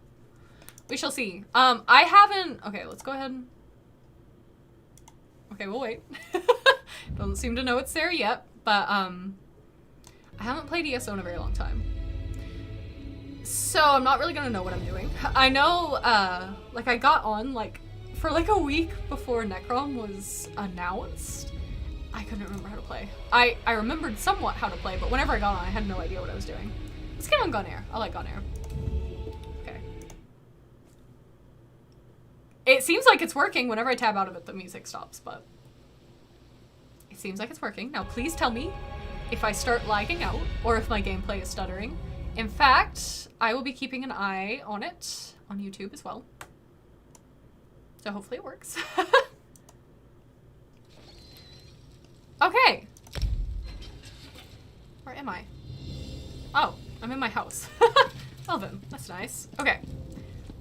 We shall see. I haven't... Okay, let's go ahead and... Okay, we'll wait. Doesn't seem to know it's there yet, but, I haven't played ESO in a very long time. So, I'm not really gonna know what I'm doing. I know, like, I got on, like, for, like, a week before Necrom was announced. I couldn't remember how to play. I remembered somewhat how to play, but whenever I got on, I had no idea what I was doing. Let's get on Gun Air. I like Gun Air. Okay. It seems like it's working. Whenever I tab out of it, the music stops, but it seems like it's working. Now, please tell me if I start lagging out or if my gameplay is stuttering. In fact, I will be keeping an eye on it on YouTube as well. So hopefully it works. Okay. Where am I? Oh, I'm in my house. Well then, that's nice. Okay.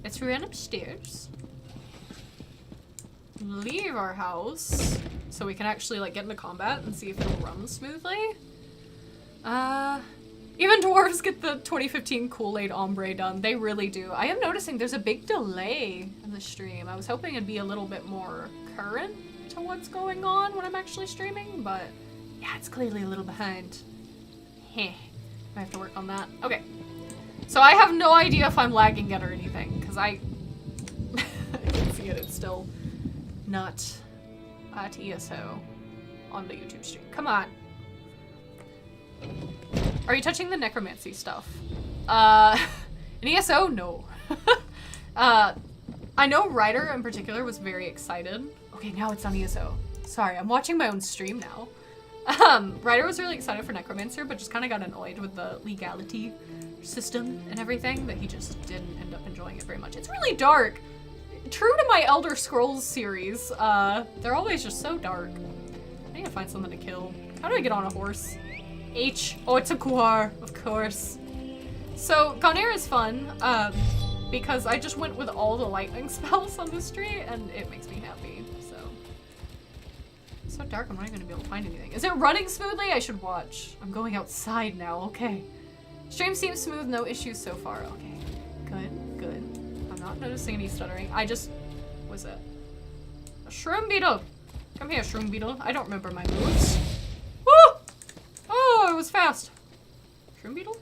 Let's run upstairs. Leave our house so we can actually like get into combat and see if it'll run smoothly. Even dwarves get the 2015 Kool-Aid ombre done. They really do. I am noticing there's a big delay in the stream. I was hoping it'd be a little bit more current to what's going on when I'm actually streaming, but yeah, it's clearly a little behind. Heh. I have to work on that. Okay. So I have no idea if I'm lagging yet or anything, because I can see it. It's still not at ESO on the YouTube stream. Come on. Are you touching the necromancy stuff? In ESO? No. I know Ryder in particular was very excited. Okay, now it's on ESO. Sorry, I'm watching my own stream now. Ryder was really excited for Necromancer, but just kind of got annoyed with the legality system and everything, that he just didn't end up enjoying it very much. It's really dark. True to my Elder Scrolls series, they're always just so dark. I need to find something to kill. How do I get on a horse? H. Oh, it's a Kuar, of course. So, Conair is fun, because I just went with all the lightning spells on this tree, and it makes me happy, so. It's so dark, I'm not even gonna be able to find anything. Is it running smoothly? I should watch. I'm going outside now, okay. Stream seems smooth, no issues so far. Okay, good, good. I'm not noticing any stuttering. I just, what's that? A shroom beetle. Come here, shroom beetle. I don't remember my moves. Woo! Oh, it was fast. Shroom beetle?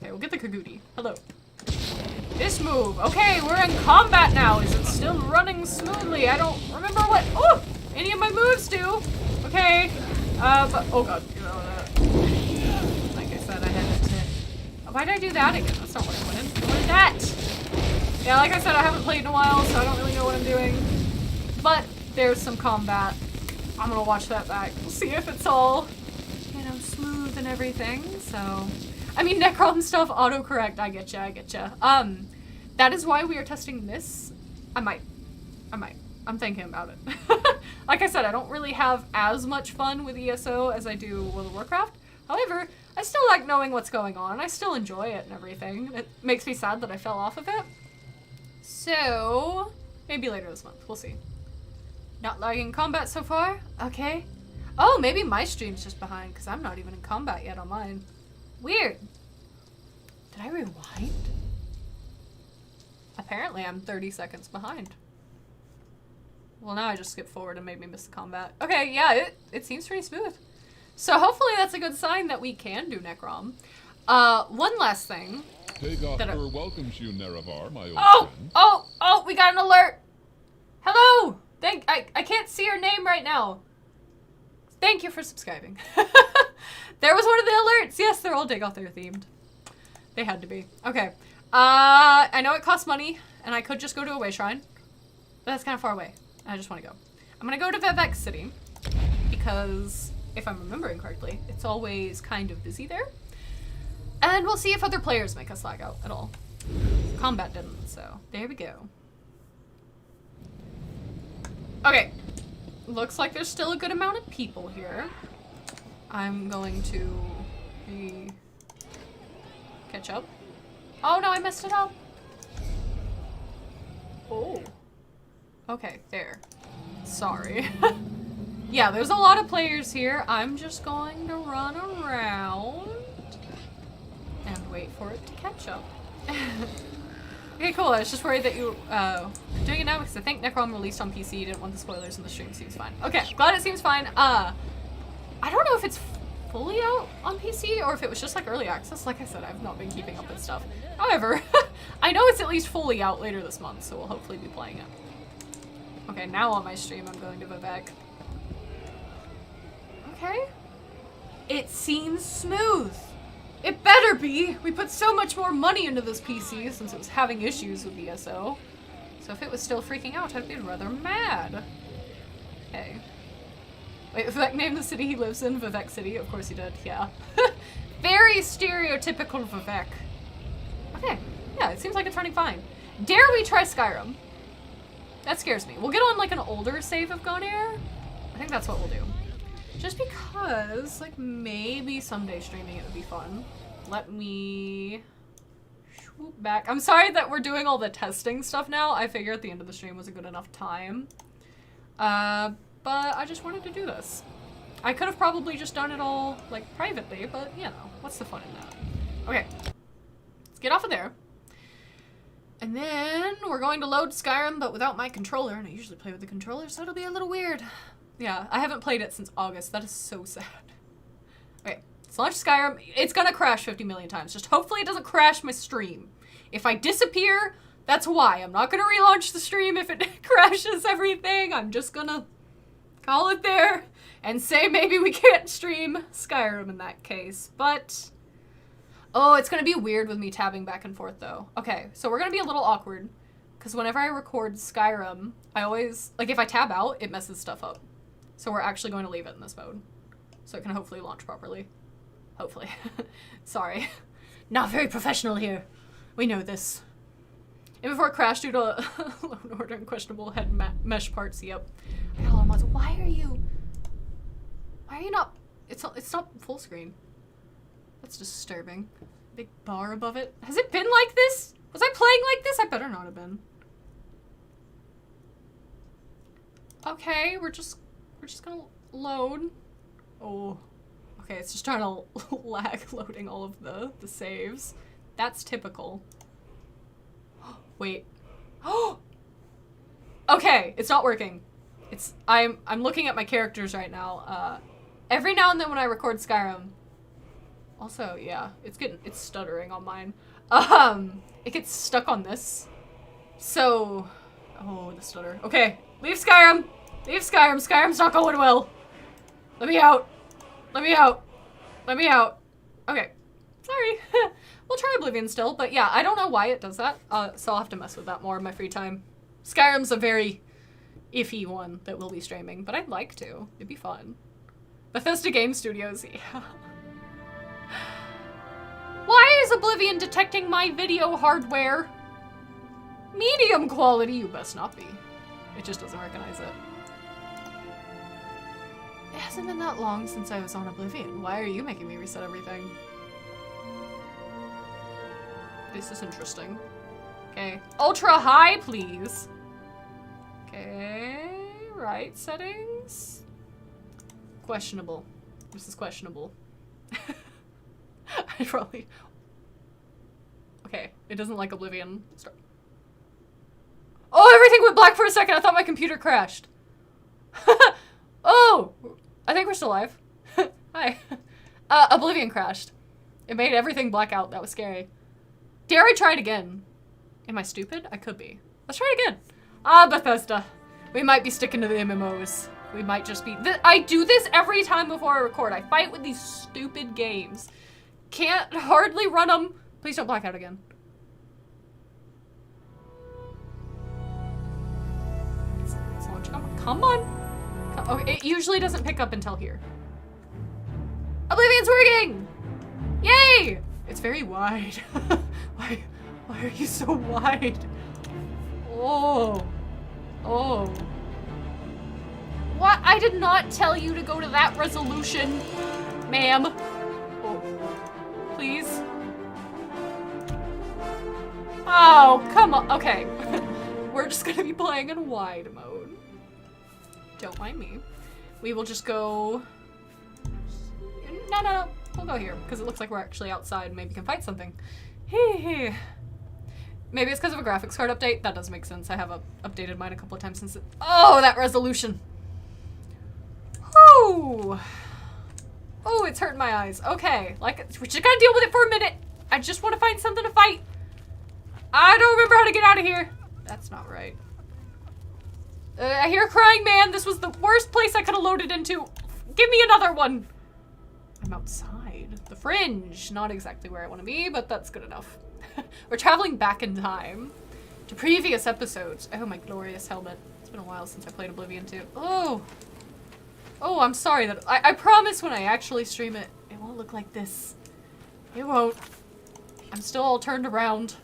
Okay, we'll get the Kagooti. Hello. This move. Okay, we're in combat now. Is it still running smoothly? I don't remember what, oh, any of my moves do. Okay, but, oh god. Like I said, I had to, why did I do that again? That's not what I wanted. I wanted that. Yeah, like I said, I haven't played in a while, so I don't really know what I'm doing. But there's some combat. I'm gonna watch that back. We'll see if it's all, you know, smooth and everything, so. I mean, Necrom stuff, autocorrect, I getcha, I getcha. That is why we are testing this. I might. I'm thinking about it. Like I said, I don't really have as much fun with ESO as I do with Warcraft. However, I still like knowing what's going on. I still enjoy it and everything. It makes me sad that I fell off of it. So, maybe later this month, we'll see. Not lagging combat so far? Okay. Oh, maybe my stream's just behind, because I'm not even in combat yet on mine. Weird. Did I rewind? Apparently I'm 30 seconds behind. Well, now I just skipped forward and made me miss the combat. Okay, yeah, it seems pretty smooth. So hopefully that's a good sign that we can do Necrom. One last thing. Hagar welcomes you, Nerevar, my old friend. Oh, we got an alert. Hello. I can't see your name right now. Thank you for subscribing. There was one of the alerts. Yes, they're all Dagothir themed. They had to be. Okay. I know it costs money, and I could just go to a way shrine, but that's kind of far away. I just want to go. I'm gonna go to Vivek City, because if I'm remembering correctly, it's always kind of busy there. And we'll see if other players make us lag out at all. Combat didn't, so there we go. Okay. Looks like there's still a good amount of people here. I'm going to catch up. Oh no, I messed it up. Oh. Okay, there. Sorry. Yeah, there's a lot of players here. I'm just going to run around and wait for it to catch up. Okay, cool. I was just worried that you were doing it now because I think Necrom released on PC. Didn't want the spoilers in the stream. Seems fine. Okay, glad it seems fine. I don't know if it's fully out on PC or if it was just like early access. Like I said, I've not been keeping up with stuff. However, I know it's at least fully out later this month, so we'll hopefully be playing it. Okay, now on my stream, I'm going to Vivek. Okay. It seems smooth. It better be! We put so much more money into this PC since it was having issues with ESO. So if it was still freaking out, I'd be rather mad. Okay. Wait, Vivek named the city he lives in Vivek City? Of course he did, yeah. Very stereotypical Vivek. Okay, yeah, it seems like it's running fine. Dare we try Skyrim? That scares me. We'll get on like an older save of Gonair. I think that's what we'll do. Just because, like, maybe someday streaming it would be fun. Let me swoop back. I'm sorry that we're doing all the testing stuff now. I figure at the end of the stream was a good enough time. But I just wanted to do this. I could have probably just done it all, like, privately, but, you know, what's the fun in that? Okay. Let's get off of there. And then we're going to load Skyrim, but without my controller, and I usually play with the controller, so it'll be a little weird. Yeah, I haven't played it since August. That is so sad. Okay, let's launch Skyrim. It's gonna crash 50 million times. Just hopefully it doesn't crash my stream. If I disappear, that's why. I'm not gonna relaunch the stream if it crashes everything. I'm just gonna call it there and say maybe we can't stream Skyrim in that case. But, oh, it's gonna be weird with me tabbing back and forth though. Okay, so we're gonna be a little awkward because whenever I record Skyrim, I always, like if I tab out, it messes stuff up. So we're actually going to leave it in this mode. So it can hopefully launch properly. Hopefully. Sorry. Not very professional here. We know this. And before it crashed due to loan order and questionable head mesh parts, yep. I got a lot of mods. Why are you not, it's not full screen. That's disturbing. Big bar above it. Has it been like this? Was I playing like this? I better not have been. Okay, we're just gonna load. Oh, okay, it's just trying to lag loading all of the saves. That's typical. Wait. Okay, it's not working. I'm looking at my characters right now. Every now and then when I record Skyrim. Also, yeah, it's stuttering on mine. It gets stuck on this. So, oh, the stutter. Okay, leave Skyrim. Leave Skyrim. Skyrim's not going well. Let me out. Let me out. Let me out. Okay. Sorry. We'll try Oblivion still, but yeah, I don't know why it does that. So I'll have to mess with that more in my free time. Skyrim's a very iffy one that we'll be streaming, but I'd like to. It'd be fun. Bethesda Game Studios, yeah. Why is Oblivion detecting my video hardware? Medium quality, you best not be. It just doesn't recognize it. It hasn't been that long since I was on Oblivion. Why are you making me reset everything? This is interesting. Okay. Ultra high, please. Okay. Right settings. Questionable. This is questionable. I probably... Okay. It doesn't like Oblivion. Start. Oh, everything went black for a second. I thought my computer crashed. Oh! I think we're still alive. Hi. Oblivion crashed. It made everything black out. That was scary. Dare I try it again? Am I stupid? I could be. Let's try it again. Ah, Bethesda. We might be sticking to the MMOs. We might just be... I do this every time before I record. I fight with these stupid games. Can't hardly run them. Please don't black out again. It's launching. Come on. Okay, it usually doesn't pick up until here. Oblivion's working! Yay! It's very wide. Why are you so wide? Oh. Oh. What? I did not tell you to go to that resolution, ma'am. Oh. Please. Oh, come on. Okay. We're just gonna be playing in wide mode. Don't mind me. We will just go... No. We'll go here, because it looks like we're actually outside and maybe can fight something. Maybe it's because of a graphics card update. That does make sense. I have updated mine a couple of times since it... Oh, that resolution. Oh, it's hurting my eyes. Okay, like, we just gotta deal with it for a minute. I just want to find something to fight. I don't remember how to get out of here. That's not right. I hear a crying man. This was the worst place I could have loaded into. Give me another one. I'm outside. The Fringe. Not exactly where I want to be, but that's good enough. We're traveling back in time to previous episodes. Oh, my glorious helmet. It's been a while since I played Oblivion 2. Oh, I'm sorry that I promise when I actually stream it, it won't look like this. It won't. I'm still all turned around.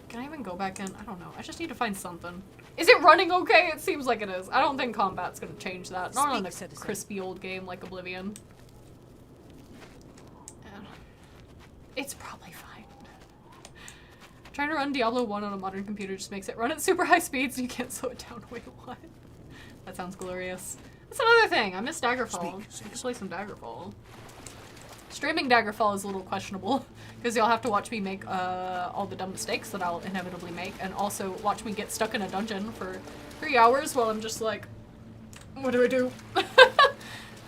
Can I even go back in? I don't know. I just need to find something. Is it running okay? It seems like it is. I don't think combat's gonna change that. Not on a Speak, citizen. crispy old game like Oblivion. It's probably fine. Trying to run Diablo 1 on a modern computer just makes it run at super high speeds and you can't slow it down. Wait, what? That sounds glorious. That's another thing. I miss Daggerfall. I could play some Daggerfall. Streaming Daggerfall is a little questionable because you'll have to watch me make all the dumb mistakes that I'll inevitably make, and also watch me get stuck in a dungeon for 3 hours while I'm just like, what do I do?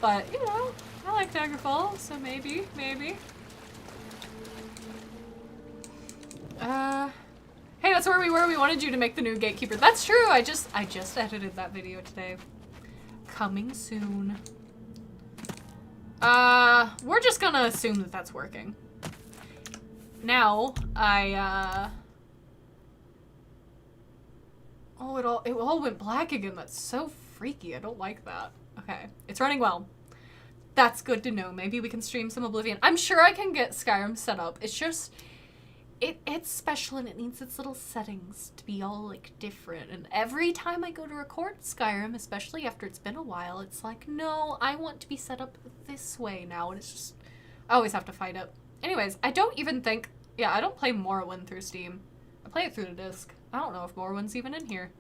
But, you know, I like Daggerfall, so maybe. Hey, that's where we were. We wanted you to make the new Gatekeeper. That's true. I just edited that video today. Coming soon. We're just gonna assume that that's working. Now, oh, it all went black again. That's so freaky. I don't like that. Okay, it's running well. That's good to know. Maybe we can stream some Oblivion. I'm sure I can get Skyrim set up. It's just, it's special and it needs its little settings to be all like different. And every time I go to record Skyrim, especially after it's been a while, it's like, no, I want to be set up this way now. And it's just, I always have to fight it. Anyways, I don't even think, yeah, I don't play Morrowind through Steam. I play it through the disc. I don't know if Morrowind's even in here.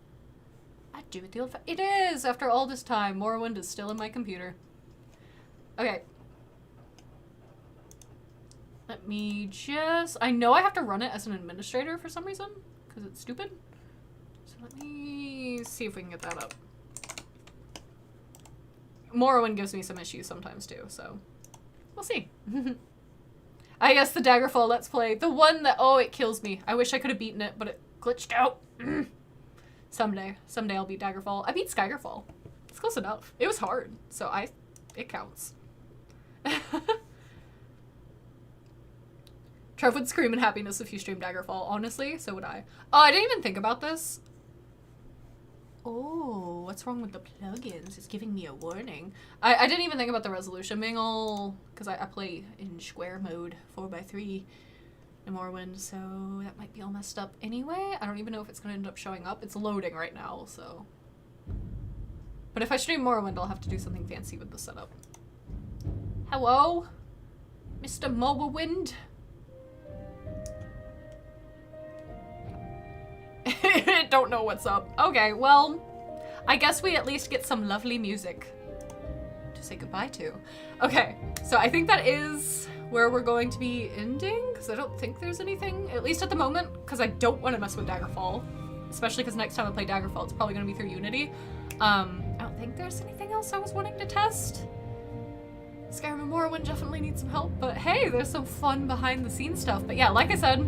I do it the old it is! After all this time, Morrowind is still in my computer. Okay. Let me just... I know I have to run it as an administrator for some reason, because it's stupid. So let me see if we can get that up. Morrowind gives me some issues sometimes too, so we'll see. I guess the Daggerfall Let's Play. The one that, oh, it kills me. I wish I could have beaten it, but it glitched out. Someday I'll beat Daggerfall. I beat Skygerfall. It's close enough. It was hard, so it counts. Trev would scream in happiness if you streamed Daggerfall. Honestly, so would I. Oh, I didn't even think about this. Oh, what's wrong with the plugins? It's giving me a warning. I didn't even think about the resolution being all... Because I play in square mode, 4x3 in Morrowind, so that might be all messed up anyway. I don't even know if it's going to end up showing up. It's loading right now, so... But if I stream Morrowind, I'll have to do something fancy with the setup. Hello? Mr. Morrowind? Don't know what's up. Okay, well, I guess we at least get some lovely music to say goodbye to. Okay, so I think that is where we're going to be ending, because I don't think there's anything, at least at the moment, because I don't want to mess with Daggerfall, especially because next time I play Daggerfall, it's probably going to be through Unity. I don't think there's anything else I was wanting to test. Skyrim and Morrowind definitely need some help, but hey, there's some fun behind the scenes stuff. But yeah, like I said,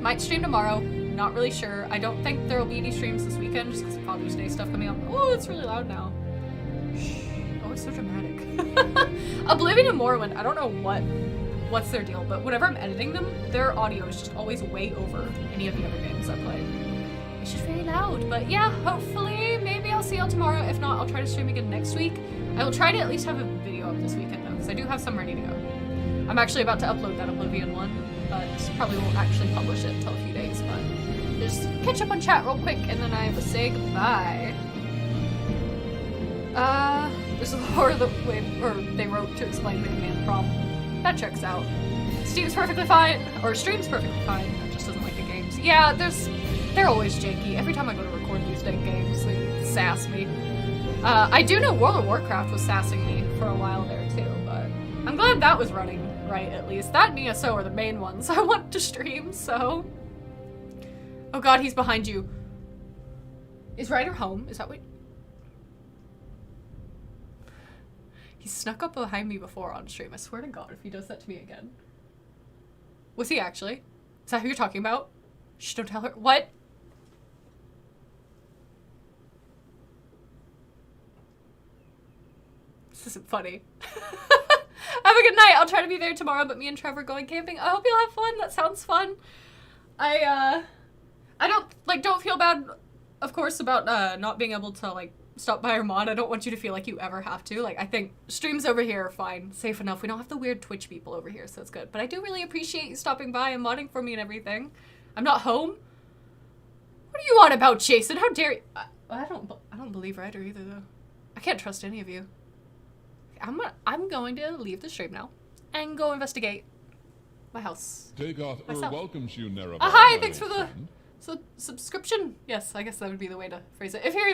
might stream tomorrow. Not really sure. I don't think there will be any streams this weekend just because of Father's Day stuff coming up. Oh, it's really loud now. Shh. Oh, it's so dramatic. Oblivion and Morrowind, I don't know what's their deal, but whenever I'm editing them, their audio is just always way over any of the other games I play. It's just very loud. But yeah, hopefully, maybe I'll see y'all tomorrow. If not, I'll try to stream again next week. I will try to at least have a video up this weekend though, because I do have some ready to go. I'm actually about to upload that Oblivion one, but probably won't actually publish it until a few days, but just catch up on chat real quick, and then I will say goodbye. There's a lore that they wrote to explain the command prompt. That checks out. Steam's perfectly fine, or stream's perfectly fine, it just doesn't like the games. Yeah, they're always janky. Every time I go to record these dang games, they sass me. I do know World of Warcraft was sassing me for a while there too, but I'm glad that was running right, at least. That and ESO are the main ones I want to stream, so... Oh god, he's behind you. Is Ryder home? Is that what... He snuck up behind me before on stream. I swear to god if he does that to me again. Was he actually? Is that who you're talking about? Shh, don't tell her. What? This isn't funny. Have a good night. I'll try to be there tomorrow, but me and Trevor going camping. I hope you'll have fun. That sounds fun. I don't feel bad, of course, about not being able to like stop by or mod. I don't want you to feel like you ever have to. Like, I think streams over here are fine, safe enough. We don't have the weird Twitch people over here, so it's good. But I do really appreciate you stopping by and modding for me and everything. I'm not home. What do you want about Jason? How dare you? I don't believe Ryder either, though. I can't trust any of you. I'm going to leave the stream now and go investigate my house. Take off myself. Welcomes you, Nerevar. Hi, my thanks for old the friend. subscription. Yes, I guess that would be the way to phrase it. If you're